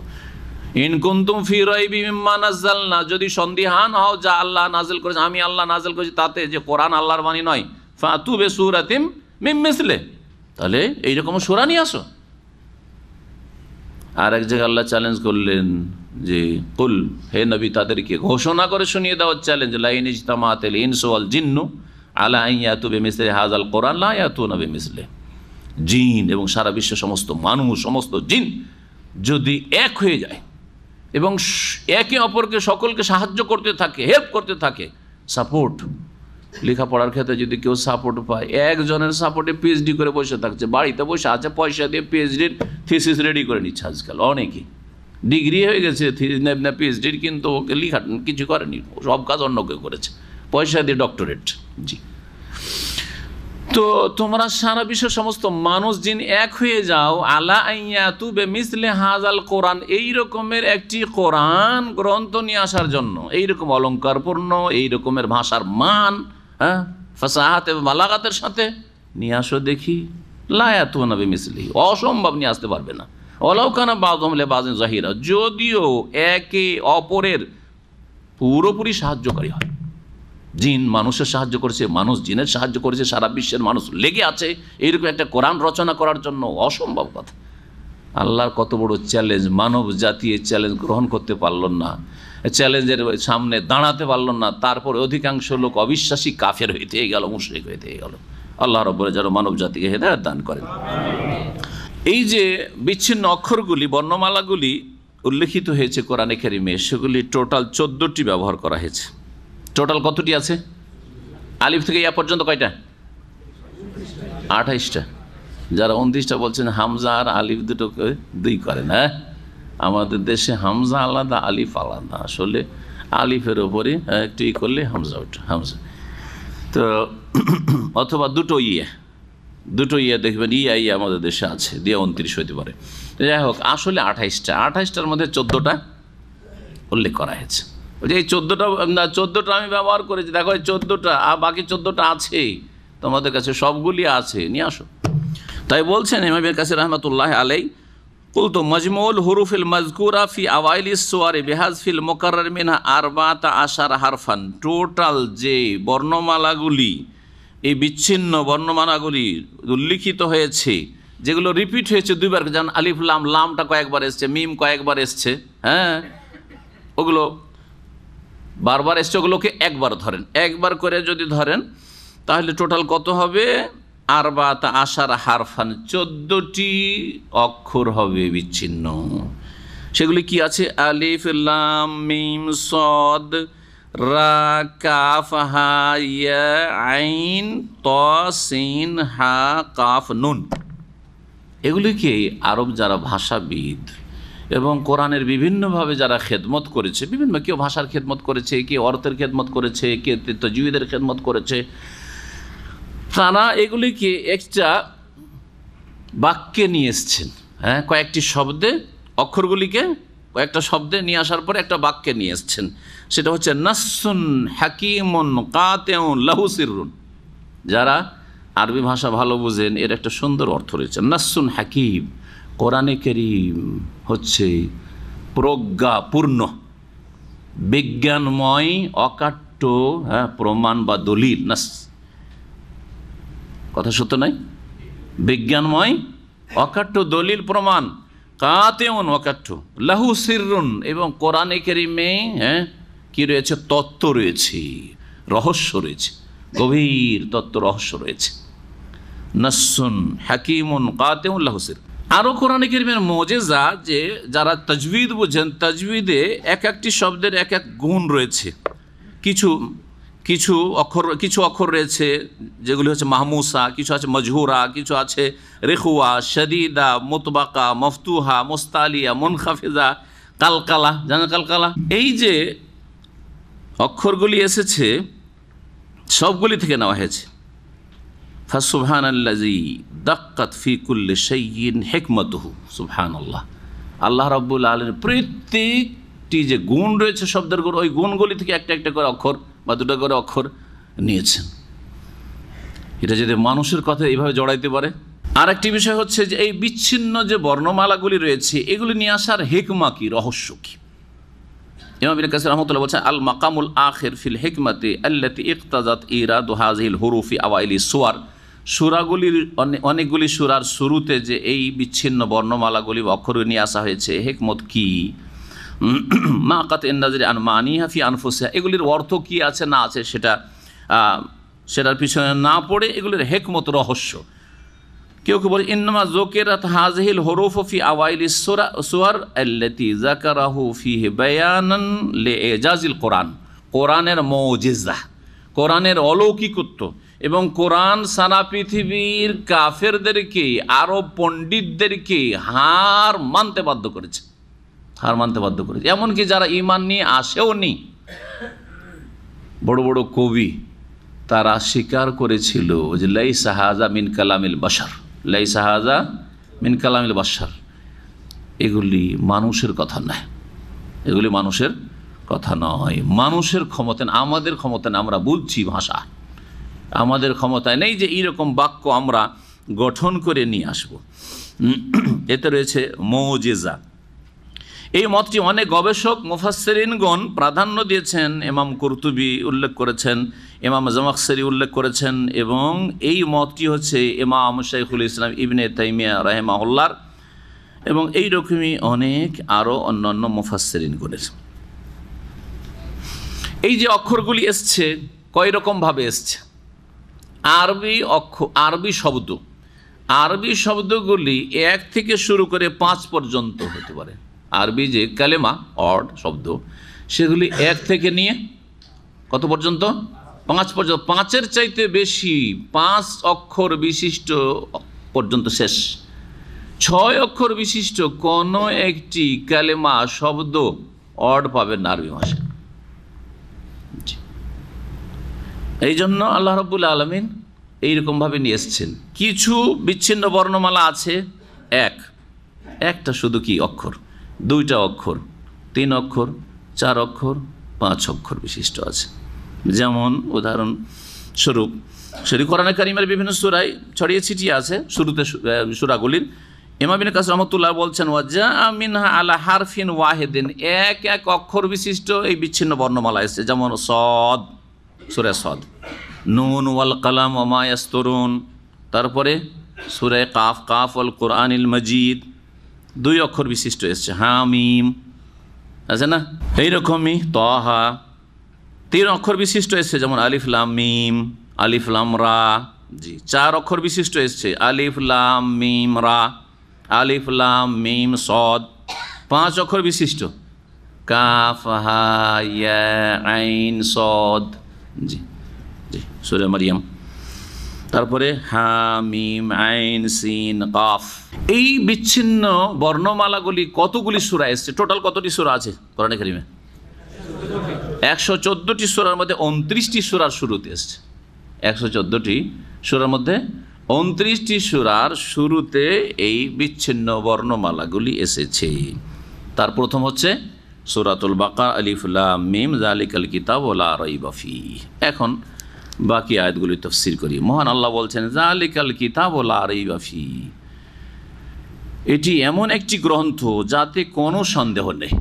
ইন কুনতুম ফি রাইবি মিম্মা নাযালনা, যদি সন্দিহান হও যা আল্লাহ নাযিল করেছে, আমি আল্লাহ নাযিল করেছি তাতে, যে কোরআন আল্লাহর বাণী নয়, ফাতু বিসূরাতিম মিন মিসলি, তাহলে এইরকম সূরা নিয়ে আসো। আর এক জায়গায় আল্লাহ চ্যালেঞ্জ করলেন যে কুল, হে নবী তাদেরকে ঘোষণা করে শুনিয়ে দেওয়ার চ্যালেঞ্জ, লা ইন ইজতামাআতিল ইনসু ওয়াল জিন্নু আলা আন ইয়াতু বিমিসলি হাযাল কোরআন লা ইয়াতুনা বিমিসলি, জিন এবং সারা বিশ্বের সমস্ত মানুষ, সমস্ত জিন যদি এক হয়ে যায় এবং একে অপরকে সকলকে সাহায্য করতে থাকে, হেল্প করতে থাকে, সাপোর্ট, লেখাপড়ার ক্ষেত্রে যদি কেউ সাপোর্ট পায়, একজনের সাপোর্টে পিএইচডি করে বসে থাকছে, বাড়িতে বসে আছে, পয়সা দিয়ে পিএইচডির থিসিস রেডি করে নিচ্ছে। আজকাল অনেকেই ডিগ্রি হয়ে গেছে পিএইচডির, কিন্তু ওকে লেখা কিছু করেনি, সব কাজ অন্য কেউ করেছে, পয়সা দিয়ে ডক্টরেট। জি, তো তোমরা সারা বিশ্বের সমস্ত মানুষ জিন এক হয়ে যাও, আলা আইয়াতু বিমিসলি হাযাল কোরআন, এই রকমের একটি কোরআন গ্রন্থ নিয়ে আসার জন্য, এই রকম অলংকারপূর্ণ, এই রকমের ভাষার মান, হ্যাঁ, ফাসাহাত এবং বালাগাতের সাথে নিয়ে আসো দেখি। লা ইয়াতুনা বিমিসলি, অসম্ভব নিয়ে আসতে পারবে না। ওয়ালাউ কানা বাযুহুম লিবাযিন যাহিরা, যদিও একে অপরের পুরোপুরি সাহায্যকারী হয়। জিন মানুষের সাহায্য করেছে, মানুষ জিনের সাহায্য করেছে, সারা বিশ্বের মানুষ লেগে আছে এইরকম একটা কোরআন রচনা করার জন্য, অসম্ভব কথা। আল্লাহর কত বড় চ্যালেঞ্জ, মানব জাতি এই চ্যালেঞ্জ গ্রহণ করতে পারল না, চ্যালেঞ্জের সামনে দাঁড়াতে পারল না, তারপর অধিকাংশ লোক অবিশ্বাসী কাফের হইতে গেল, মুশরিক হইতে গেল। আল্লাহ রাব্বুল যেন মানব জাতিকে হেদায়েত দান করেন। এই যে বিচ্ছিন্ন অক্ষরগুলি, বর্ণমালাগুলি উল্লেখিত হয়েছে কোরআনে কারিমে, সেগুলি টোটাল 14টি ব্যবহার করা হয়েছে। টোটাল কতটি আছে? আলিফ থেকে ইয়া পর্যন্ত কয়টা? 28টা। যারা 29টা বলছেন হামজা আর আলিফ দুটোকে দুই করেন, হ্যাঁ, আমাদের দেশে হামজা আলাদা, আলিফ আলাদা। আসলে আলিফের ওপরে একটু ই করলে হামজা ওঠে, হামজা। তো অথবা দুটো ইয়ে দেখবেন, ইয়া আমাদের দেশে আছে, দিয়ে 29 হইতে পারে। যাই হোক, আসলে 28টার মধ্যে 14টা উল্লেখ করা হয়েছে। এই 14টা আমি ব্যবহার করেছি, দেখো এই 14টা, আর বাকি 14টা আছে তোমাদের কাছে, সবগুলি আছে, নিয়ে আসো। তাই বলছেন ইমাম ইবনে কাসির রাহমাতুল্লাহ আলাইহি, কুলতু মাজমুল হুরুফিল মাজকুরা ফি আওয়াইলিস সুওয়ারি বিহাযফিল মুকাররার মিনহা 14 হারফান, টোটাল যে বর্ণমালাগুলি, এই বিচ্ছিন্ন বর্ণমালাগুলি উল্লিখিত হয়েছে, যেগুলো রিপিট হয়েছে দুইবার, যেমন আলিফ লাম, লামটা কয়েকবার এসছে, মিম কয়েকবার এসছে, হ্যাঁ, ওগুলো বারবার এসছে, ওগুলোকে একবার ধরেন, একবার করে যদি ধরেন তাহলে টোটাল কত হবে? 14 হারফান, 14টি অক্ষর হবে বিচ্ছিন্ন। সেগুলি কি আছে? আলিফ লাম মিম সদ রা কাফ হা ইয়া আইন ত সিন হা কাফ নুন। এগুলিকে আরব যারা ভাষাবিদ এবং কোরআনের বিভিন্নভাবে যারা খেদমত করেছে, বিভিন্ন, কেউ ভাষার খেদমত করেছে, কেউ অর্থের খেদমত করেছে, কেউ তাজউইদের খেদমত করেছে, তারা এগুলিকে একটা বাক্যে নিয়ে এসছেন, হ্যাঁ, কয়েকটি শব্দে, অক্ষরগুলিকে কয়েকটা শব্দে নিয়ে আসার পরে একটা বাক্যে নিয়ে এসছেন। সেটা হচ্ছে নাসসুন হাকিমুন কাতিউন লাহু সিররুন। যারা আরবি ভাষা ভালো বুঝেন, এর একটা সুন্দর অর্থ রয়েছে। নাসসুন হাকিম, কোরআনে কারীম হচ্ছে প্রজ্ঞাপূর্ণ, বিজ্ঞানময়, অকাট্য, হ্যাঁ, প্রমাণ বা দলিল। নাস, কথা সত্য নয়? বিজ্ঞানময়, অকাট্য, দলিল, প্রমাণ, কাতিউন, অকাট্য, লাহু সিররুন, এবং কোরআনে কারীমে, হ্যাঁ, কি রয়েছে? তত্ত্ব রয়েছে, রহস্য রয়েছে, গভীর তত্ত্ব রহস্য রয়েছে। নাসসুন হাকিমুন কাতিউন লাহু সিররুন। আরও কোরআনে কারীমের মুজিজা, যে যারা তাজউইদ বোঝেন, তাজউইদে এক একটি শব্দের এক এক গুণ রয়েছে। কিছু অক্ষর রয়েছে যেগুলি হচ্ছে মাহমুসা, কিছু আছে মজহুরা, কিছু আছে রেখুয়া, শদীদা, মুতবাকা, মফতুহা, মুস্তালিয়া, মুনখাফিজা, কালকালা। জানেন কালকালা? এই যে অক্ষরগুলি এসেছে সবগুলি থেকে নেওয়া হয়েছে। ফাসুবহানাল্লাযী দাক্কাত ফি কুল্লি শাইইন হিকমাতুহু। সুবহানাল্লাহ, আল্লাহ রাব্বুল আলামিন প্রত্যেকটি যে গুণ রয়েছে শব্দের গুণ, ওই গুণগুলি থেকে একটা একটা করে অক্ষর বা দুটো করে অক্ষর নিয়েছেন। এটা যদি মানুষের কথা এইভাবে জড়াইতে পারে, আর একটি বিষয় হচ্ছে যে এই বিচ্ছিন্ন যে বর্ণমালাগুলি রয়েছে এগুলি নিয়ে আসার হেকমা কি, রহস্য কি। ইমাম ইবনে কাসির রাহমাতুল্লাহ বলছেন, আল মাকামুল আখির ফিল হিকমাতি আল্লাতী ইকতাজাত ইরাদু হাযিহিল হুরুফি আওয়াইলি সুওয়ার, সূরাগুলির অনেকগুলি সূরার শুরুতে যে এই বিচ্ছিন্ন বর্ণমালাগুলি অক্ষর নিয়ে আসা হয়েছে, হিকমত কি। মা কাতইন নাযরি আন মানিহা ফি আনফুসিহা, এগুলির অর্থ কি আছে না আছে সেটার পিছনে না পড়ে এগুলির হিকমত, রহস্য। কেউ কেউ বলে ইন্নামা যুকিরাত হাযিহিল হুরুফু ফি আওয়াইলিস সুওয়ার আল্লাতী যাকারাহু ফিহি বায়ানান লিইজাজিল কোরআন, কোরআনের মুজিজা, কোরআনের অলৌকিকত্ব এবং কোরআন সারা পৃথিবীর কাফেরদেরকে, আরব পণ্ডিতদেরকে হার মানতে বাধ্য করেছে, এমনকি যারা ঈমান নিয়ে আসেও নি, বড় বড় কবি তারা স্বীকার করেছিল যে লাইসা হাযা মিন কালামিল বাশার, লাইসা হাযা মিন কালামিল বাশার, এগুলি মানুষের কথা নয়, এগুলি মানুষের কথা নয়। মানুষের ক্ষমতা, আমাদের ক্ষমতায় আমরা বলছি ভাষা, আমাদের ক্ষমতায় নেই যে এইরকম বাক্য আমরা গঠন করে নিয়ে আসব। এতে রয়েছে মুজিজা। এই মতটি অনেক গবেষক মুফাসসিরিনগণ প্রাধান্য দিয়েছেন। ইমাম কুরতুবী উল্লেখ করেছেন, ইমাম জামাখশরী উল্লেখ করেছেন, এবং এই মতটি হচ্ছে ইমাম শাইখুল ইসলাম ইবনে তাইমিয়া রাহিমাহুল্লাহর, এবং এই রকমই অনেক আরও অন্যান্য মুফাসসিরিনগণের। এই যে অক্ষরগুলি এসছে কয় রকমভাবে এসছে, আরবি শব্দগুলি 1 থেকে শুরু করে 5 পর্যন্ত হতে পারে। আরবি যে কালেমা, অর্ড শব্দ, সেগুলি 1 থেকে নিয়ে কত পর্যন্ত, 5 পর্যন্ত, 5-এর চাইতে বেশি, 5 অক্ষর বিশিষ্ট পর্যন্ত শেষ। 6 অক্ষর বিশিষ্ট কোনো একটি কালেমা, শব্দ, অর্ড পাবেন না আরবি ভাষায়। এই জন্য আল্লাহ রাব্বুল আলামিন এইরকমভাবে নিয়ে এসছেন। কিছু বিচ্ছিন্ন বর্ণমালা আছে একটা শুধু কি অক্ষর, 2টা অক্ষর, 3 অক্ষর, 4 অক্ষর, 5 অক্ষর বিশিষ্ট আছে। যেমন উদাহরণস্বরূপ কোরআনে কারিমের বিভিন্ন সূরায় ছড়িয়ে ছিটিয়ে আছে শুরুতে সূরাগুলির। ইমাম ইবনে কাসির রাহমাতুল্লাহ বলছেন, ওয়াজা মিনহা আলা হারফিন ওয়াহিদিন, এক অক্ষর বিশিষ্ট এই বিচ্ছিন্ন বর্ণমালা এসেছে। যেমন সদ, সূরা সদ, নুন ওয়াল কালাম ওয়া মা ইয়াসতুরুন, তারপরে সূরা কাফ, কাফ ওয়াল কুরআনিল মাজিদ, 2 অক্ষর বিশিষ্ট এসছে। হামিম আছে না, এইরকমই তাহা 3 অক্ষর বিশিষ্ট এসছে, যেমন আলিফ লাম মিম, আলিফ লাম রা। জি, 4 অক্ষর বিশিষ্ট এসছে, আলিফ লাম মিম রা, আলিফ লাম মিম সদ। 5 অক্ষর বিশিষ্ট, কাফ হা ইয়া আইন সদ। জি জি, সূরা মারইয়াম। তারপরে হামিম আইন সিন কাফ। এই বিচ্ছিন্ন বর্ণমালাগুলি কতগুলি সূরা এসছে, টোটাল কতটি সূরা আছে কোরআনে কারিমে? 114টি সূরার মধ্যে 29টি সূরার শুরুতে এসছে। 114টি সূরার মধ্যে 29টি সূরার শুরুতে এই বিচ্ছিন্ন বর্ণমালাগুলি এসেছে। তার প্রথম হচ্ছে সূরাতুল বাকারা, আলিফ লাম মিম যালিকাল কিতাবু লা রাইবা ফীহ। এখন বাকি আয়াতগুলি তাফসীর করি। মহান আল্লাহ বলছেন, যালিকাল কিতাবু লা রাইবা ফীহ, এটি এমন একটি গ্রন্থ যাতে কোনো সন্দেহ নেই।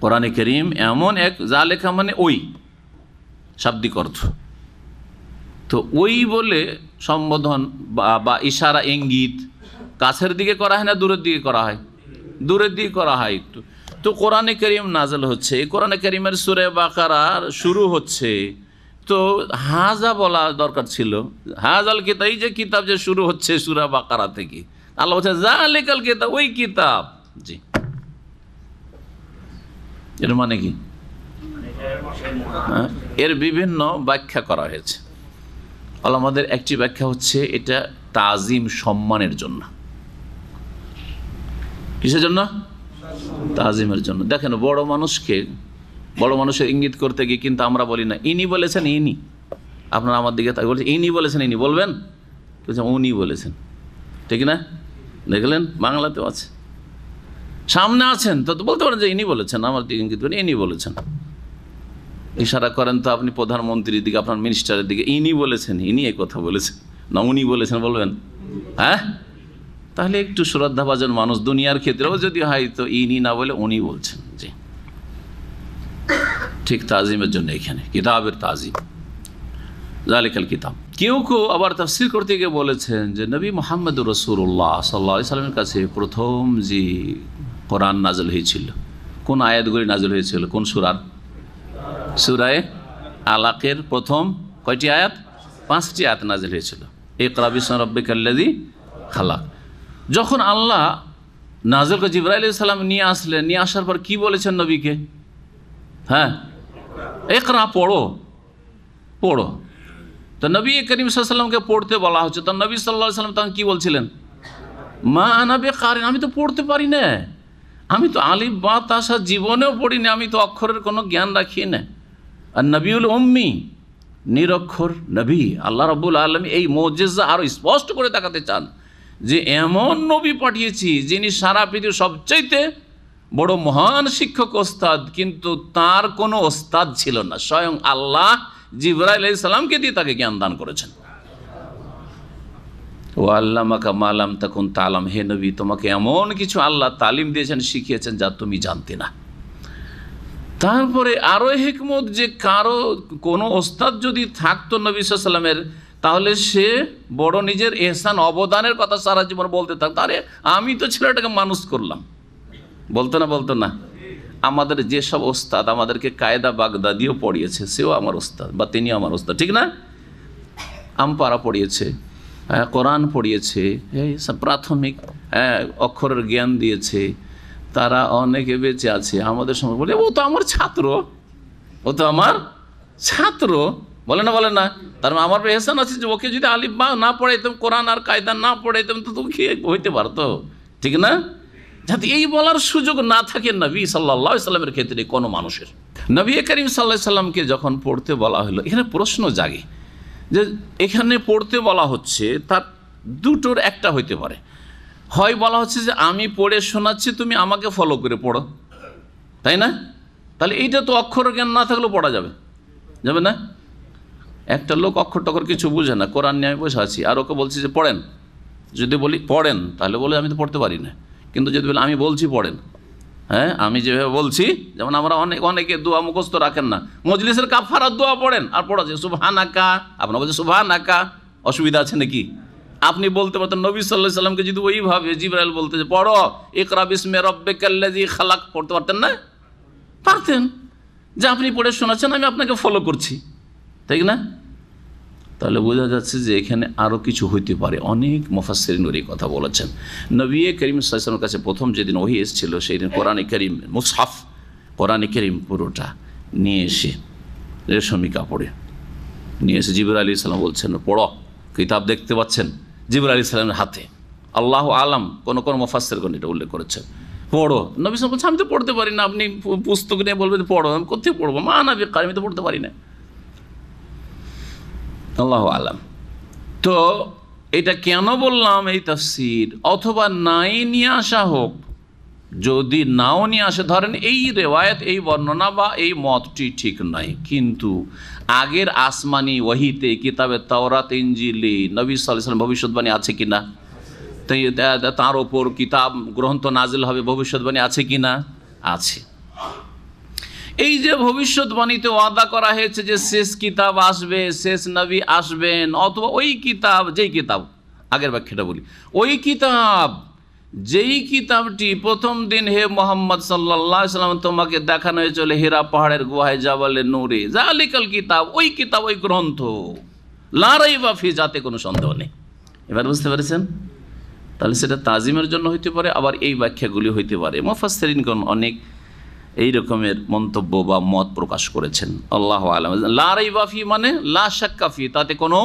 কোরআনে কারীম এমন এক, যালিকা মানে ওই, শাব্দিক অর্থ। তো ওই বলে সম্বোধন বা ইশারা, ইঙ্গিত কাছের দিকে করা হয় না দূরের দিকে করা হয়? দূরের দিকে করা হয়। তো কোরআনে কারীম নাযিল হচ্ছে, কোরআনে কারীমের সূরা বাকারার শুরু হচ্ছে, তো হাজা বলা দরকার ছিল। হাজাল কিতাব, এই যে কিতাব যে শুরু হচ্ছে সূরা বাকারা থেকে, আল্লাহ বলছে যালিকাল কিতাব, ওই কিতাব। জি, এর মানে কি? এর বিভিন্ন ব্যাখ্যা করা হয়েছে। আমাদের একটি ব্যাখ্যা হচ্ছে এটা তাজিম, সম্মানের জন্য। কিসের জন্য? তাজিমের জন্য। দেখেন, বড় মানুষের ইঙ্গিত করতে গিয়ে কিন্তু আমরা বলি না ইনি বলেছেন, ইনি। আপনারা আমার দিকে তাই বলছেন, ইনি বলেছেন, ইনি বলবেন, উনি বলেছেন, ঠিক না? দেখলেন, বাংলাতেও আছে। সামনে আছেন তো বলতে পারেন যে ইনি বলেছেন, আমার দিকে ইঙ্গিত করেন ইনি বলেছেন। ইশারা করেন তো আপনি প্রধানমন্ত্রীর দিকে, আপনার মিনিস্টারের দিকে, ইনি বলেছেন, ইনি এই কথা বলেছেন। না উনি বলেছেন বলবেন? হ্যাঁ, তাহলে একটু শ্রদ্ধাভাজন মানুষ দুনিয়ার ক্ষেত্রেও যদি হয় তো ইনি না বলে উনি বলছেন। জি, ঠিক তাজিমের জন্য এখানে কিতাবের তাজিম, জালিকাল কিতাব। কেউ কেউ আবার তাফসীর করতে গিয়ে বলেছেন যে নবী মুহাম্মদুর রাসূলুল্লাহ সাল্লাল্লাহু আলাইহি সাল্লামের কাছে প্রথম যে কোরআন নাযিল হয়েছিল, কোন আয়াতগুলি নাযিল হয়েছিল? কোন সূরার? সূরা আলাকের প্রথম কয়টি আয়াত? 5টি আয়াত নাযিল হয়েছিল। ইকরা বিসমি রাব্বিকাল্লাযী খালাক। যখন আল্লাহ নাযিল করে জিবরাইল আলাইহিস সালাম নিয়ে আসলেন, নিয়ে আসার পর কি বলেছেন নবীকে? হ্যাঁ, ইকরা, পড়ো পড়ো। তো নবী করিম সাল্লাল্লাহু আলাইহি ওয়াসাল্লামকে পড়তে বলা হচ্ছে, তো নবী সাল্লাল্লাহু আলাইহি ওয়াসাল্লাম তখন কি বলছিলেন? মা আনা বিকারিন, আমি তো পড়তে পারি না, আমি তো আলিফ বা তাসা জীবনেও পড়ি না, আমি তো অক্ষরের কোনো জ্ঞান রাখি না। আর নবীউল উম্মি, নিরক্ষর নবী। আল্লাহ রাব্বুল আলামিন এই মুজিজা আরো স্পষ্ট করে দেখাতে চান যে এমন নবী পাঠিয়েছি যিনি সারা পৃথিবীর সবচাইতে বড় মহান শিক্ষক ওস্তাদ, কিন্তু তার কোনো ওস্তাদ ছিল না। স্বয়ং আল্লাহ জিবরাইল আলাইহিস সালামকে দিয়ে তাকে জ্ঞান দান করেছেন। ও আল্লামাকা মা লাম তাকুন তা'লাম, হে নবী তোমাকে এমন কিছু আল্লাহ তালিম দিয়েছেন, শিখিয়েছেন যা তুমি জানতে না। তারপরে আরো হিকমত যে কারো কোনো ওস্তাদ যদি থাকতো নবী সাল্লাল্লাহু আলাইহি ওয়াসাল্লামের, তাহলে সে বড় নিজের এহসান অবদানের কথা সারা জীবন বলতে থাকতো, আরে আমি তো ছেলেটাকে মানুষ করলাম, বলতো না? বলতো না? আমাদের যেসব ওস্তাদ আমাদেরকে কায়দা বাগদাদিও পড়িয়েছে, সেও আমার ওস্তাদ বা তিনিও আমার ওস্তাদ, ঠিক না? আমপারা পড়িয়েছে, কোরআন পড়িয়েছে, প্রাথমিক অক্ষরের জ্ঞান দিয়েছে, তারা অনেকে বেঁচে আছে। আমাদের সময় বলে ও তো আমার ছাত্র, ও তো আমার ছাত্র, বলে না? বলে না? তার আমার এহসান আছে যে ওকে যদি আলিফ বা না পড়াইতাম, কোরআন আর কায়দা না পড়াইতাম, তো তুমি হইতে পারতো, ঠিক না? যাতে এই বলার সুযোগ না থাকে নবী সাল্লাল্লাহু আলাইহি সাল্লামের ক্ষেত্রে কোনো মানুষের। নবী করিম সাল্লাল্লাহু আলাইহি সাল্লামকে যখন পড়তে বলা হলো, এখানে প্রশ্ন জাগে যে এখানে পড়তে বলা হচ্ছে, তার দুটোর একটা হইতে পারে। হয় বলা হচ্ছে যে আমি পড়ে শোনাচ্ছি, তুমি আমাকে ফলো করে পড়ো, তাই না? তাহলে এইটা তো অক্ষর জ্ঞান না থাকলেও পড়া যাবে, যাবে না? একটা লোক অক্ষর টক্ষর কিছু বুঝে না, কোরআন নিয়ে আমি বসে আছি, আর ওকে বলছি যে পড়েন, যদি বলি পড়েন, তাহলে বলে আমি তো পড়তে পারি না। কিন্তু যদি বলি আমি বলছি পড়েন, হ্যাঁ আমি যেভাবে বলছি, যেমন আমরা অনেকে দোয়া মুখস্থ রাখেন না, মজলিসের কাফারার দোয়া পড়েন আর পড়া যায় সুবহানাকা, আপনার বলছে সুবহানাকা, অসুবিধা আছে নাকি? আপনি বলতে পারতেন নবী সাল্লাল্লাহু আলাইহি সাল্লামকে যদি ওইভাবে জিবরাইল বলতে যে পড়ো ইকরা বিসমি রাব্বিকাল্লাযী খালাক, পড়তে পারতেন না? পারতেন, যে আপনি পড়ে শোনাচ্ছেন, আমি আপনাকে ফলো করছি, তাই না? তাহলে বোঝা যাচ্ছে যে এখানে আরও কিছু হইতে পারে। অনেক মুফাসসিরিন এই কথা বলেছেন। নবী করিম সাল্লাল্লাহু আলাইহি ওয়াসাল্লামের কাছে প্রথম যেদিন ওহী এসেছিল, সেই দিন কোরআনে কারীম মুসহাফ, কোরআনে কারীম পুরোটা নিয়ে এসে রেশমি কাপড়ে নিয়ে এসে জিবরাইল আলাইহিস সালাম বলছেন পড়ো, কিতাব দেখতে পাচ্ছেন জিবরাইল আলাইহিস সালামের হাতে। আল্লাহু আলাম, কোন কোন মুফাসসিরগণ এটা উল্লেখ করেছেন, পড়ো। নবী সাল্লাল্লাহু আলাইহি ওয়াসাল্লাম বলছেন আমি তো পড়তে পারি না, আপনি পুস্তক নিয়ে বলবেন পড়ো, আমি কোথায় পড়বো? মা আনা বিকারি, আমি তো পড়তে পারি না। আল্লাহু আলাম। তো এটা কেন বললাম এই তাফসীর? অথবা নাই নিয়ে আসা হোক, যদি নাও নিয়ে আসে, ধরেন এই রেওয়ায়েত, এই বর্ণনা বা এই মতটি ঠিক নয়, কিন্তু আগের আসমানি ওহীতে, কিতাবে তাওরাত, ইনজিলে নবী সাল্লাল্লাহু আলাইহি ওয়াসাল্লাম ভবিষ্যৎবাণী আছে কিনা, তার ওপর কিতাব গ্রন্থ নাজিল হবে, ভবিষ্যৎবাণী আছে কিনা? আছে। এই যে ভবিষ্যৎবাণীতে ওয়াদা করা হয়েছে যে শেষ কিতাব আসবে, শেষ নবী আসবেন, অথবা ওই কিতাব, যেই কিতাব, আগের ব্যাখ্যাটা বলি, ওই কিতাব, যেই কিতাবটি প্রথম দিন হে মুহাম্মদ সাল্লাল্লাহু আলাইহি ওয়াসাল্লাম তোমাকে দেখানো হয়েছিল হিরা পাহাড়ের গুহায় জাবালে নূরে, জালিকাল কিতাব, ওই কিতাব, ওই গ্রন্থ, লা রাইবা ফি, যাতে কোনো সন্দেহ নেই। এবার বুঝতে পেরেছেন? তাহলে সেটা তাজিমের জন্য হইতে পারে, আবার এই ব্যাখ্যাগুলি হইতে পারে। মুফাসসিরিনগণ অনেক এই রকমের মন্তব্য বা মত প্রকাশ করেছেন। আল্লাহু আলাম। লা রাইবা ফি মানে লা শাক্কা ফি, তাতে কোনো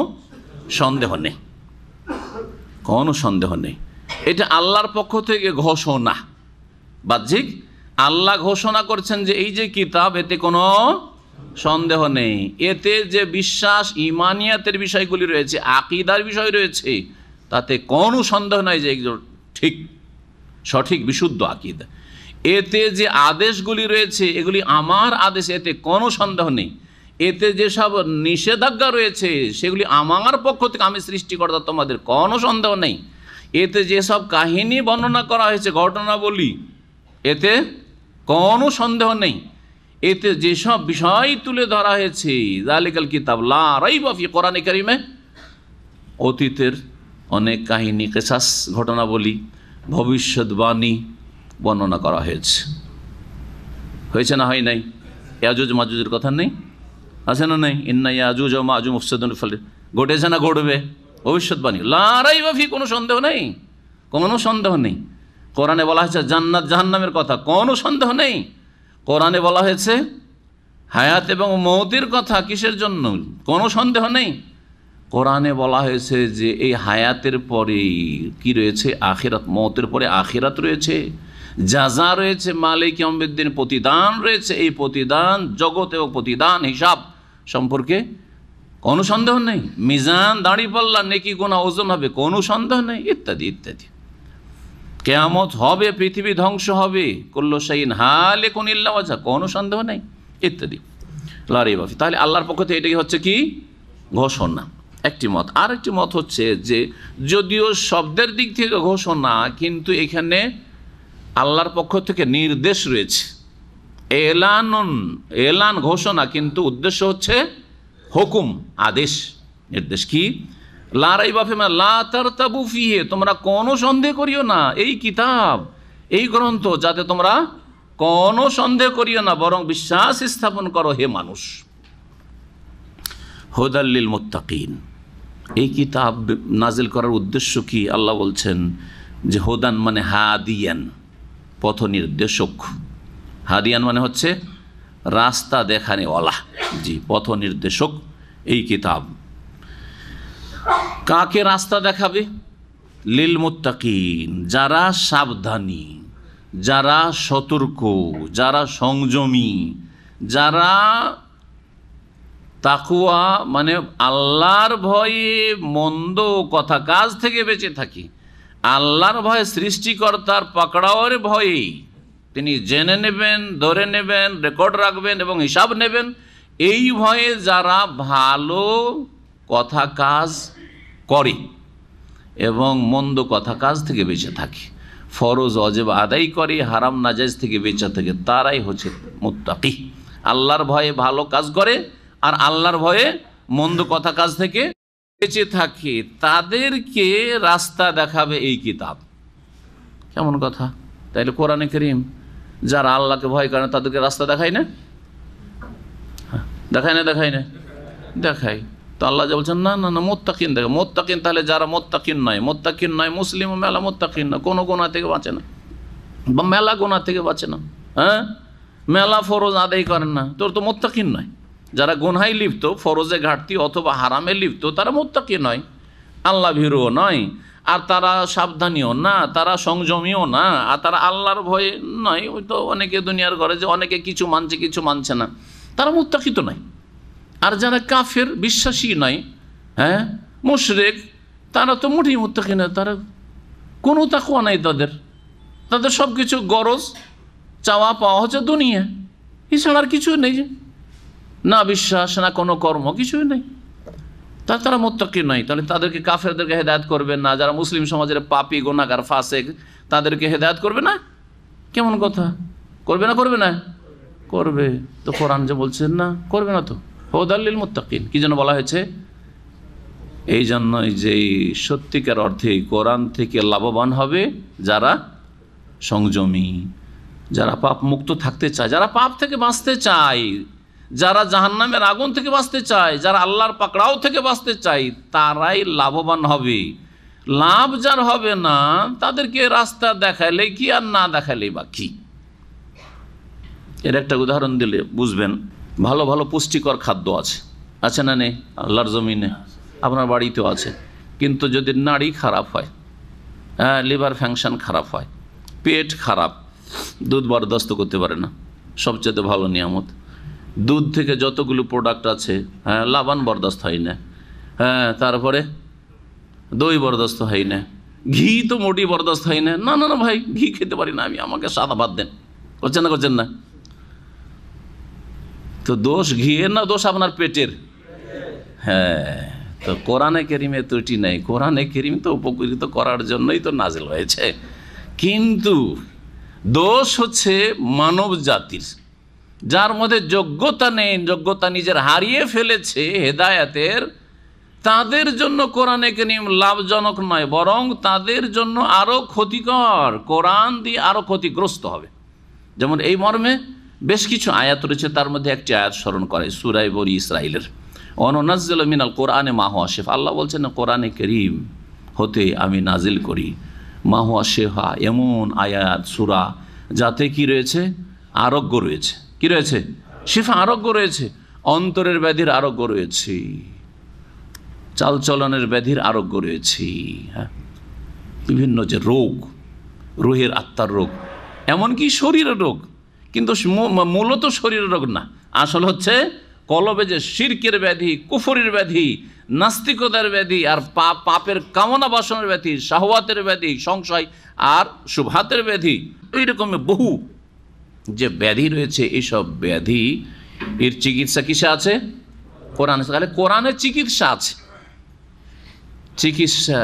সন্দেহ নেই, কোনো সন্দেহ নেই। এটা আল্লাহর পক্ষ থেকে ঘোষণা, বাহ্যিক আল্লাহ ঘোষণা করছেন যে এই যে কিতাব, এতে কোনো সন্দেহ নেই, এতে যে বিশ্বাস ইমানিয়াতের বিষয়গুলি রয়েছে, আকীদার বিষয় রয়েছে, তাতে কোনো সন্দেহ নাই যে ঠিক সঠিক বিশুদ্ধ আকীদা। এতে যে আদেশগুলি রয়েছে, এগুলি আমার আদেশ, এতে কোনো সন্দেহ নেই। এতে যেসব নিষেধাজ্ঞা রয়েছে সেগুলি আমার পক্ষ থেকে, আমি সৃষ্টিকর্তা, তোমাদের কোনো সন্দেহ নেই। এতে যেসব কাহিনী বর্ণনা করা হয়েছে, ঘটনা বলি, এতে কোনো সন্দেহ নেই। এতে যেসব বিষয় তুলে ধরা হয়েছে, যালিকাল কিতাব লা রাইবা ফি, কোরআনে কারিমে অতীতের অনেক কাহিনী, কিসাস, ঘটনা বলি, ভবিষ্যৎবাণী বর্ণনা করা হয়েছে না হয় নাই? ইয়াজুজ মাজুজের কথা নেই, আছে না নেই? ইন্না ইয়াজুজ ওয়া মাজুজ মুফসিদুন ফিল আরদ, ঘটেছে না ঘটবে, ভবিষ্যৎবাণী। লা রাইবা ফি, কোনো সন্দেহ নেই, কোনো সন্দেহ নেই। কোরআনে বলা হয়েছে জান্নাত জাহান্নামের কথা, কোনো সন্দেহ নেই। কোরআনে বলা হয়েছে হায়াত এবং মওতের কথা, কিসের জন্য? কোনো সন্দেহ নেই। কোরআনে বলা হয়েছে যে এই হায়াতের পরে কি রয়েছে? আখিরাত। মওতের পরে আখিরাত রয়েছে, জাযা রয়েছে, মালিক ইয়াউমিদ্দিন, প্রতিদান রয়েছে। এই প্রতিদান জগৎ এবং প্রতিদান হিসাব সম্পর্কে কোনো সন্দেহ নেই। মিজান, দাঁড়িপাল্লা, নেকি গুনাহ ওজন হবে, কোনো সন্দেহ নেই, ইত্যাদি ইত্যাদি। কিয়ামত হবে, পৃথিবী ধ্বংস হবে, কুল্লু শাইইন হালিকুন ইল্লা ওয়াজহা, কোনো সন্দেহ নেই, ইত্যাদি। লা রাইবা ফি। তাহলে আল্লাহর পক্ষ থেকে এটাই হচ্ছে কি? ঘোষণা, একটি মত। আর একটি মত হচ্ছে যে যদিও শব্দের দিক থেকে ঘোষণা, কিন্তু এখানে আল্লাহর পক্ষ থেকে নির্দেশ রয়েছে। এলান ঘোষণা, কিন্তু উদ্দেশ্য হচ্ছে হুকুম, আদেশ, নির্দেশ। কি? লা রাইবা ফি, লা তারতাবু ফিহি, তোমরা কোনো সন্দেহ করিও না এই কিতাব, এই গ্রন্থ, যাতে তোমরা কোনো সন্দেহ করিও না, বরং বিশ্বাস স্থাপন করো হে মানুষ। হুদাল লিল মুত্তাকিন, এই কিতাব নাজিল করার উদ্দেশ্য কি? আল্লাহ বলছেন যে হুদান মানে হাদিয়ান, পথ নির্দেশক। হাদিয়ান মানে হচ্ছে রাস্তা দেখানেওয়ালা, জি, পথ নির্দেশক এই কিতাব। কাকে রাস্তা দেখাবে? লিল মুত্তাকিন, যারা সাবধানী, যারা সতর্ক, যারা সংযমী, যারা তাকওয়া মানে আল্লাহর ভয়ে মন্দ কথা কাজ থেকে বেঁচে থাকি, আল্লাহর ভয়ে, সৃষ্টিকর্তার পাকড়াওয়ের ভয়ে, তিনি জেনে নেবেন, ধরে নেবেন, রেকর্ড রাখবেন এবং হিসাব নেবেন, এই ভয়ে যারা ভালো কথা কাজ করে এবং মন্দ কথা কাজ থেকে বেঁচে থাকে, ফরজ অজেব আদায় করে, হারাম নাজায়েজ থেকে বেঁচে থাকে, তারাই হচ্ছে মুত্তাকি। আল্লাহর ভয়ে ভালো কাজ করে আর আল্লাহর ভয়ে মন্দ কথা কাজ থেকে বেঁচে থাকে, তাদেরকে রাস্তা দেখাবে এই কিতাব। কেমন কথা? তাইলে কোরআনে কারীম যারা আল্লাহকে ভয় করে না তাদেরকে রাস্তা দেখায় না? দেখায় না? দেখায় না? দেখায়। তো আল্লাহ যা বলছেন, না না না, মুত্তাকিন দেখে। মুত্তাকিন তাহলে যারা মুত্তাকিন নয়, মুসলিম মেলা মুত্তাকিন না, কোনো গোনা থেকে বাঁচে না, বা মেলা গোনা থেকে বাঁচে না, হ্যাঁ, মেলা ফরজ আদায় করেন না, তোর তো মুত্তাকিন নয়। যারা গুনহায় লিপ্ত, ফরজে ঘাটতি অথবা হারামে লিপ্ত, তারা মুত্তাকি নয়, আল্লাহ ভীরুও নয়, আর তারা সাবধানীও না, তারা সংযমীও না, আর তারা আল্লাহর ভয়ে নয়। ওই তো অনেকে দুনিয়ার ঘরে যে অনেকে কিছু মানছে কিছু মানছে না, তারা মুত্তাকি তো নয়। আর যারা কাফের, বিশ্বাসী নয়, হ্যাঁ, মুশরিক, তারা তো মোটেই মুত্তাকি না, তারা কোনো তাকওয়া নাই তাদের সব কিছু গরজ চাওয়া পাওয়া হচ্ছে দুনিয়া, এছাড়া আর কিছু নেই, না বিশ্বাস না কোনো কর্ম, কিছুই নেই, তারা মুত্তাকি নয়। তাহলে তাদেরকে, কাফেরদেরকে হেদায়েত করবে না? যারা মুসলিম সমাজের পাপী, গুনাহগার, ফাসিক, তাদেরকে হেদায়েত করবে না? কেমন কথা? করবে না? করবে না? করবে। তো কোরআন যে বলছেন না করবে না, তো হুদাল লিল মুত্তাকিন কি জন্য বলা হয়েছে? এই জন্যই যে সত্যিকার অর্থে কোরআন থেকে লাভবান হবে যারা সংযমী, যারা পাপ মুক্ত থাকতে চায়, যারা পাপ থেকে বাঁচতে চায়, যারা জাহান্নামের আগুন থেকে বাঁচতে চায়, যারা আল্লাহর পাকড়াও থেকে বাঁচতে চায়, তারাই লাভবান হবে। লাভ যার হবে না, তাদেরকে রাস্তা দেখাইলে কি আর না দেখাইলেই বা কি। এর একটা উদাহরণ দিলে বুঝবেন। ভালো ভালো পুষ্টিকর খাদ্য আছে না নেই? আল্লাহর জমিনে, আপনার বাড়িতেও আছে। কিন্তু যদি নাড়ি খারাপ হয়, হ্যাঁ, লিভার ফাংশন খারাপ হয়, পেট খারাপ, দুধ বরদাস্ত করতে পারে না, সবচেয়ে ভালো নিয়ামত। দুধ থেকে যতগুলো প্রোডাক্ট আছে, হ্যাঁ, লাবান বরদাস্ত হয় না, হ্যাঁ, তারপরে দই বরদাস্ত হয় না, ঘি তো মোটেই বরদাস্ত হয় না। না না না ভাই, ঘি খেতে পারি না আমি, আমাকে সাদা ভাত দেন। করছেন না? তো দোষ ঘিয়ের না দোষ আপনার পেটের? হ্যাঁ, তো কোরআনে কেরিমে ত্রুটি নেই। কোরআনে কেরিম তো উপকৃত করার জন্যই তো নাজিল হয়েছে, কিন্তু দোষ হচ্ছে মানব জাতির, যার মধ্যে যোগ্যতা নেই, যোগ্যতা নিজের হারিয়ে ফেলেছে হেদায়েতের, তাদের জন্য কোরআনে কারীম লাভজনক নয়, বরং তাদের জন্য আরো ক্ষতিকর, কোরআন দিয়ে আরো ক্ষতিগ্রস্ত হবে। যেমন এই মর্মে বেশ কিছু আয়াত রয়েছে, তার মধ্যে একটি আয়াত স্মরণ করে সূরা বনী ইসরাঈলের, অনুনাজ্জিলু মিনাল কোরআনে মা হুয়া শিফা। আল্লাহ বলছেন কোরআনে কারীম হতে আমি নাজিল করি মা হুয়া শিফা, এমন আয়াত সূরা যাতে কি রয়েছে? আরোগ্য রয়েছে। কি রয়েছে? শিফা, আরোগ্য রয়েছে। অন্তরের ব্যাধির আরোগ্য রয়েছে, চালচলনের ব্যাধির আরোগ্য রয়েছে, হ্যাঁ, বিভিন্ন যে রোগ, রুহের আত্মার রোগ, এমনকি শরীরের রোগ, কিন্তু মূলত শরীরের রোগ না, আসল হচ্ছে কলবে যে শিরকের ব্যাধি, কুফরের ব্যাধি, নাস্তিকতার ব্যাধি, আর পাপের কামনা বাসনের ব্যাধি, শাহওয়াতের ব্যাধি, সংশয় আর শুবহাতের ব্যাধি, এই রকমের বহু যে ব্যাধি রয়েছে, এইসব ব্যাধি এর চিকিৎসা কিসে আছে? কোরআনে। তাহলে কোরআনের চিকিৎসা আছে। চিকিৎসা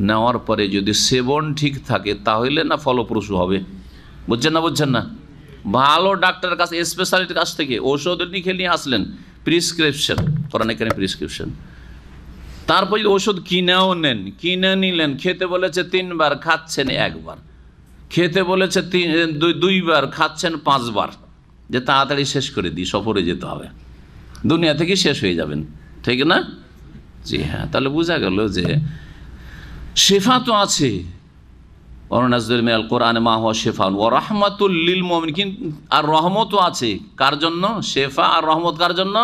নেওয়ার পরে যদি সেবন ঠিক থাকে তাহলে না ফলপ্রসূ হবে। বুঝছেন না? বুঝছেন না? ভালো ডাক্তারের কাছে, স্পেশালিটির কাছ থেকে ওষুধ লিখে নিয়ে আসলেন, প্রিসক্রিপশন, কোরআনে কারীম প্রিসক্রিপশন, তারপর যদি ওষুধ কিনেও নেন, কিনে নিলেন, খেতে বলেছে 3 বার, খাচ্ছেন 1 বার, খেতে বলেছে 2 বার, খাচ্ছেন 5 বার, যে তাড়াতাড়ি শেষ করে দিই, সফরে যেতে হবে, দুনিয়া থেকে শেষ হয়ে যাবেন, ঠিক না? জি হ্যাঁ, তাহলে বোঝা গেল যে শেফা তো আছে, অনুনাজ্জিলু মিনাল কোরআনি মা হুয়া শিফাউন ওয়া রাহমাতুল লিল মুমিনিন, আর রহমতও আছে কার জন্য? শেফা আর রহমত কার জন্য?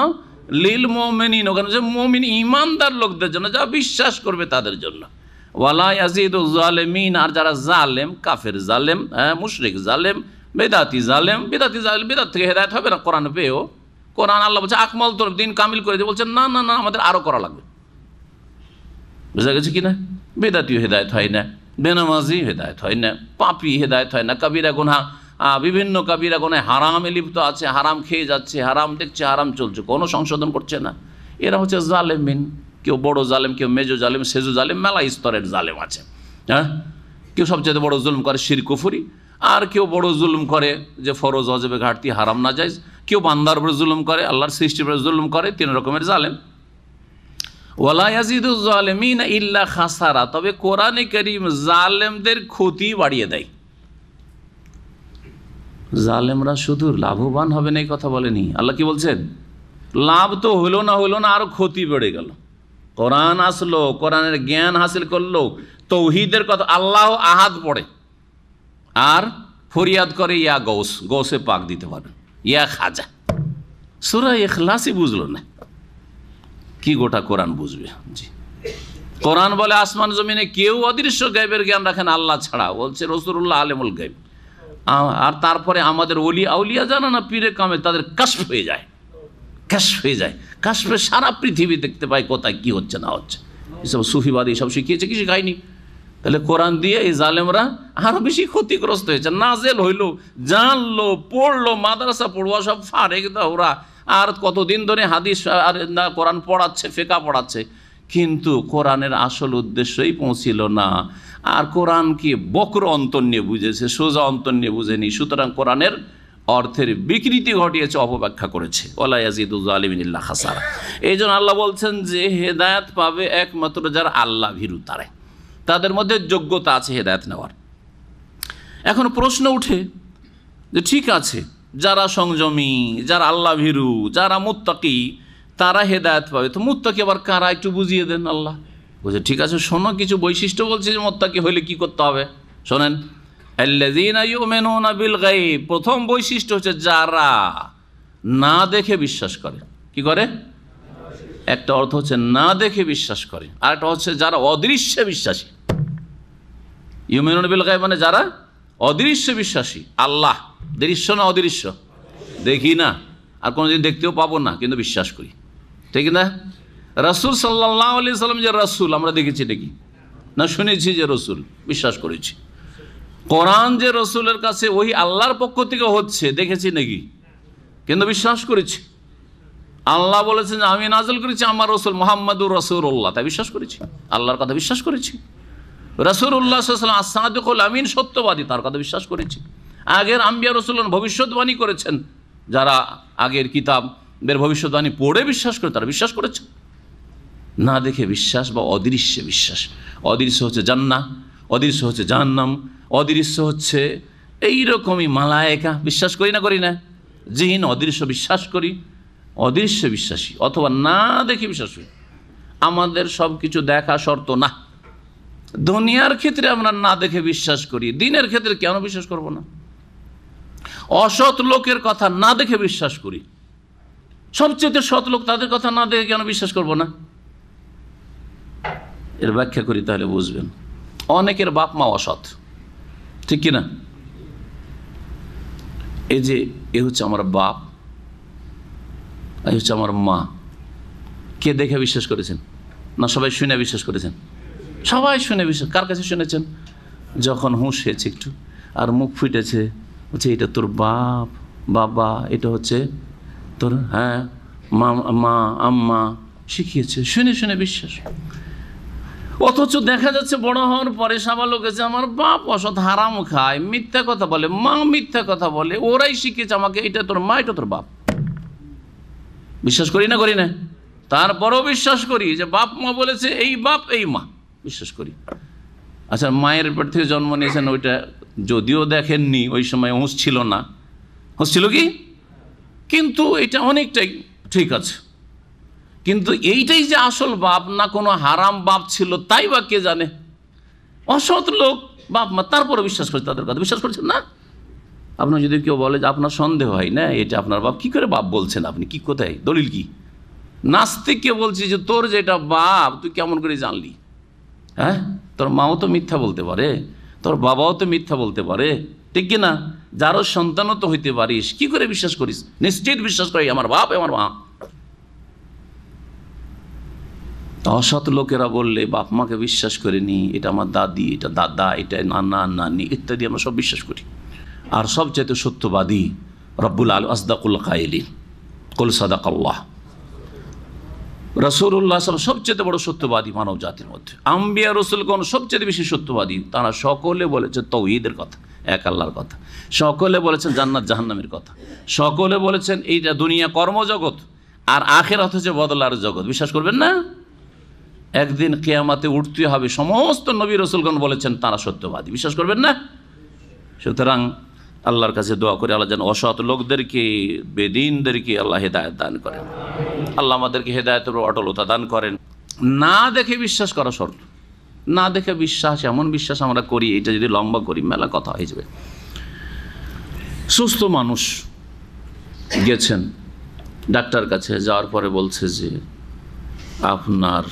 লিল মুমিনিন, ওখানে যে মুমিন ঈমানদার লোকদের জন্য, যারা বিশ্বাস করবে তাদের জন্য। ওয়ালা ইয়াজিদুজ জালিমিন, আর যারা জালেম, কাফের জালেম, মুশরিক জালেম, বেদাতি জালেম, বেদাত থেকে হেদায়েত হবে না কোরআন পেয়েও। কোরআন আল্লাহ বলছে আকমাল তোর দিন কামিল করে দিয়ে, বলছেন না না না, আমাদের আরো করা লাগবে। বুঝা গেছে কিনা? বেদাতিও হেদায়েত হয় না, বেনামাজি হেদায়েত হয় না, পাপী হেদায়েত হয় না, কবিরা গুনাহ, বিভিন্ন কবিরা গুনাহে হারামে লিপ্ত আছে, হারাম খেয়ে যাচ্ছে, হারাম দেখছে, হারাম চলছে, কোনো সংশোধন করছে না, এরা হচ্ছে জালেমিন। কেউ বড় জালেম, কেউ মেজো জালেম, সেজো জালেম, মেলা স্তরের জালেম আছে। হ্যাঁ, কেউ সবচেয়ে বড় জুলুম করে শিরক কুফরি, আর কেউ বড় জুলুম করে যে ফরজ ওয়াজিবে ঘাটতি, হারাম না জায়েজ, কেউ বান্দার উপরে জুলুম করে, আল্লাহর সৃষ্টির উপরে জুলুম করে, 3 রকমের জালেম। ওয়ালা ইয়াজিদুজ জালিমিনা ইল্লা খাসারা, তবে কোরআনে কারীম জালেমদের ক্ষতি বাড়িয়ে দেয়। জালেমরা শুধু লাভবান হবে না এই কথা বলেনি, আল্লাহ কি বলছেন? লাভ তো হলো না, আরো ক্ষতি বেড়ে গেল। কোরআন আসলো, কোরআনের জ্ঞান হাসিল করলো, তৌহিদের কথা, আল্লাহ আহাদ পড়ে আর ফরিয়াদ করে, ইয়া গৌস, গৌসে পাক দিতে পারেন, ইয়া খাজা, সূরা ইখলাসই বুঝলো না, কি গোটা কোরআন বুঝবে? জি, কোরআন বলে আসমান জমিনে কেউ অদৃশ্য গায়বের জ্ঞান রাখেন আল্লাহ ছাড়া, বলছে রাসূলুল্লাহ আলিমুল গায়ব। আর তারপরে আমাদের ওলি আউলিয়া জানা না, পীরে কামে তাদের কাশফ হয়ে যায়, কাশফে সারা পৃথিবী দেখতে পায় কোথায় কি হচ্ছে না হচ্ছে। এসব সুফিবাদী সব শিখিয়েছে, কি শিখায়নি? তাহলে কোরআন দিয়ে এই জালেমরা আরো বেশি ক্ষতিগ্রস্ত হয়েছে। নাজেল হইলো, জানলো, পড়লো, মাদ্রাসা পড়ুয়া সব ফারেক ওরা, আর কতদিন ধরে হাদিস আর না কোরআন পড়াচ্ছে, ফিকহ পড়াচ্ছে, কিন্তু কোরআনের আসল উদ্দেশ্যই পৌঁছিল না। আর কোরআন কি বক্র অন্তর নিয়ে বুঝেছে, সোজা অন্তর নিয়ে বুঝেনি। সুতরাং কোরআনের অর্থের বিকৃতি ঘটিয়েছে, অপব্যাখ্যা করেছে। ওয়ালা ইয়াজিদুজ জালিমিন ইল্লা খাসারা। এই জন্য আল্লাহ বলছেন যে হেদায়েত পাবে একমাত্র যারা আল্লাহ ভীরু, তাদের মধ্যে যোগ্যতা আছে হেদায়েত নেওয়ার। এখন প্রশ্ন উঠে যে ঠিক আছে, যারা সংযমী, যারা আল্লাহ ভীরু, যারা মুত্তাকি, তারা হেদায়েত পাবে। তো মুত্তাকি আবার কারা একটু বুঝিয়ে দেন। আল্লাহ বলছে ঠিক আছে, শোনো, কিছু বৈশিষ্ট্য বলছে যে মুত্তাকি হইলে কি করতে হবে, শোনেন। আল্লাযীনা ইউমিনুনা বিল গায়ব, প্রথম বৈশিষ্ট্য হচ্ছে যারা না দেখে বিশ্বাস করে। কি করে? একটা অর্থ হচ্ছে না দেখে বিশ্বাস করে, আর একটা হচ্ছে যারা অদৃশ্যে বিশ্বাসী। ইউমিনুনা বিল গায়ব মানে যারা অদৃশ্যে বিশ্বাসী। আল্লাহ দৃশ্য না অদৃশ্য? দেখি না, আর কোনোদিন দেখতেও পাবো না, কিন্তু বিশ্বাস করি, ঠিক না? রাসূল সাল্লাল্লাহু আলাইহি সাল্লাম যে রাসূল, আমরা দেখেছি নাকি না? শুনেছি যে রাসূল, বিশ্বাস করেছি। কোরআন যে রাসূলের কাছে ওই আল্লাহর পক্ষ থেকে হচ্ছে, দেখেছি নাকি? কিন্তু বিশ্বাস করেছি। আল্লাহ বলেছেন যে আমি নাযিল করেছি আমার রসুল মুহাম্মাদুর রাসূলুল্লাহ, তাই বিশ্বাস করেছি, আল্লাহর কথা বিশ্বাস করেছি। রাসূলুল্লাহ সাল্লাল্লাহু আলাইহি ওয়াসাল্লাম as-সাদিকুল আমিন, সত্যবাদী, তার কথা বিশ্বাস করেছি। আগের আম্বিয়া রাসূলগণ ভবিষ্যৎবাণী করেছেন, যারা আগের কিতাবের ভবিষ্যৎবাণী পড়ে বিশ্বাস করে তারা বিশ্বাস করেছে। না দেখে বিশ্বাস বা অদৃশ্যে বিশ্বাস, অদৃশ্য হচ্ছে জান্নাহ, অদৃশ্য হচ্ছে জাহান্নাম, অদৃশ্য হচ্ছে এইরকমই মালায়েকা, বিশ্বাস করি না করি না? জিন অদৃশ্য বিশ্বাস করি, অদৃশ্য বিশ্বাসী, অথবা না দেখে বিশ্বাস করি। আমাদের সব কিছু দেখা শর্ত না। দুনিয়ার ক্ষেত্রে আমরা না দেখে বিশ্বাস করি, দিনের ক্ষেত্রে কেন বিশ্বাস করব না? অসৎ লোকের কথা না দেখে বিশ্বাস করি, সবচেয়ে সৎ লোক, তাদের কথা না দেখে কেন বিশ্বাস করব না? এর ব্যাখ্যা করি, তাহলে বুঝবেন। অনেকের বাপ মা অসৎ, ঠিক কিনা? এই যে এ হচ্ছে আমার বাপ, এই হচ্ছে আমার মা, কে দেখে বিশ্বাস করেছেন? না সবাই শুনে বিশ্বাস করেছেন? সবাই শুনে বিশ্বাস। কার কাছে শুনেছেন? যখন হুঁশ হয়েছে একটু আর মুখ ফুটেছে, বলছে এটা তোর বাপ, বাবা, এটা হচ্ছে তোর, হ্যাঁ, মা আম্মা শিখিয়েছে, শুনে শুনে বিশ্বাস। অথচ দেখা যাচ্ছে বড় হওয়ার পরে সাবালক এসে আমার বাপ অসৎ, হারাম খায়, মিথ্যা কথা বলে, মা মিথ্যা কথা বলে, ওরাই শিখিয়েছে আমাকে, এটা তোর মা, এটা তোর বাপ। বিশ্বাস করি না করি না? তারপরও বিশ্বাস করি যে বাপ মা বলেছে, এই বাপ এই মা, বিশ্বাস করি। আচ্ছা, মায়ের পেট থেকে জন্ম নিয়েছেন, ওইটা যদিও দেখেননি, ওই সময় হুঁশ ছিল না, হুঁশ ছিল কি, কিন্তু এটা অনেকটাই ঠিক আছে। কিন্তু এইটাই যে আসল বাপ, না কোনো হারাম বাপ ছিল, তাই বা কে জানে? অসৎ লোক বাপ মা, তারপরে বিশ্বাস করছে, তাদের কথা বিশ্বাস করছেন না? আপনার যদি কেউ বলে যে আপনার সন্দেহ হয় না এটা আপনার বাপ, কি করে বাপ বলছেন আপনি, কি কোথায় দলিল কি? নাস্তিককে বলছি যে তোর যেটা বাপ তুই কেমন করে জানলি? হ্যাঁ, তোর মাও তো মিথ্যা বলতে পারে, তোর বাবাও তো মিথ্যা বলতে পারে, ঠিক কিনা? যারও সন্তানও তো হইতে পারিস, কি করে বিশ্বাস করিস? নিশ্চিত বিশ্বাস করি আমার বাপ আমার মা। অসৎ লোকেরা বললে বাপ মাকে বিশ্বাস করিনি, এটা আমার দাদি, এটা দাদা, এটা নানা নানি ইত্যাদি আমরা সব বিশ্বাস করি। আর সবচেয়ে সত্যবাদী রব্বুল আল আসদাকুল কাইলিন, কুল সাদাকাল্লাহ, রাসূলুল্লাহ সবচেয়ে বড় সত্যবাদী মানব জাতির মধ্যে। আম্বিয়া রসুলগণ সবচেয়ে বেশি সত্যবাদী, তারা সকলে বলেছে তাওহীদের কথা, এক আল্লাহর কথা, সকলে বলেছেন জান্নাত জাহান্নামের কথা, সকলে বলেছেন এইটা দুনিয়া কর্মজগৎ আর আখিরাত হচ্ছে বদলার জগৎ। বিশ্বাস করবেন না? একদিন কিয়ামতে উঠতে হবে, সমস্ত নবী রসুলগণ বলেছেন, তারা সত্যবাদী। বিশ্বাস করবেন না? সুতরাং আল্লাহর কাছে দোয়া করে আল্লাহ যেন অসৎ লোকদেরকে, বেদিনদেরকে আল্লাহ হেদায়েত দান করেন। আল্লাহ আমাদেরকে হেদায়েতের অটলতা দান করেন। না দেখে বিশ্বাস করা শর্ত। না দেখে বিশ্বাস, এমন বিশ্বাস আমরা করি, এটা যদি লম্বা করি মেলা কথা হয়ে যাবে। সুস্থ মানুষ গেছেন ডাক্তার কাছে, যাওয়ার পরে বলছে যে আপনার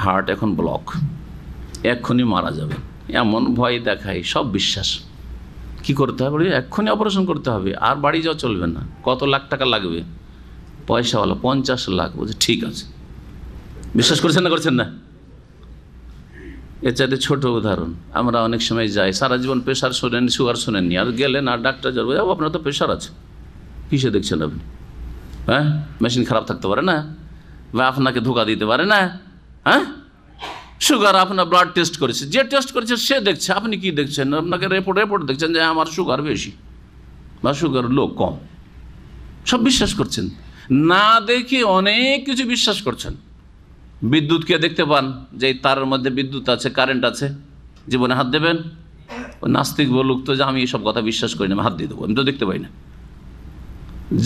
হার্ট এখন ব্লক, এক্ষুনি মারা যাবে, এমন ভয় দেখায়, সব বিশ্বাস। কি করতে হবে? এক্ষুনি অপারেশন করতে হবে, আর বাড়ি যাওয়া চলবে না। কত লাখ টাকা লাগবে? পয়সাওয়ালা 50 লাখ। বলছে ঠিক আছে। বিশ্বাস করছেন না করছেন না? এর চাইতে ছোট উদাহরণ, আমরা অনেক সময় যাই, সারা জীবন প্রেশার শোনেন, সুগার শোনেননি, আর গেলেন আর ডাক্তার যাবো, আপনার তো প্রেশার আছে, কিসে দেখছেন আপনি? হ্যাঁ, মেশিন খারাপ থাকতে পারে না, বা আপনাকে ধোকা দিতে পারে না। হ্যাঁ, সুগার, আপনার ব্লাড টেস্ট করেছে, যে টেস্ট করেছে সে দেখছে, আপনি কি দেখছেন? আপনাকে রিপোর্ট দেখছেন যে আমার সুগার বেশি বা সুগার লো, কম, সব বিশ্বাস করছেন। না দেখে অনেক কিছু বিশ্বাস করছেন। বিদ্যুৎকে দেখতে পান যে তারের মধ্যে বিদ্যুৎ আছে, কারেন্ট আছে, জীবনে হাত দেবেন? ও নাস্তিক বলুক তো যে আমি এইসব কথা বিশ্বাস করি না, আমি হাত দিয়ে দেবো, আমি তো দেখতে পাই না।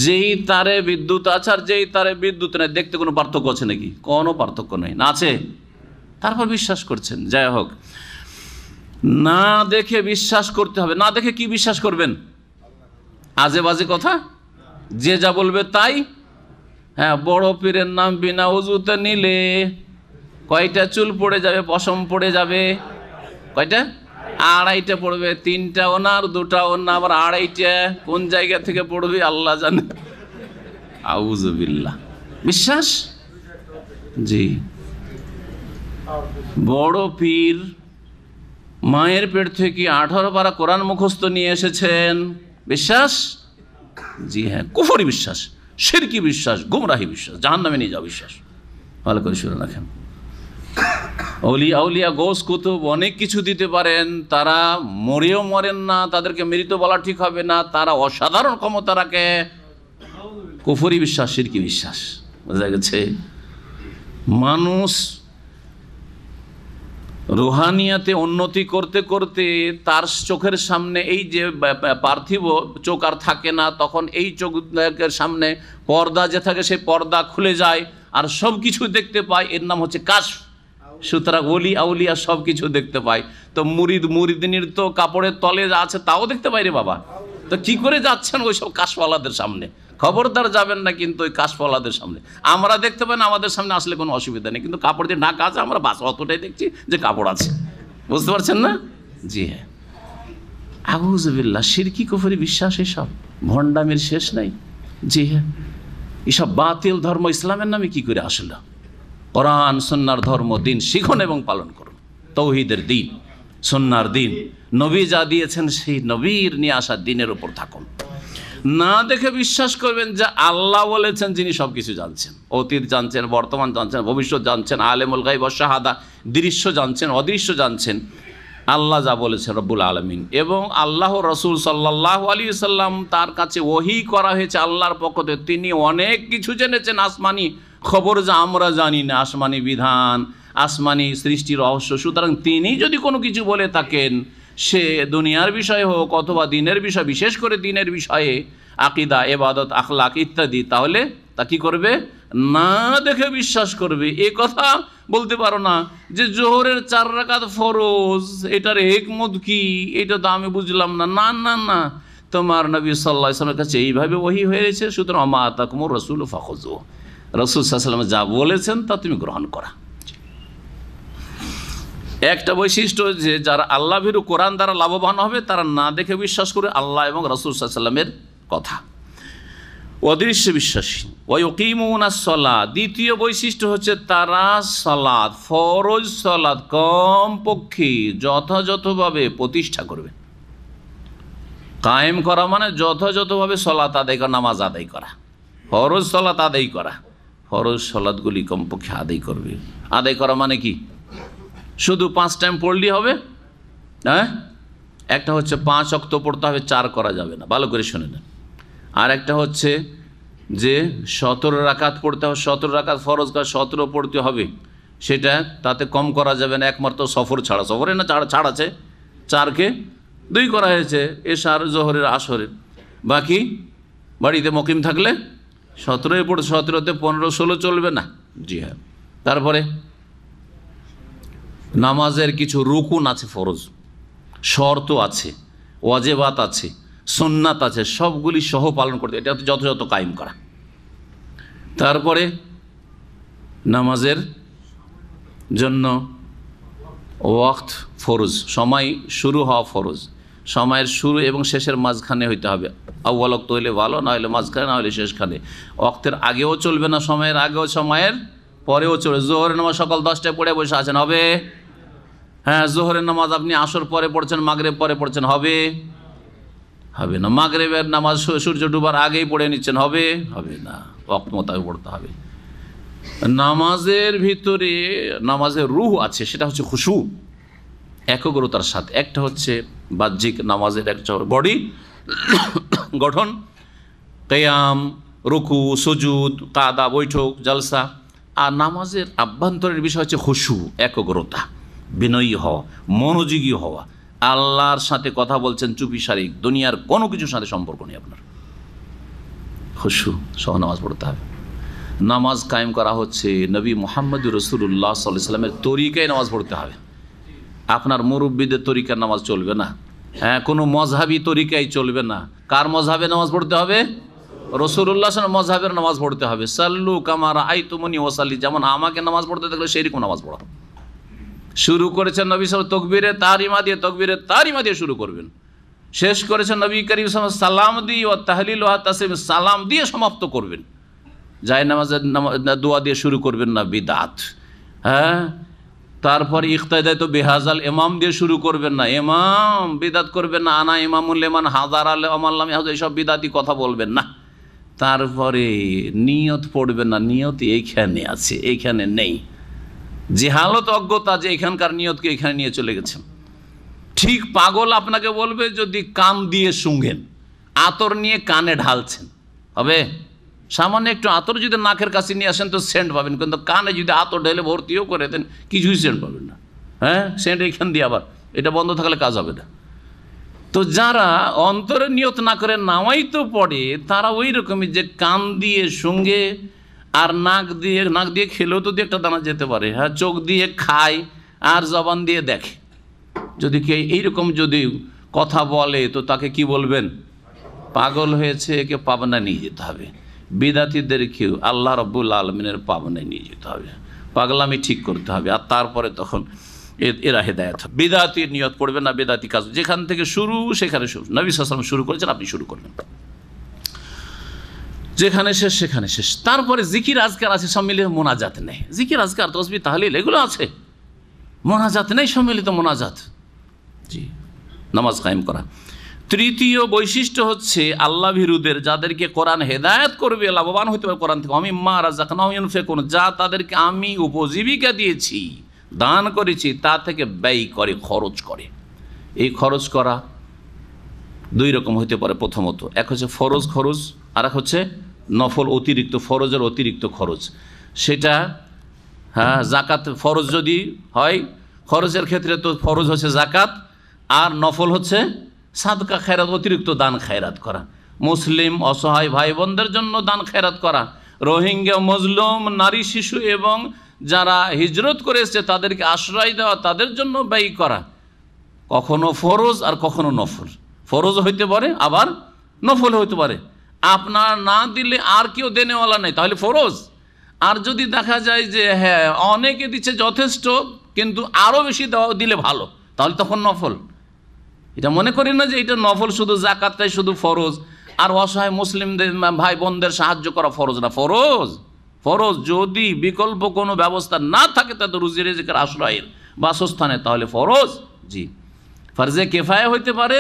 যেই তারে বিদ্যুৎ আছে আর যেই তারে বিদ্যুৎ নেই, দেখতে কোনো পার্থক্য আছে নাকি? কোনো পার্থক্য নেই, না আছে? তারপর বিশ্বাস করছেন। যাই হোক, না দেখে বিশ্বাস করতে হবে। না দেখে কি বিশ্বাস করবেন? আজে বাজে কথা, যে যা বলবে তাই। হ্যাঁ, বড় পীরের নাম বিনা উজুতে নিলে কয়টা চুল পড়ে যাবে, পশম পড়ে যাবে? কয়টা? 2.5টা পড়বে। 3টা ওনার, 2টা ওনা, আবার 2.5টা কোন জায়গা থেকে পড়বে আল্লাহ জানে। আউযুবিল্লাহ। বিশ্বাস? জি। বড় পীর মায়ের পেট থেকে 18 পারা কোরআন মুখস্থ নিয়ে এসেছেন, বিশ্বাস? জি হ্যাঁ, কুফরি বিশ্বাস। শিরকি বিশ্বাস, গুমরাহি বিশ্বাস, জাহান্নামে নিয়ে যাওয়া বিশ্বাস। ভালো করে শুনে রাখেন। আউলিয়া গৌস কুতুব অনেক কিছু দিতে পারেন, তারা মরেও মরেন না, তাদেরকে মৃত বলা ঠিক হবে না, তারা অসাধারণ ক্ষমতা রাখে। কুফরি বিশ্বাস, শিরকি বিশ্বাস। বোঝা গেছে? মানুষ রুহানিয়াতে উন্নতি করতে করতে তার চোখের সামনে এই যে পার্থিব চোখ আর থাকে না, তখন এই চোখের সামনে পর্দা যে থাকে সেই পর্দা খুলে যায় আর সব কিছু দেখতে পায়, এর নাম হচ্ছে কাশফ। সুতরাং ওলি আউলিয়া সব কিছু দেখতে পায়। তো মুরিদিনীর তো কাপড়ের তলে যা আছে তাও দেখতে পাই রে বাবা। তো কি করে যাচ্ছেন ওই সব কাশওয়ালাদের সামনে? খবরদার যাবেন না কিন্তু ওই কাশওয়ালাদের সামনে। আমরা দেখতে পাই না, আমাদের সামনে আসলে কোনো অসুবিধা নেই, কিন্তু কাপড় দিয়ে ঢাকা আছে, আমরা বাস অতটাই দেখছি যে কাপড় আছে। বুঝতে পারছেন না? জি হ্যাঁ, আউযুবিল্লাহ, শিরকি কুফরি বিশ্বাস, এসব ভণ্ডামির শেষ নাই। জি হ্যাঁ, এসব বাতিল ধর্ম ইসলামের নামে কি করে আসলো? কোরআন সুন্নাহর ধর্ম, দিন শিখুন এবং পালন করুন। তৌহিদের দিন, সুন্নাহর দিন, নবী যা দিয়েছেন সেই নবীর নিয়ে আসা দিনের উপর থাকুন। না দেখে বিশ্বাস করবেন যে আল্লাহ বলেছেন, যিনি সব কিছু জানছেন, অতীত জানছেন, বর্তমান জানছেন, ভবিষ্যৎ জানছেন, আলেমুল গায়ব ওয়াশ শাহাদা, দৃশ্য জানছেন, অদৃশ্য জানছেন। আল্লাহ যা বলেছেন রব্বুল আলামিন, এবং আল্লাহ রসুল সাল্লাল্লাহু আলাইহি ওয়াসাল্লাম, তার কাছে ওহী করা হয়েছে আল্লাহর পক্ষ থেকে, তিনি অনেক কিছু জেনেছেন, আসমানি খবর যা আমরা জানি না, আসমানি বিধান, আসমানি সৃষ্টির রহস্য। সুতরাং তিনি যদি কোনো কিছু বলে থাকেন, সে দুনিয়ার বিষয়ে হোক অথবা দিনের বিষয়, বিশেষ করে দিনের বিষয়ে, আকীদা, ইবাদত, আখলাক ইত্যাদি, তাহলে তা কি করবে? না দেখে বিশ্বাস করবে। এ কথা বলতে পারো না যে জোহরের 4 রাকাত ফরজ, এটার হিকমত কি, এটা তো আমি বুঝলাম না। না না না, তোমার নবী সাল্লাল্লাহু আলাইহি ওয়াসাল্লামের কাছে এইভাবে ওহী হয়েছে, সুতরাং মা আতাকুমুর রাসূলু ফাখুযুহু, রাসূল সাল্লাল্লাহু আলাইহি ওয়াসাল্লাম যা বলেছেন তা তুমি গ্রহণ করা। একটা বৈশিষ্ট্য যে যারা আল্লাহ ভীরু, কোরআন দ্বারা লাভবান হবে, তারা না দেখে বিশ্বাস করে আল্লাহ এবং রাসূল সাল্লাল্লাহু আলাইহি ওয়াসাল্লামের কথা। অদৃশ্য বিশ্বাসী। ওয়ায়ুকিমুনাস সালাত, দ্বিতীয় বৈশিষ্ট্য হচ্ছে তারা সালাত, ফরজ সালাত কমপক্ষে যথাযথভাবে প্রতিষ্ঠা করবে। কায়েম করা মানে যথাযথভাবে সালাত আদায় করা, নামাজ আদায় করা, ফরজ সালাত আদায় করা, ফরজ সালাতগুলি কমপক্ষে আদায় করবে। আদায় করা মানে কি? শুধু 5 টাইম পড়লেই হবে? হ্যাঁ, একটা হচ্ছে 5 ওয়াক্ত পড়তে হবে, 4 করা যাবে না, ভালো করে শুনে নেন। আর একটা হচ্ছে যে 17 রাকাত পড়তে হবে, 17 রাকাত ফরজ কাজ 17 পড়তে হবে, সেটা তাতে কম করা যাবে না, একমাত্র সফর ছাড়া। সফরে না ছাড় আছে, 4কে 2 করা হয়েছে, এশার, জোহরের, আসরের। বাকি বাড়িতে মুকিম থাকলে 17 পড়ে, 17তে 15, 16 চলবে না। জি হ্যাঁ। তারপরে নামাজের কিছু রুকুন আছে, ফরজ, শর্ত আছে, ওয়াজিবাত আছে, সুন্নাত আছে, সবগুলি সহ পালন করতে, এটা যথাযথ কায়েম করা। তারপরে নামাজের জন্য ওয়াক্ত ফরজ, সময় শুরু হওয়া ফরজ, সময়ের শুরু এবং শেষের মাঝখানে হইতে হবে। আউয়াল ওয়াক্ত হইলে ভালো, না হলে মাঝখানে, না হলে শেষখানে। ওয়াক্তের আগেও চলবে না, সময়ের আগেও, সময়ের পরেও চলবে। জোহরের নামাজ সকাল 10টায় পড়ে বসে আছেন, হবে? হ্যাঁ, জোহরের নামাজ আপনি আসর পরে পড়ছেন, মাগরিব পরে পড়ছেন, হবে? হবে না। মাগরিবের নামাজ সূর্য ডুবার আগেই পড়ে নিচ্ছেন, হবে? হবে না, ওয়াক্ত মোতাবেক পড়তে হবে। নামাজের ভিতরে নামাজের রূহ আছে, সেটা হচ্ছে খুশু, একগ্রতার সাথে। একটা হচ্ছে বাহ্যিক নামাজের একটা বডি গঠন, কিয়াম, রুকু, সুজুদ, কাদা, বৈঠক, জলসা। আর নামাজের আভ্যন্তরের বিষয় হচ্ছে খুশু, একগ্রতা, বিনয়ী হওয়া, মনোযোগী হওয়া, আল্লাহর সাথে কথা বলছেন চুপি সারি, দুনিয়ার কোনো কিছুর সাথে সম্পর্ক নেই আপনার। খুশু সহ নামাজ পড়তে হবে। নামাজ কায়েম করা হচ্ছে নবী মুহাম্মদ রাসূলুল্লাহ সাল্লাল্লাহু আলাইহি ওয়াসাল্লামের তরিকায় নামাজ পড়তে হবে। আপনার মুরব্বীদের তরিকার নামাজ চলবে না, হ্যাঁ, কোনো মজহাবি তরিকায় চলবে না। কার মজহাবে নামাজ পড়তে হবে? রাসূলুল্লাহ সাল্লাল্লাহু আলাইহি ওয়াসাল্লাম মজহাবের নামাজ পড়তে হবে। সাল্লু কামা রাআইতুমুনি ওয়াসাল্লি, যেমন আমাকে নামাজ পড়তে দেখলে সেইরকম নামাজ পড়া। শুরু করেছেন নবী সাল্লাল্লাহু তকবীরে তাহরিমা দিয়ে শুরু করবেন। শেষ করেছেন নবী করিম সাল্লাল্লাহু আলাইহি ওয়াসাল্লাম সালাম দিয়ে, ও তাহলিল ওয়া তাসলিম, সালাম দিয়ে সমাপ্ত করবেন। যায় নামাজের দোয়া দিয়ে শুরু করবেন না, বিদাত। হ্যাঁ, তারপরে ইক্তাদায় তো বেহাজাল ইমাম দিয়ে শুরু করবেন না, ইমাম বিদাত করবেন না। আনা ইমামুল লিমান হাজার আল আমাল্লাম, এইসব বিদাতি কথা বলবেন না। তারপরে নিয়ত পড়বে না, নিয়ত এইখানে আছে, এইখানে নেই। জেহালত, অজ্ঞতা যে এখানকার নিয়তকে এখানে নিয়ে চলে গেছে। ঠিক পাগল আপনাকে বলবে যদি কান দিয়ে শুঙ্গেন, আতর নিয়ে কানে ঢালছেন, হবে? সামান্য একটু আতর যদি নাকের কাছে নিয়ে আসেন তো সেন্ট পাবেন, কিন্তু কানে যদি আতর ঢেলে ভর্তিও করে দেন কিছুই সেন্ট পাবেন না। হ্যাঁ, সেন্ট এখান দিয়ে আবার এটা বন্ধ থাকলে কাজ হবে না। তো যারা অন্তরে নিয়ত না করে নামাই তো পড়ে, তারা ওই রকমই যে কান দিয়ে শুঙ্গে আর নাক দিয়ে খেলেও তো একটা দানা যেতে পারে। হ্যাঁ, চোখ দিয়ে খায় আর জবান দিয়ে দেখে। যদি কে এইরকম যদি কথা বলে তো তাকে কি বলবেন? পাগল হয়েছে, একে পাবনা নিয়ে যেতে হবে। বিদাতীদেরকেও আল্লাহ রাব্বুল আলামিনের পাবনায় নিয়ে যেতে হবে, পাগলামি ঠিক করতে হবে, আর তারপরে তখন এরা হেদায়েত হবে। বিদাতির নিয়ত পড়বে না, বিদাতি কাজ যেখান থেকে শুরু সেখানে শুরু। নবী সাল্লাল্লাহু আলাইহি ওয়াসাল্লাম শুরু করেছেন, আপনি শুরু করলেন, যেখানে শেষ সেখানে শেষ। তারপরে জিকির আজকার আছে, সম্মিলিত মোনাজাত নেই। জিকির আজকার, তাসবিহ, তাহলিল এগুলো আছে, মোনাজাত নেই, সম্মিলিত মোনাজাত। জি, নামাজ কায়েম করা। তৃতীয় বৈশিষ্ট্য হচ্ছে আল্লাহ ভীরুদের, যাদেরকে কোরআন হেদায়েত করবে, লাভবান হতে পারে কোরআন থেকে, মিম্মা রাযাকনাহুম ইউনফিকুন, যা তাদেরকে আমি উপজীবিকা দিয়েছি, দান করেছি, তা থেকে ব্যয় করে, খরচ করে। এই খরচ করা দুই রকম হতে পারে। প্রথমত, এক হচ্ছে ফরজ খরচ, আর এক হচ্ছে নফল অতিরিক্ত, ফরজের অতিরিক্ত খরচ। সেটা হ্যাঁ, জাকাত ফরজ যদি হয়, খরচের ক্ষেত্রে তো ফরজ হচ্ছে জাকাত, আর নফল হচ্ছে সাদকা খায়রাত, অতিরিক্ত দান খায়রাত করা। মুসলিম অসহায় ভাই বোনদের জন্য দান খায়রাত করা, রোহিঙ্গা, মজলুম, নারী, শিশু এবং যারা হিজরত করে এসছে তাদেরকে আশ্রয় দেওয়া, তাদের জন্য ব্যয় করা। কখনো ফরজ আর কখনো নফল। ফরজ হইতে পারে, আবার নফল হইতে পারে। আপনার না দিলে আর কেউ দেনেওয়ালা নেই, তাহলে ফরজ। আর যদি দেখা যায় যে হ্যাঁ অনেকে দিচ্ছে যথেষ্ট, কিন্তু আরও বেশি দেওয়া দিলে ভালো, তাহলে তখন নফল। এটা মনে করি না যে এটা নফল, শুধু জাকাতটাই শুধু ফরজ, আর অসহায় মুসলিমদের ভাই বোনদের সাহায্য করা ফরজ না। ফরজ ফরজ যদি বিকল্প কোনো ব্যবস্থা না থাকে, তাদের রুজি রিজিকের আশ্রয়ের, বাসস্থানে, তাহলে ফরজ। জি, ফরজে কেফায়া হইতে পারে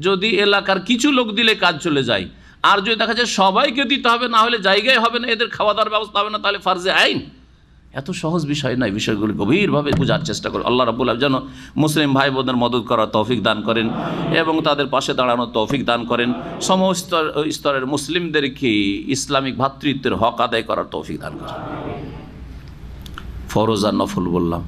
যদি এলাকার কিছু লোক দিলে কাজ চলে যায়, আর যদি দেখা যায় সবাইকে দিতে হবে, না হলে জায়গায় হবে না, এদের খাওয়া দাওয়ার ব্যবস্থা হবে না, তাহলে ফরজে আইন। এত সহজ বিষয় নয়, বিষয়গুলো গভীরভাবে বোঝার চেষ্টা করে। আল্লাহ রাব্বুল আলামিন যেন মুসলিম ভাই বোনদের মদদ করার তৌফিক দান করেন এবং তাদের পাশে দাঁড়ানোর তৌফিক দান করেন। সমস্ত স্তরের মুসলিমদেরকে ইসলামিক ভ্রাতৃত্বের হক আদায় করার তৌফিক দান করেন। ফরজ আর নফল বললাম,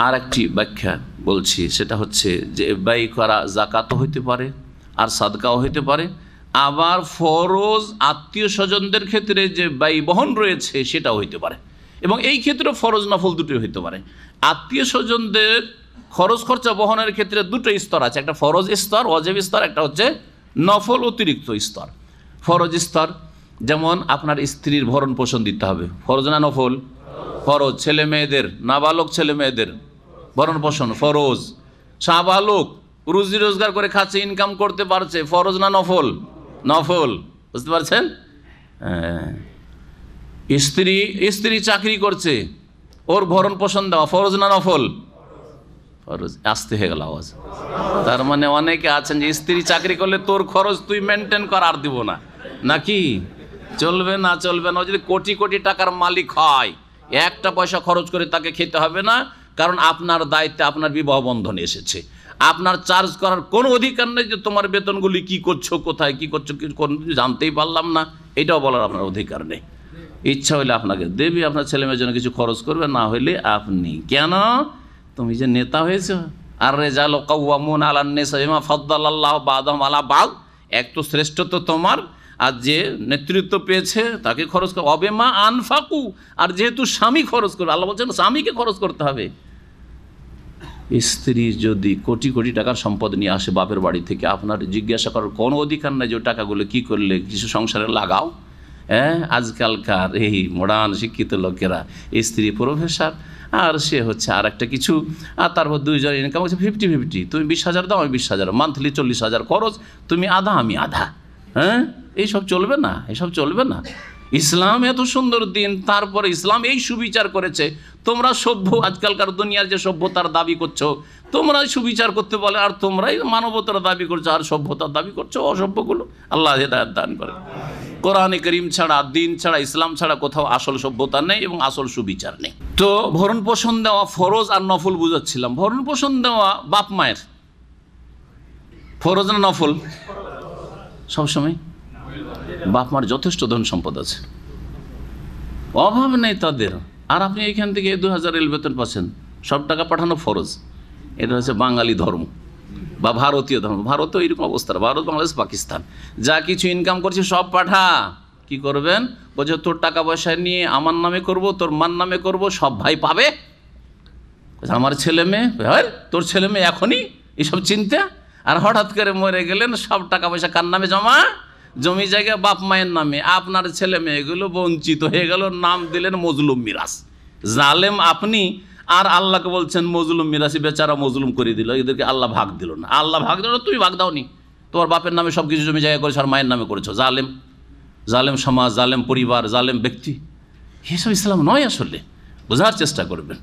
আর একটি ব্যাখ্যা বলছি, সেটা হচ্ছে যে ব্যয় করা জাকাতও হইতে পারে আর সাদকাও হইতে পারে, আবার ফরজ আত্মীয় স্বজনদের ক্ষেত্রে যে ব্যয় বহন রয়েছে সেটাও হইতে পারে, এবং এই ক্ষেত্রে ফরজ নফল দুটোই হইতে পারে। আত্মীয় স্বজনদের খরচ খরচা বহনের ক্ষেত্রে দুটো স্তর আছে, একটা ফরজ স্তর, ওয়াজিব স্তর, একটা হচ্ছে নফল অতিরিক্ত স্তর। ফরজ স্তর যেমন আপনার স্ত্রীর ভরণ পোষণ দিতে হবে, ফরজ না নফল? ফরজ। ছেলে মেয়েদের, নাবালক ছেলে মেয়েদের ভরণ পোষণ ফরজ। সাবালক রুজি রোজগার করে খাচ্ছে, ইনকাম করতে পারছে, ফরজ না নফল? নফল। বুঝতে পারছেন? স্ত্রী চাকরি করছে, ওর ভরণ পোষণ দেওয়া ফরজ না নফল? ফরজ। আসতে হয়ে গেল আওয়াজ। তার মানে অনেকে আছেন যে স্ত্রী চাকরি করলে তোর খরচ তুই মেনটেন কর, আর দিব না, নাকি? চলবে না, চলবে না। ও যদি কোটি কোটি টাকার মালিক হয়, একটা পয়সা খরচ করে তাকে খেতে হবে না, কারণ আপনার দায়িত্বে আপনার বিবাহ বন্ধনে এসেছে। আপনার চার্জ করার কোনো অধিকার নেই যে তোমার বেতনগুলি কি করছো, কোথায় কি করছো, জানতেই পারলাম না, এটাও বলার আপনার অধিকার নেই। ইচ্ছা হইলে আপনাকে দেবী, আপনার ছেলে মেয়ের জন্য কিছু খরচ করবে, না হইলে আপনি। কেন? তুমি যে নেতা হয়েছ। আর রেজাল কাওয়ামুন আলান নিসা বিমা ফাদ্দালাল্লাহু বা'দাহুম আলা বা'দ, এক তো শ্রেষ্ঠত্ব তোমার, আর যে নেতৃত্ব পেয়েছে তাকে খরচ করো। অবেমা আনফাকু, আর যেহেতু স্বামী খরচ করবে, আল্লাহ বলছেন স্বামীকে খরচ করতে হবে। স্ত্রী যদি কোটি কোটি টাকার সম্পদ নিয়ে আসে বাপের বাড়ি থেকে, আপনার জিজ্ঞাসা করার কোনো অধিকার নেই যে টাকাগুলো কী করলে, কিছু সংসারে লাগাও। হ্যাঁ, আজকালকার এই মডার্ন শিক্ষিত লোকেরা, স্ত্রী প্রফেসর আর সে হচ্ছে আর একটা কিছু, আর তারপর দুইজন ইনকাম হচ্ছে 50-50, তুমি 20,000 দাও, আমি 20,000, মান্থলি 40,000 খরচ, তুমি আধা আমি আধা। হ্যাঁ, এইসব চলবে না, এসব চলবে না। ইসলাম এত সুন্দর দিন, তারপরে ইসলাম এই সুবিচার করেছে। তোমরা সভ্য, আজকালকার দুনিয়ার যে সভ্যতার দাবি করছো, তোমরাই সুবিচার করতে বলে, আর তোমরাই মানবতার দাবি করছো আর সভ্যতার দাবি করছো, অসভ্যগুলো। আল্লাহ হেদায়েত দান করে। কোরআনে করিম ছাড়া, দিন ছাড়া, ইসলাম ছাড়া কোথাও আসল সভ্যতা নেই এবং আসল সুবিচার নেই। তো ভরণ পোষণ দেওয়া ফরজ আর নফল বুঝাচ্ছিলাম। ভরণ পোষণ দেওয়া বাপ মায়ের ফরজ না নফল? সবসময় বাপ মার যথেষ্ট ধন সম্পদ আছে, অভাব নেই তাদের, আর আপনি এখান থেকে 2000 রেল বেতন পাচ্ছেন, সব টাকা পাঠানো ফরজ। এটা হচ্ছে বাঙালি ধর্ম বা ভারতীয় ধর্ম। ভারতও এইরকম অবস্থা, ভারত, বাংলাদেশ, পাকিস্তান, যা কিছু ইনকাম করছে সব পাঠা। কি করবেন? বলছে তোর টাকা পয়সা নিয়ে আমার নামে করব, তোর মার নামে করব, সব ভাই পাবে। আমার ছেলে মেয়ে, তোর ছেলে মেয়ে এখনই এসব চিন্তা, আর হঠাৎ করে মরে গেলেন, সব টাকা পয়সা কার নামে জমা? জমি জায়গা বাপ মায়ের নামে। আপনার ছেলে মেয়েগুলো বঞ্চিত হয়ে গেল, নাম দিলেন মজলুম মিরাস। জালেম আপনি, আর আল্লাহকে বলছেন মজলুম মিরাসি, বেচারা মজলুম করে দিল, এদেরকে আল্লাহ ভাগ দিল না। আল্লাহ ভাগ দিল না, তুই ভাগ দাওনি, তোমার বাপের নামে সব কিছু জমি জায়গা করেছো আর মায়ের নামে করেছো। জালেম, জালেম সমাজ, জালেম পরিবার, জালেম ব্যক্তি। এসব ইসলাম নয়। আসলে বোঝার চেষ্টা করবেন,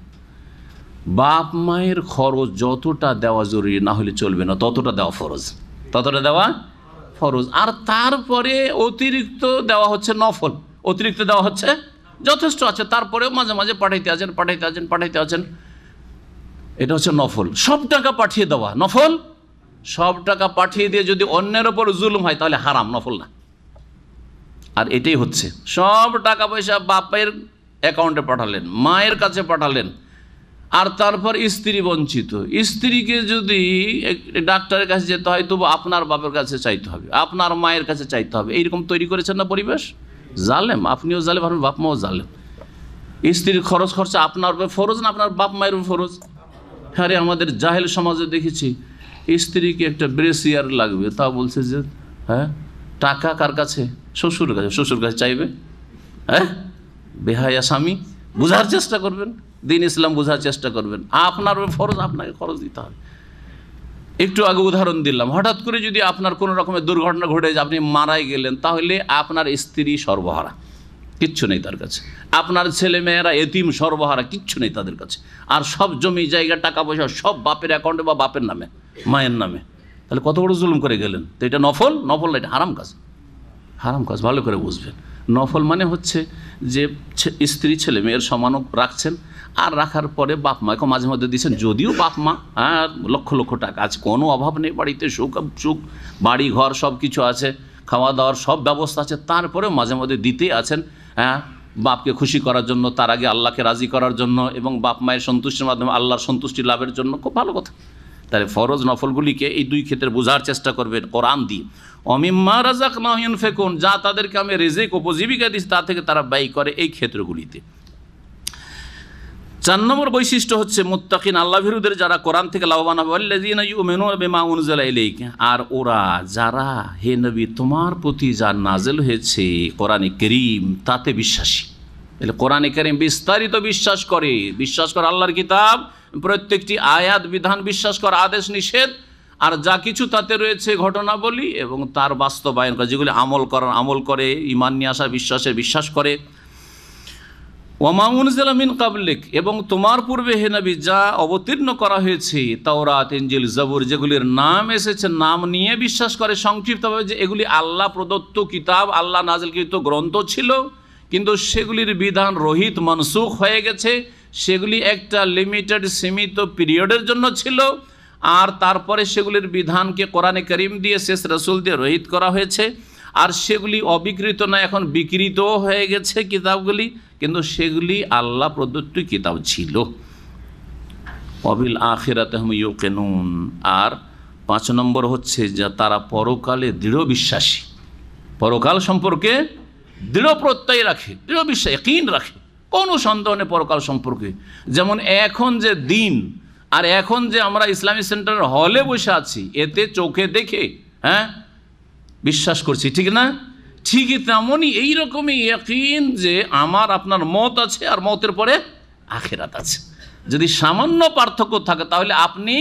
বাপ মায়ের খরচ যতটা দেওয়া জরুরি, না হলে চলবে না, ততটা দেওয়া ফরজ, ততটা দেওয়া ফরজ। আর তারপরে অতিরিক্ত দেওয়া হচ্ছে নফল, অতিরিক্ত দেওয়া হচ্ছে যথেষ্ট আছে, তারপরেও মাঝে মাঝে পাঠাইতে আছেন। এটা হচ্ছে নফল। সব টাকা পাঠিয়ে দেওয়া নফল। সব টাকা পাঠিয়ে দিয়ে যদি অন্যের ওপর জুলুম হয় তাহলে হারাম, নফল না। আর এটাই হচ্ছে, সব টাকা পয়সা বাপের অ্যাকাউন্টে পাঠালেন, মায়ের কাছে পাঠালেন, আর তারপর স্ত্রী বঞ্চিত। স্ত্রীকে যদি ডাক্তারের কাছে যেতে হয়, তবু আপনার বাপের কাছে চাইতে হবে, আপনার মায়ের কাছে চাইতে হবে। এইরকম তৈরি করেছেন না পরিবেশ? জালেম, আপনিও জালেম, আপনার বাপ মাও জালেম। স্ত্রীর খরচা আপনার ফরজ না আপনার বাপ মায়ের ফরজ? হ্যাঁ রে, আমাদের জাহেল সমাজে দেখেছি, স্ত্রীকে একটা ব্রেসিয়ার লাগবে, তা বলছে যে হ্যাঁ টাকা কার কাছে? শ্বশুরের কাছে। শ্বশুর কাছে চাইবে? হ্যাঁ, বেহায়া স্বামী। বোঝার চেষ্টা করবেন, দিন ইসলাম বোঝার চেষ্টা করবেন। আপনার ফরজ, আপনাকে খরচ দিতে হবে। একটু আগে উদাহরণ দিলাম, হঠাৎ করে যদি আপনার কোনো রকমের দুর্ঘটনা ঘটে যায়, আপনি মারাই গেলেন, তাহলে আপনার স্ত্রী সর্বহারা, কিচ্ছু নেই তার কাছে। আপনার ছেলে মেয়েরা এতিম সর্বহারা, কিচ্ছু নেই তাদের কাছে। আর সব জমি জায়গা টাকা পয়সা সব বাপের অ্যাকাউন্টে বা বাপের নামে, মায়ের নামে। তাহলে কত বড় জুলুম করে গেলেন। তো এটা নফল? নফল না, এটা হারাম কাজ। হারাম কাজ ভালো করে বুঝবেন। নফল মানে হচ্ছে যে স্ত্রী ছেলে মেয়ের সমানও রাখছেন, আর রাখার পরে বাপ মাকে মাঝে মধ্যে দিচ্ছেন। যদিও বাপ মা লক্ষ লক্ষ টাকা আছে, কোনো অভাব নেই বাড়িতে, সুখ বাড়ি ঘর সব কিছু আছে, খাওয়া দাওয়ার সব ব্যবস্থা আছে, তারপরেও মাঝে মধ্যে দিতেই আছেন। বাপকে খুশি করার জন্য, তার আগে আল্লাহকে রাজি করার জন্য, এবং বাপ মায়ের সন্তুষ্টির মাধ্যমে আল্লাহর সন্তুষ্টি লাভের জন্য। খুব ভালো কথা। তাহলে ফরজ নফলগুলিকে এই দুই ক্ষেত্রে বোঝার চেষ্টা করবেন কোরআন দিয়ে। অমিম্মা রাযাকনাহুম ইউনফিকুন, যা তাদেরকে আমি রিজিক উপজীবিকা দিচ্ছি তা থেকে তারা ব্যয় করে, এই ক্ষেত্রগুলিতে। 4 নম্বর বৈশিষ্ট্য হচ্ছে মুত্তাকিন, আল্লাহ ভীরুদের যারা কোরআন থেকে লাভবান হবে। আল্লাযীনা ইউমিনুনা বিমা উনজিলা ইলাইকা, আর ওরা যারা হে নবী তোমার প্রতি যা নাযিল হয়েছে কোরআনে কারীম তাতে বিশ্বাসী। তাহলে কোরআনে কারীম বিস্তারিত বিশ্বাস করে আল্লাহর কিতাব, প্রত্যেকটি আয়াত বিধান বিশ্বাস করে, আদেশ নিষেধ, আর যা কিছু তাতে রয়েছে ঘটনাবলী এবং তার বাস্তবায়ন করে, যেগুলি আমল করে, ঈমান নিয়ে আসা বিশ্বাসের বিশ্বাস করে। ওয়ামা উনজিলা মিন ক্বাবলিক, এবং তোমার পূর্বে হে নবী যা অবতীর্ণ করা হয়েছে, তাওরাত, ইনজিল, জবুর, যেগুলির নাম এসেছে, নাম নিয়ে বিশ্বাস করে সংক্ষিপ্তভাবে যে এগুলি আল্লাহ প্রদত্ত কিতাব, আল্লাহ নাজিলকৃত গ্রন্থ ছিল, কিন্তু সেগুলির বিধান রহিত, মনসুখ হয়ে গেছে। সেগুলি একটা লিমিটেড, সীমিত পিরিয়ডের জন্য ছিল, আর তারপরে সেগুলির বিধানকে কোরআনে কারীম দিয়ে, শেষ রাসূল দিয়ে রহিত করা হয়েছে। আর সেগুলি অবিকৃত না, এখন বিকৃত হয়ে গেছে কিতাবগুলি, কিন্তু সেগুলি আল্লাহ প্রদত্ত কিতাব ছিল। ওয়াবিল আখিরাতি হুম ইউকিনুন, আর 5 নম্বর হচ্ছে যে তারা পরকালে দৃঢ় বিশ্বাসী, পরকাল সম্পর্কে দৃঢ় প্রত্যয় রাখে, দৃঢ় বিশ্বাস, ইয়াকিন রাখে, কোনো সন্দেহ নেই পরকাল সম্পর্কে। যেমন এখন যে দিন, আর এখন যে আমরা ইসলামিক সেন্টারের হলে বসে আছি, এতে চোখে দেখে বিশ্বাস করছি, ঠিক না? ঠিকই তেমনই এইরকমই ইয়াকিন যে আমার আপনার মত আছে, আর মতের পরে আখিরাত আছে। যদি সামান্য পার্থক্য থাকে তাহলে আপনি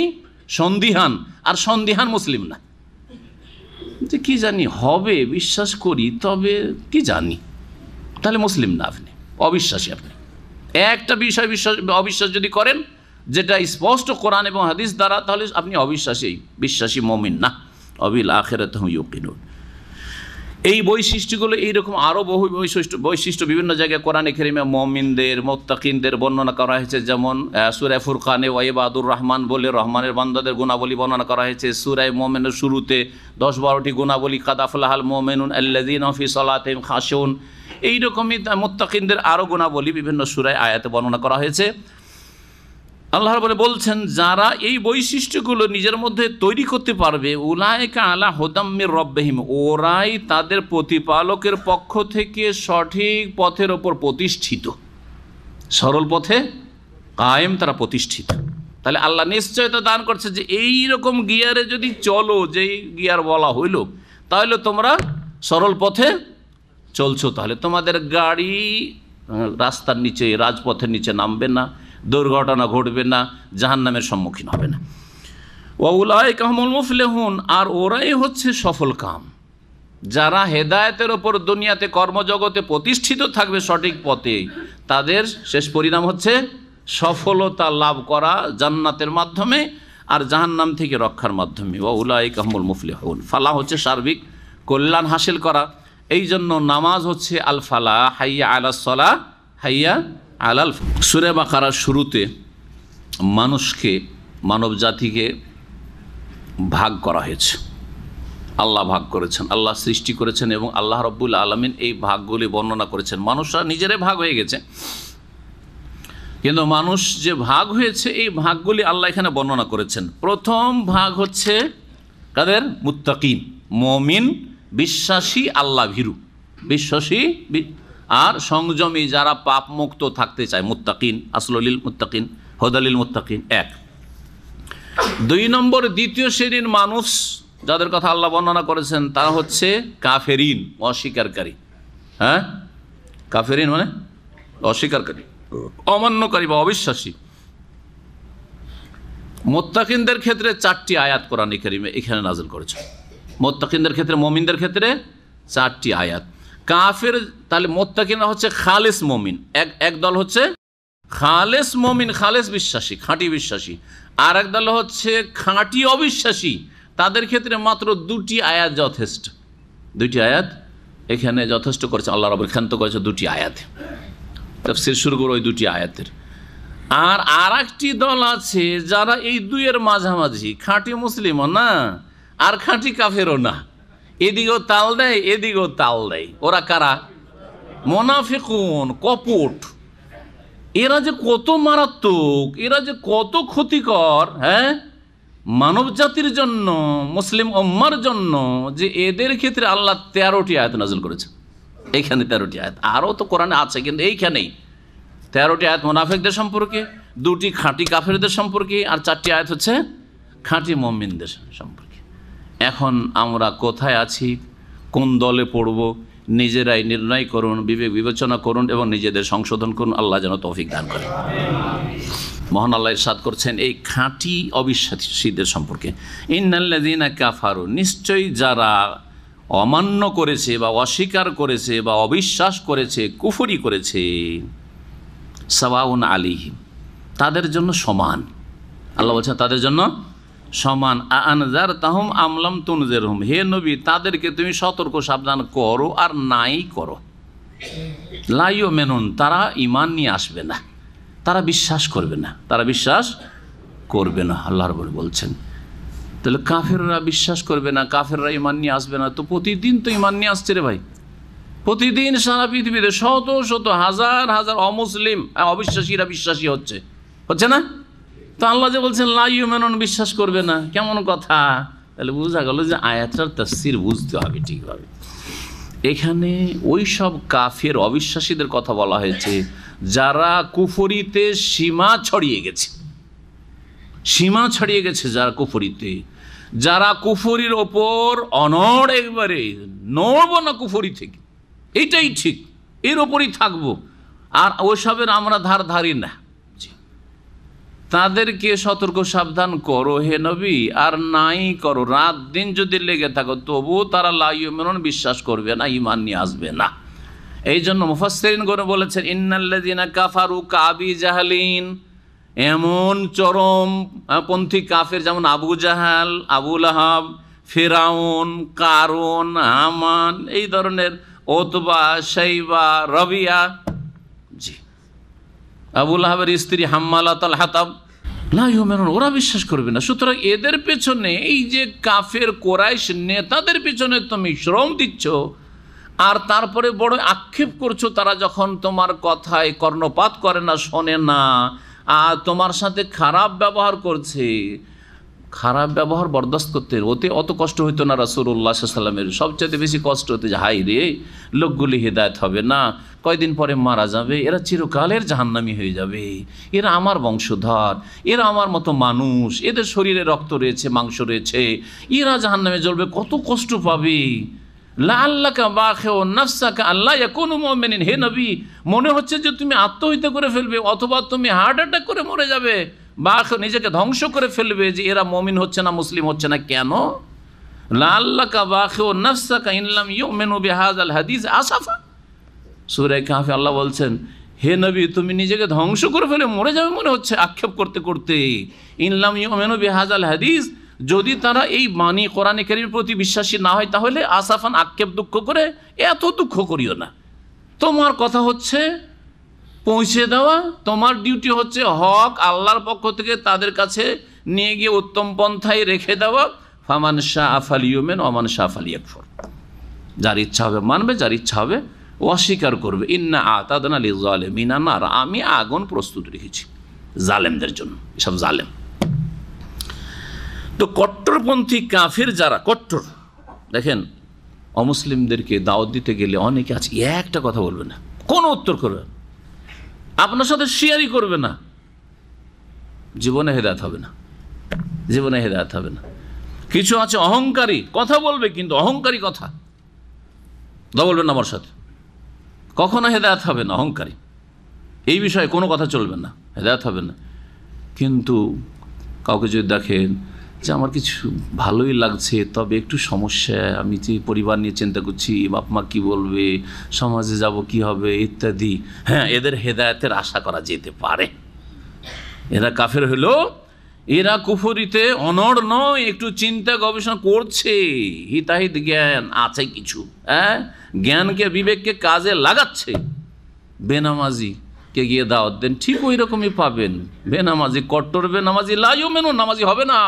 সন্দিহান, আর সন্দিহান মুসলিম না। যে কি জানি হবে, বিশ্বাস করি, তবে কি জানি, তাহলে মুসলিম না, আপনি অবিশ্বাসী। আপনি একটা বিষয় অবিশ্বাস যদি করেন যেটা স্পষ্ট কোরআন এবং হাদিস দ্বারা, তাহলে আপনি অবিশ্বাসী, বিশ্বাসী মুমিন না। অবিল আখিরাতি হুম ইউকিনুন। এই বৈশিষ্ট্যগুলো, এইরকম আরও বহু বৈশিষ্ট্য বিভিন্ন জায়গায় কোরআনে কারিমে মুমিনদের, মুত্তাকিনদের বর্ণনা করা হয়েছে। যেমন সূরা ফুরকানে ওয়াইবাদুর রহমান বলে রহমানের বান্দাদের গুণাবলী বর্ণনা করা হয়েছে। সূরা মুমিনের শুরুতে 10-12টি গুণাবলী, কাদ আফলাহাল মুমিনুন আল্লাযীনা ফি সালাতিহিম খাশিউন। এইরকমই মুত্তাকিনদের আরও গুণাবলী বিভিন্ন সূরায় আয়াতে বর্ণনা করা হয়েছে। আল্লাহ রাব্বুল বলছেন, যারা এই বৈশিষ্ট্যগুলো নিজের মধ্যে তৈরি করতে পারবে, উলাইকা আলা হুদাম মির রাব্বিহিম, ওরাই তাদের প্রতিপালকের পক্ষ থেকে সঠিক পথের ওপর প্রতিষ্ঠিত, সরল পথে কায়েম, তারা প্রতিষ্ঠিত। তাহলে আল্লাহ নিশ্চয়তা দান করছে যে এই রকম গিয়ারে যদি চলো, যেই গিয়ার বলা হইল, তাহলে তোমরা সরল পথে চলছো। তাহলে তোমাদের গাড়ি রাস্তার নিচে, রাজপথের নিচে নামবে না, দুর্ঘটনা ঘটবে না, জাহান্নামের সম্মুখীন হবে না। ওয়াউলাইকা হুমুল মুফলিহুন, আর ওরাই হচ্ছে সফল কাম, যারা হেদায়েতের ওপর দুনিয়াতে কর্মজগতে প্রতিষ্ঠিত থাকবে সঠিক পথে, তাদের শেষ পরিণাম হচ্ছে সফলতা লাভ করা জান্নাতের মাধ্যমে আর জাহান্নাম থেকে রক্ষার মাধ্যমে। ওয়াউলাইকা হুমুল মুফলিহুন, ফালাহ হচ্ছে সার্বিক কল্যাণ হাসিল করা। এই জন্য নামাজ হচ্ছে আল ফালাহ, হাইয়া আলাস সালাহ, হাইয়া আলাল। সূরা বাকারার শুরুতে মানুষকে, মানব জাতিকে ভাগ করা হয়েছে। আল্লাহ ভাগ করেছেন, আল্লাহ সৃষ্টি করেছেন এবং আল্লাহ রাব্বুল আলামিন এই ভাগগুলি বর্ণনা করেছেন। মানুষরা নিজেরাই ভাগ হয়ে গেছে, কিন্তু মানুষ যে ভাগ হয়েছে এই ভাগগুলি আল্লাহ এখানে বর্ণনা করেছেন। প্রথম ভাগ হচ্ছে কাদের? মুত্তাকিন, মুমিন, বিশ্বাসী, আল্লাহ ভীরু, বিশ্বাসী আর সংযমী, যারা পাপ মুক্ত থাকতে চায়, মুত্তাকিন, আসলুল মুত্তাকিন, হুদালিল মুত্তাকিন। এক। 2 নম্বর, দ্বিতীয় শ্রেণীর মানুষ যাদের কথা আল্লাহ বর্ণনা করেছেন, তারা হচ্ছে কাফেরিন, অস্বীকারী। হ্যাঁ, কাফেরিন মানে অস্বীকারী, অমান্যকারী বা অবিশ্বাসী। মুত্তাকিনদের ক্ষেত্রে 4টি আয়াত কোরআনে কারিমে এখানে নাযিল করেছে। মুত্তাকিনদের ক্ষেত্রে, মুমিনদের ক্ষেত্রে 4টি আয়াত। কাফের, তাহলে মুত্তাকিনরা হচ্ছে খালেস মুমিন, এক দল হচ্ছে খালেস মুমিন, খালেস বিশ্বাসী, খাঁটি বিশ্বাসী। আর এক দল হচ্ছে খাঁটি অবিশ্বাসী, তাদের ক্ষেত্রে মাত্র 2টি আয়াত যথেষ্ট। 2টি আয়াত এখানে যথেষ্ট করেছে আল্লাহ রাব্বুল ক্ষান্ত করেছে 2টি আয়াতে। তাফসীর শুরু করে ওই 2টি আয়াতের। আর একটি দল আছে যারা এই দুইয়ের মাঝামাঝি, খাঁটি মুসলিমও না আর খাঁটি কাফেরও না, এদিকেও তাল দেয় এদিকেও তাল দেয়। ওরা কারা? মুনাফিকুন, কপট। এরা যে কত মারাত্মক, এরা যে কত ক্ষতিকর, হ্যাঁ, মানব জাতির জন্য, মুসলিম উম্মার জন্য, যে এদের ক্ষেত্রে আল্লাহ 13টি আয়াত নাযিল করেছে। এইখানে 13টি আয়াত, আরও তো কোরআনে আছে, কিন্তু এইখানেই 13টি আয়াত মুনাফিকদের সম্পর্কে, 2টি খাঁটি কাফেরদের সম্পর্কে, আর 4টি আয়াত হচ্ছে খাঁটি মুমিনদের সম্পর্কে। এখন আমরা কোথায় আছি, কোন দলে পড়ব, নিজেরাই নির্ণয় করুন, বিবেক বিবেচনা করুন এবং নিজেদের সংশোধন করুন। আল্লাহ যেন তৌফিক দান করেন। মহান আল্লাহ ইরশাদ করছেন এই খাঁটি অবিশ্বাসীদের সম্পর্কে, ইন্নাল্লাযীনা কাফারু, নিশ্চয়ই যারা অমান্য করেছে বা অস্বীকার করেছে বা অবিশ্বাস করেছে, কুফরি করেছে, সাওয়াউন আলাইহিম, তাদের জন্য সমান। আল্লাহ বলছেন তাদের জন্য সমান। আনজারতাহুম আম লাম তুনজিরহুম, হে নবী তাদেরকে তুমি সতর্ক সাবধান করো আর নাই করো। লা ইউমিনুন, তারা ঈমান নিয়ে আসবে না, তারা বিশ্বাস করবে না, তারা বিশ্বাস করবে না। আল্লাহ রাব্বুল বলছেন তাহলে কাফেররা বিশ্বাস করবে না, কাফেররা ঈমান নিয়ে আসবে না, তো প্রতিদিন তো ঈমান নিয়ে আসছে রে ভাই। প্রতিদিন সারা পৃথিবীতে শত শত হাজার হাজার অমুসলিম অবিশ্বাসীরা বিশ্বাসী হচ্ছে না? তো আল্লাহ যে বলছেন লা ইউমিনুন, বিশ্বাস করবে না, কেমন কথা? তাহলে বোঝা গেল যে আয়াতটার তাফসীর বুঝতে হবে ঠিকভাবে। এখানে ওই সব কাফের অবিশ্বাসীদের কথা বলা হয়েছে যারা কুফরিতে সীমা ছড়িয়ে গেছে, সীমা ছড়িয়ে গেছে যারা কুফরিতে, যারা কুফরির ওপর অনড়, একবারে নড়ব না কুফরি থেকে, এইটাই ঠিক, এর ওপরই থাকবো, আর ওসবের আমরা ধারি না। তাদেরকে সতর্ক সাবধান করো হে নবী, আর নাই করো, রাত দিন যদি লেগে থাকো তবুও তারা লা ইউমিনুন, বিশ্বাস করবে না, ঈমান নিয়ে আসবে না। এই জন্য মুফাসসিরিনগণ বলেছেন ইন্নাল্লাযিনা কাফারু কাবি জাহলিন, এমন চরমপন্থী কাফের যেমন আবু জাহাল, আবু লাহাব, ফিরাউন, কারুন, হামান, এই ধরনের ওতবা, শাইবা, রবিয়া, জি আবু লাহাবের স্ত্রী হাম্মালাতুল হাতাব, লা ইউমিনুন, ওরা বিশ্বাস করবে না। সুতরাং এদের পেছনে, এই যে কাফের কোরাইশ নেতাদের পেছনে তুমি শ্রম দিচ্ছ আর তারপরে বড় আক্ষেপ করছো তারা যখন তোমার কথায় কর্ণপাত করে না, শোনে না আর তোমার সাথে খারাপ ব্যবহার করছে। খারাপ ব্যবহার বরদাস্ত করতে অত কষ্ট হইতো না রাসূলুল্লাহ সাল্লাল্লাহু আলাইহি ওয়াসাল্লামের। সবচেয়ে বেশি কষ্ট হতো যে হাই রে, লোকগুলি হেদায়েত হবে না, কয়দিন পরে মারা যাবে, এরা চিরকালের জাহান্নামী হয়ে যাবে, এরা আমার বংশধর, এরা আমার মতো মানুষ, এদের শরীরে রক্ত রয়েছে, মাংস রয়েছে, এরা জাহান্নামে জ্বলবে, কত কষ্ট পাবে। লাআল্লাকা বাখিউন নাফসাকা আল্লা ইয়াকুনু মুমিনিন, হে নবী মনে হচ্ছে যে তুমি আত্মহত্যা করে ফেলবে অথবা তুমি হার্ট অ্যাটাক করে মরে যাবে বা নিজেকে ধ্বংস করে ফেলবে, যে এরা মুমিন হচ্ছে না, মুসলিম হচ্ছে না। কেন? লাআল্লাকা বাখিউন নাফসাকা ইন লাম ইউমিনু বিহাযাল হাদিস আসাফা। সূরা কাহফে আল্লাহ বলছেন, হে নবী তুমি নিজেকে ধ্বংস করে ফেলে মরে যাবে মনে হচ্ছে আক্ষেপ করতে করতে। ইন লাম ইউমিনু বিহাযাল হাদিস, যদি তারা এই বাণী কোরআনে কারীমের প্রতি বিশ্বাসী না হয় তাহলে আসাফান, আক্ষেপ দুঃখ করে, এত দুঃখ করিও না। তোমার কথা হচ্ছে পৌঁছে দেওয়া, তোমার ডিউটি হচ্ছে হক আল্লাহর পক্ষ থেকে তাদের কাছে নিয়ে গিয়ে উত্তম পন্থায় রেখে দেওয়া। ফামান শাআ ফালিউমিন ওয়া মান শাআ ফালিয়াকফুর, যার ইচ্ছা হবে মানবে, যার ইচ্ছা হবে অস্বীকার করবে। ইন্না আতাদনা লিযালিমিনা নার, আমি আগুন প্রস্তুত রেখেছি জালেমদের জন্য, এসব জালেম। তো কট্টরপন্থী কাফির যারা কট্টর, দেখেন অমুসলিমদেরকে দাওয়াত দিতে গেলে অনেকে আছে একটা কথা বলবে না, কোনো উত্তর করবে না, আপনার সাথে শেয়ারই করবে না, জীবনে হেদায়েত হবে না, জীবনে হেদায়েত হবে না। কিছু আছে অহংকারী, কথা বলবে কিন্তু অহংকারী কথা, বলবেন না আমার সাথে, কখনো হেদায়েত হবে না। অহংকারী, এই বিষয়ে কোনো কথা চলবে না, হেদায়েত হবে না। কিন্তু কাউকে যদি দেখেন যে আমার কিছু ভালোই লাগছে তবে একটু সমস্যা, আমি যে পরিবার নিয়ে চিন্তা করছি, বাপ মা কী বলবে, সমাজে যাব কি হবে ইত্যাদি, হ্যাঁ এদের হেদায়েতের আশা করা যেতে পারে। এরা কাফের হলো, এরা কুফরিতে অনড় নয়, একটু চিন্তা গবেষণা করছে, হিতাহিত জ্ঞান আছে কিছু, হ্যাঁ জ্ঞানকে বিবেককে কাজে লাগাচ্ছে। বেনামাজি কে গিয়ে দাওয়াত দেন, ঠিক ওই রকমই পাবেন। বেনামাজি, কট্টর বেনামাজি, লা ইউমিনুন, নামাজি হবে না।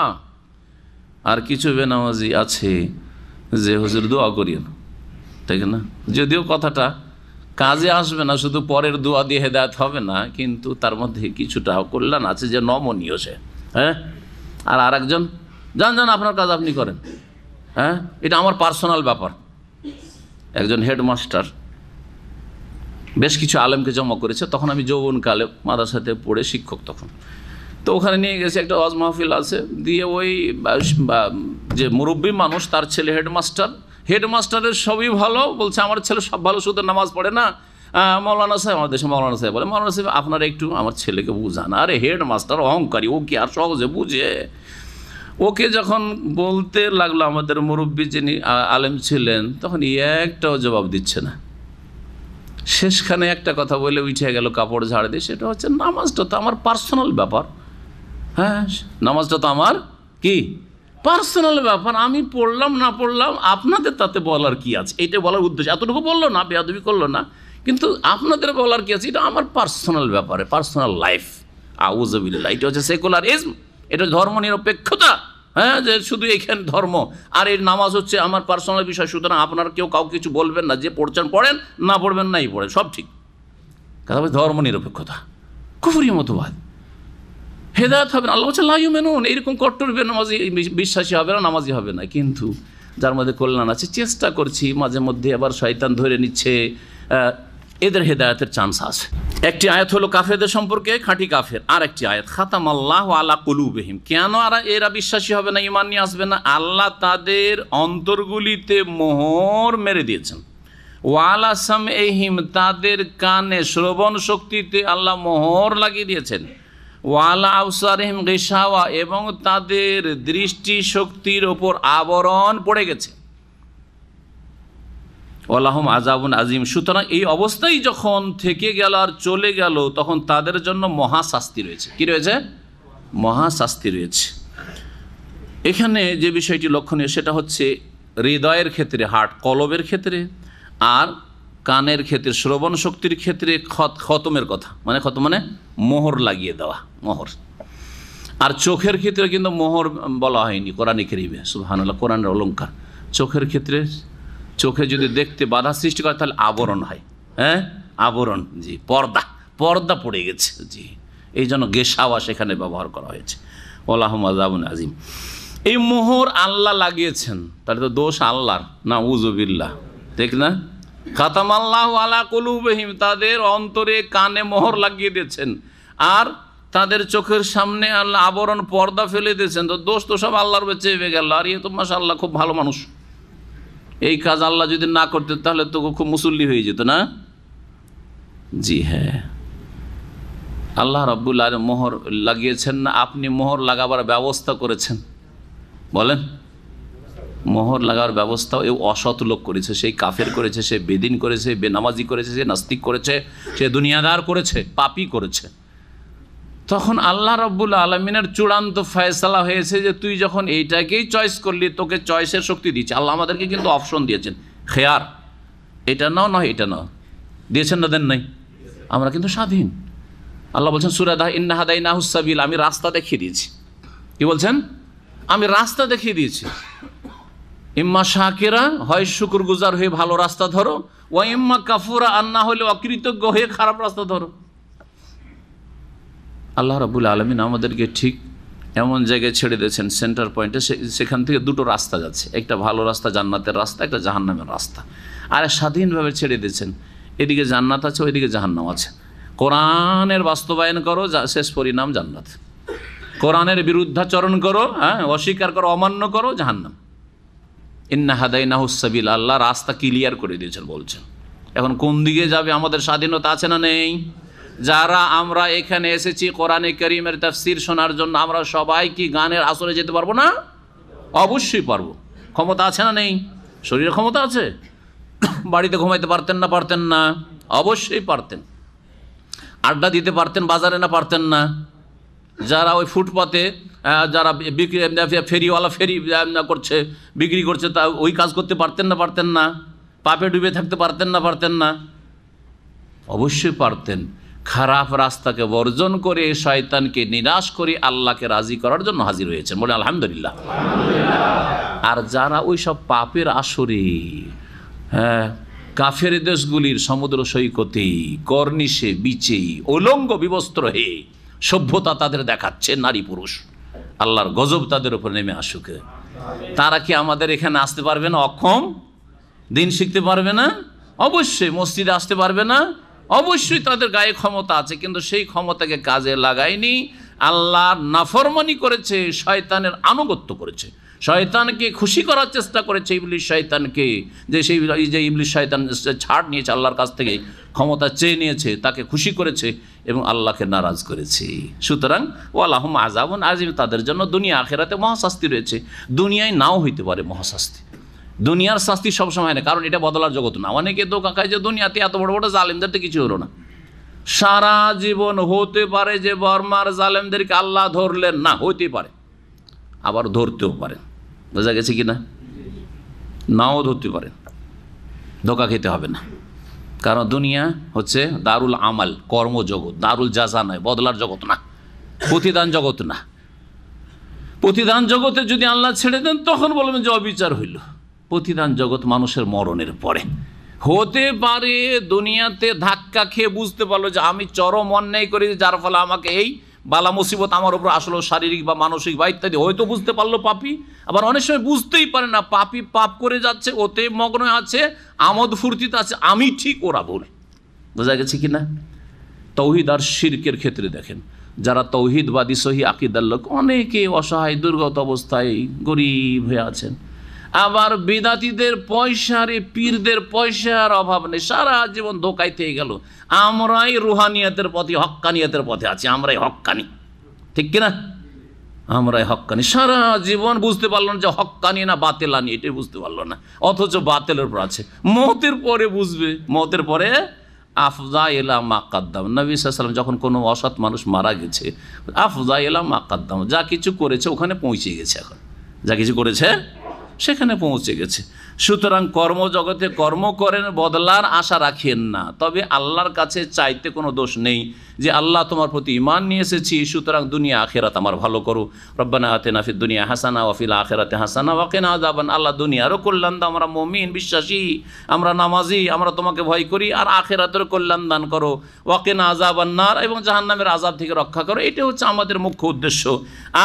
আর কিছু বেনামাজি আছে যে হুজুর দোয়া করিয়েন, তাই না, যদিও কথাটা কাজে আসবে না, শুধু পরের দোয়া দিয়ে হেদায়েত হবে না, কিন্তু তার মধ্যে কিছুটা কল্যাণ আছে, যে নমনীয় সে, হ্যাঁ। আর আরেকজন যান আপনার কাজ আপনি করেন, হ্যাঁ এটা আমার পার্সোনাল ব্যাপার। একজন হেডমাস্টার বেশ কিছু আলেমকে জমা করেছে, তখন আমি যৌবনকালে মাদ্রাসাতে পড়ে শিক্ষক তখন, তো ওখানে নিয়ে গেছে, একটা ওয়াজ মাহফিল আছে, দিয়ে ওই যে মুরব্বী মানুষ তার ছেলে হেডমাস্টারের সবই ভালো, বলছে আমার ছেলে সব ভালো, শুধু নামাজ পড়ে না। মৌলানা সাহেব, আমাদের দেশে মৌলানা সাহেব বলে, মৌলানা সাহেব আপনারা একটু আমার ছেলেকে বুঝান। আরে হেডমাস্টার অহংকারী, ও কি আর সহজে বুঝে? ওকে যখন বলতে লাগলো আমাদের মুরব্বী যিনি আলেম ছিলেন, তখন একটাও জবাব দিচ্ছে না। শেষখানে একটা কথা বলে উঠে গেল কাপড় ঝাড় দিয়ে, সেটা হচ্ছে নামাজটা তো আমার পার্সোনাল ব্যাপার। হ্যাঁ নামাজটা তো আমার কি পার্সোনাল ব্যাপার, আমি পড়লাম না পড়লাম আপনাদের তাতে বলার কি আছে, এটা বলার উদ্দেশ্য। এতটুকু বললো না, বেয়াদবি করলো না, কিন্তু আপনাদের বলার কি আছে, এটা আমার পার্সোনাল ব্যাপারে, পার্সোনাল লাইফ। আউযুবিল্লাহ, এটা হচ্ছে সেকুলারিজম, এটা ধর্ম নিরপেক্ষতা। হ্যাঁ, যে শুধু এইখানে ধর্ম আর এই নামাজ হচ্ছে আমার পার্সোনাল বিষয়, সুতরাং আপনার কেউ কাউকে কিছু বলবেন না, যে পড়ছেন পড়েন, না পড়বেন নাই পড়েন, সব ঠিক। কথা বলছে ধর্ম নিরপেক্ষতা, কুফরি মতবাদ, হেদায়েত হবে না। আল্লাহ বলছে লা ইউমিনুন, এইরকম কট্টর বেনামাজি বিশ্বাসী হবে না, নামাজি হবে না। কিন্তু যার মধ্যে কল্যাণ আছে, চেষ্টা করছি, মাঝে মধ্যে আবার শয়তান ধরে নিচ্ছে, এদের হেদায়েতের চান্স আছে। একটি আয়াত হলো কাফেরদের সম্পর্কে, খাঁটি কাফের। আর একটি আয়াত খাতামাল্লাহু আলা কুলুবিহিম, কেন আর এরা বিশ্বাসী হবে না, ঈমান নিয়ে আসবে না? আল্লাহ তাদের অন্তরগুলিতে মোহর মেরে দিয়েছেন। ওয়ালা সামঈহিম, তাদের কানে শ্রবণ শক্তিতে আল্লাহ মোহর লাগিয়ে দিয়েছেন। ওয়ালা আবসারিহিম গিশাওয়া, এবং তাদের দৃষ্টি শক্তির ওপর আবরণ পড়ে গেছে। ওয়ালাহুম আযাবুন আযীম। সুতরাং এই অবস্থায় যখন থেকে গেল আর চলে গেল, তখন তাদের জন্য মহাশাস্তি রয়েছে। কি রয়েছে? মহাশাস্তি রয়েছে। এখানে যে বিষয়টি লক্ষণীয় সেটা হচ্ছে হৃদয়ের ক্ষেত্রে, হার্ট কলবের ক্ষেত্রে, আর কানের ক্ষেত্রে, শ্রবণ শক্তির ক্ষেত্রে খতমের কথা, মানে খতম মানে মোহর লাগিয়ে দেওয়া, মোহর। আর চোখের ক্ষেত্রে কিন্তু মোহর বলা হয়নি কোরআনে কারীমে, সুবহানাল্লাহ, কোরআনের অলংকার। চোখের ক্ষেত্রে, চোখে যদি দেখতে বাধা সৃষ্টি করে তাহলে আবরণ হয়। হ্যাঁ, আবরণ, জি, পর্দা পড়ে গেছে, জি, এই জন্য গেশাওয়া সেখানে ব্যবহার করা হয়েছে। ওয়ালাহুম আযাবুন আযীম। এই মোহর আল্লাহ লাগিয়েছেন, তাহলে তো দোষ আল্লাহর, না উযুবিল্লাহ, ঠিক না? খাতামাল্লাহু আলা কুলুবিহিম, তাদের অন্তরে কানে মোহর লাগিয়ে দিয়েছেন, আর তাদের চোখের সামনে আল্লাহ আবরণ পর্দা ফেলে দিয়েছেন। তো দোষ তো সব আল্লাহর উপর চেপে গেল। আর ইয়ে তো মাশাআল্লাহ খুব ভালো মানুষ, এই কাজ আল্লাহ যদি না করতেন তাহলে তো খুব মুসল্লি হয়ে যেত না। জি হ্যাঁ, আল্লাহ রাব্বুল আলামিন মোহর লাগিয়েছেন না, আপনি মোহর লাগাবার ব্যবস্থা করেছেন। বলেন, মোহর লাগার ব্যবস্থাও এই অসৎ লোক করেছে, সেই কাফের করেছে, সে বেদিন করেছে, বেনামাজি করেছে, সে নাস্তিক করেছে, সে দুনিয়াদার করেছে, পাপী করেছে। তখন আল্লাহ রাব্বুল আলামিনের চূড়ান্ত ফয়সালা হয়েছে যে তুই যখন এইটাকেই চয়েস করলি, তোকে চয়েসের শক্তি দিচ্ছে। আল্লাহ আমাদেরকে কিন্তু অপশন দিয়েছেন, খেয়ার, এটা নাও নয় এটা নাও, দিয়েছেন না দেন নাই? আমরা কিন্তু স্বাধীন। আল্লাহ বলছেন সূরা ইন্না হাদাইনাহুস সাবিল, আমি রাস্তা দেখিয়ে দিয়েছি। কি বলছেন? আমি রাস্তা দেখিয়ে দিয়েছি। ইম্মা শাকিরা, হয় শুকরগুজার হয়ে ভালো রাস্তা ধরো, ওয়া ইম্মা কাফুরা, আর না হলে অকৃতজ্ঞ হয়ে খারাপ রাস্তা ধরো। আল্লাহ রাব্বুল আলামিন আমাদেরকে ঠিক এমন জায়গায় ছেড়ে দিয়েছেন, সেন্টার পয়েন্টে, সেখান থেকে দুটো রাস্তা যাচ্ছে, একটা ভালো রাস্তা জান্নাতের রাস্তা, একটা জাহান্নামের রাস্তা। আর স্বাধীনভাবে ছেড়ে দিয়েছেন, এদিকে জান্নাত আছে, ওইদিকে জাহান্নাম আছে। কোরআনের বাস্তবায়ন করো, শেষ পরিণাম জান্নাত। কোরআনের বিরুদ্ধাচরণ করো, হ্যাঁ, অস্বীকার করো, অমান্য করো, জাহান্নাম। ইন্না হাদাইনাহুস সাবিল, আল্লাহ রাস্তা ক্লিয়ার করে দিয়েছেন বলছেন। এখন কোন দিকে যাবে আমাদের স্বাধীনতা আছে না নেই? যারা আমরা এখানে এসেছি কোরআনে কারীমের তাফসীর শোনার জন্য, আমরা সবাই কি গানের আসরে যেতে পারবো না? অবশ্যই পারবো। ক্ষমতা আছে না নেই? শরীরে ক্ষমতা আছে। বাড়িতে ঘুমাইতে পারতেন না? পারতেন না? অবশ্যই পারতেন। আড্ডা দিতে পারতেন বাজারে, না পারতেন না? যারা ওই ফুটপাতে যারা বিক্রি, ফেরিওয়ালা ফেরি করছে, বিক্রি করছে, তা ওই কাজ করতে পারতেন না? পারতেন না? পাপে ডুবে থাকতে পারতেন না? পারতেন না? অবশ্যই পারতেন। খারাপ রাস্তাকে বর্জন করে, শয়তানকে নিরাশ করে আল্লাহকে রাজি করার জন্য হাজির হয়েছেন, বলে আলহামদুলিল্লাহ। আর যারা ওই সব পাপের আসরে, হ্যাঁ, কাফের দেশগুলির সমুদ্র সৈকতে, কর্নিশে, বিচে, উলঙ্গ বিবস্ত্র হয়ে সভ্যতা তাদের দেখাচ্ছে, নারী পুরুষ, আল্লাহর গজব তাদের উপর নেমে আসুক। তারা কি আমাদের এখানে আসতে পারবে না? অক্ষম? দিন শিখতে পারবে না? অবশ্যই। মসজিদে আসতে পারবে না? অবশ্যই। তাদের গায়ে ক্ষমতা আছে, কিন্তু সেই ক্ষমতাকে কাজে লাগায়নি, আল্লাহর নাফরমানি করেছে, শয়তানের আনুগত্য করেছে, শয়তানকে খুশি করার চেষ্টা করেছে, ইবলিস শয়তানকে। যে ইবলিস শয়তান ছাড় নিয়েছে আল্লাহর কাছ থেকে, ক্ষমতা চেয়ে নিয়েছে, তাকে খুশি করেছে এবং আল্লাহকে নারাজ করেছে। সুতরাং ওয়ালাহুম আযাবুন আযীম, তাদের জন্য দুনিয়া আখিরাতে মহাশাস্তি রয়েছে। দুনিয়ায় নাও হইতে পারে মহাশাস্তি, দুনিয়ার শাস্তি সবসময় হয় না, কারণ এটা বদলার জগৎ না। অনেকে তো কাকায় যে দুনিয়াতে এত বড় বড় জালেমদের তো কিছু হলো না, সারা জীবন হতে পারে যে বর্মার জালেমদেরকে আল্লাহ ধরলেন না, হইতে পারে, আবার ধরতেও পারেন। বোঝা গেছে কি না? নাও ধরতে পারেন, ধোকা খেতে হবে না। কারণ দুনিয়া হচ্ছে দারুল আমাল, কর্মজগৎ, দারুল জাযা নয়, বদলার জগৎ না, প্রতিদান জগৎ না। প্রতিদান জগতে যদি আল্লাহ ছেড়ে দেন তখন বলবেন যে অবিচার হইল। প্রতিদান জগৎ মানুষের মরণের পরে। হতে পারে দুনিয়াতে ধাক্কা খেয়ে বুঝতে পারলো যে আমি চরম অন্যায় করি, যার ফলে আমাকে এই বালা মুসিবত আমার উপর আসলো, শারীরিক বা মানসিক বা ইত্যাদি, হয়তো বুঝতে পারলো পাপী। আবার অনেক সময় বুঝতেই পারে না, পাপী পাপ করে যাচ্ছে, ওতে মগ্ন আছে, আমোদ ফুর্তিতে আছে, আমি ঠিক ওরা ভুল। বোঝা গেছে কি না? তৌহিদ আর শিরকের ক্ষেত্রে দেখেন, যারা তৌহিদবাদী সহি আকীদার লোক, অনেকে অসহায় দুর্গত অবস্থায় গরিব হয়ে আছেন। আবার বিদাতীদের পয়সার, পীরদের পয়সার অভাব নেই, সারা জীবন ধোকায় থেকে গেল। আমরাই রুহানিয়াতের পথে, হক্কানিয়াতের পথে আছি, আমরাই হক্কানি, ঠিক কিনা? আমরাই হক্কানি। সারা জীবন বুঝতে পারলো না যে হক্কানি না বাতেলানি, এটাই বুঝতে পারলো না, অথচ বাতেলের উপর আছে। মওতের পরে বুঝবে, মওতের পরে আফজা এলা মা কাদ্দাম। নবী সাল্লাল্লাহু আলাইহি ওয়াসাল্লাম যখন কোনো অসৎ মানুষ মারা গেছে, আফজা এলা মা কাদ্দাম, যা কিছু করেছে ওখানে পৌঁছে গেছে, এখন যা কিছু করেছে সেখানে পৌঁছে গেছে। সুতরাং কর্মজগতে কর্ম করেন, বদলার আশা রাখেন না, তবে আল্লাহর কাছে চাইতে কোনো দোষ নেই যে আল্লাহ তোমার প্রতি ঈমান নিয়ে এসেছি, সুতরাং দুনিয়া আখিরাত আমার ভালো করো। রব্বানা আতিনা ফিদ দুনিয়া হাসানা ওয়া ফিল আখিরাতি হাসানা ওয়া কিনা আযাবান। আল্লাহ দুনিয়ারও কল্যাণ দাও, আমরা মুমিন বিশ্বাসী, আমরা নামাজি, আমরা তোমাকে ভয় করি, আর আখিরাতের কল্যাণ দান করো। ওয়া কিনা আযাবান নার, এবং জাহান্নামের আযাব থেকে রক্ষা করো। এটা হচ্ছে আমাদের মুখ্য উদ্দেশ্য।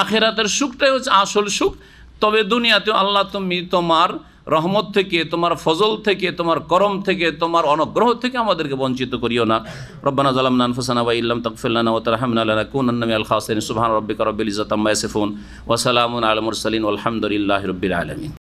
আখিরাতের সুখটাই হচ্ছে আসল সুখ। তবে দুনিয়াতে আল্লাহ তুমি তোমার রহমত থেকে, তোমার ফজল থেকে, তোমার করম থেকে, তোমার অনুগ্রহ থেকে আমাদেরকে বঞ্চিত করিও না। রব্বানা যালামনা আনফুসানা ওয়া ইল্লাম তাগফির লানা ওয়া তারহামনা লানাকুনান্না মিনাল খাসিরিন। সুবহান রাব্বিকা রাব্বিল ইজ্জাতি আম্মা ইয়াসিফুন ওয়া সালামুন আলাল মুরসালিন ওয়ালহামদুলিল্লাহি রাব্বিল আলামিন।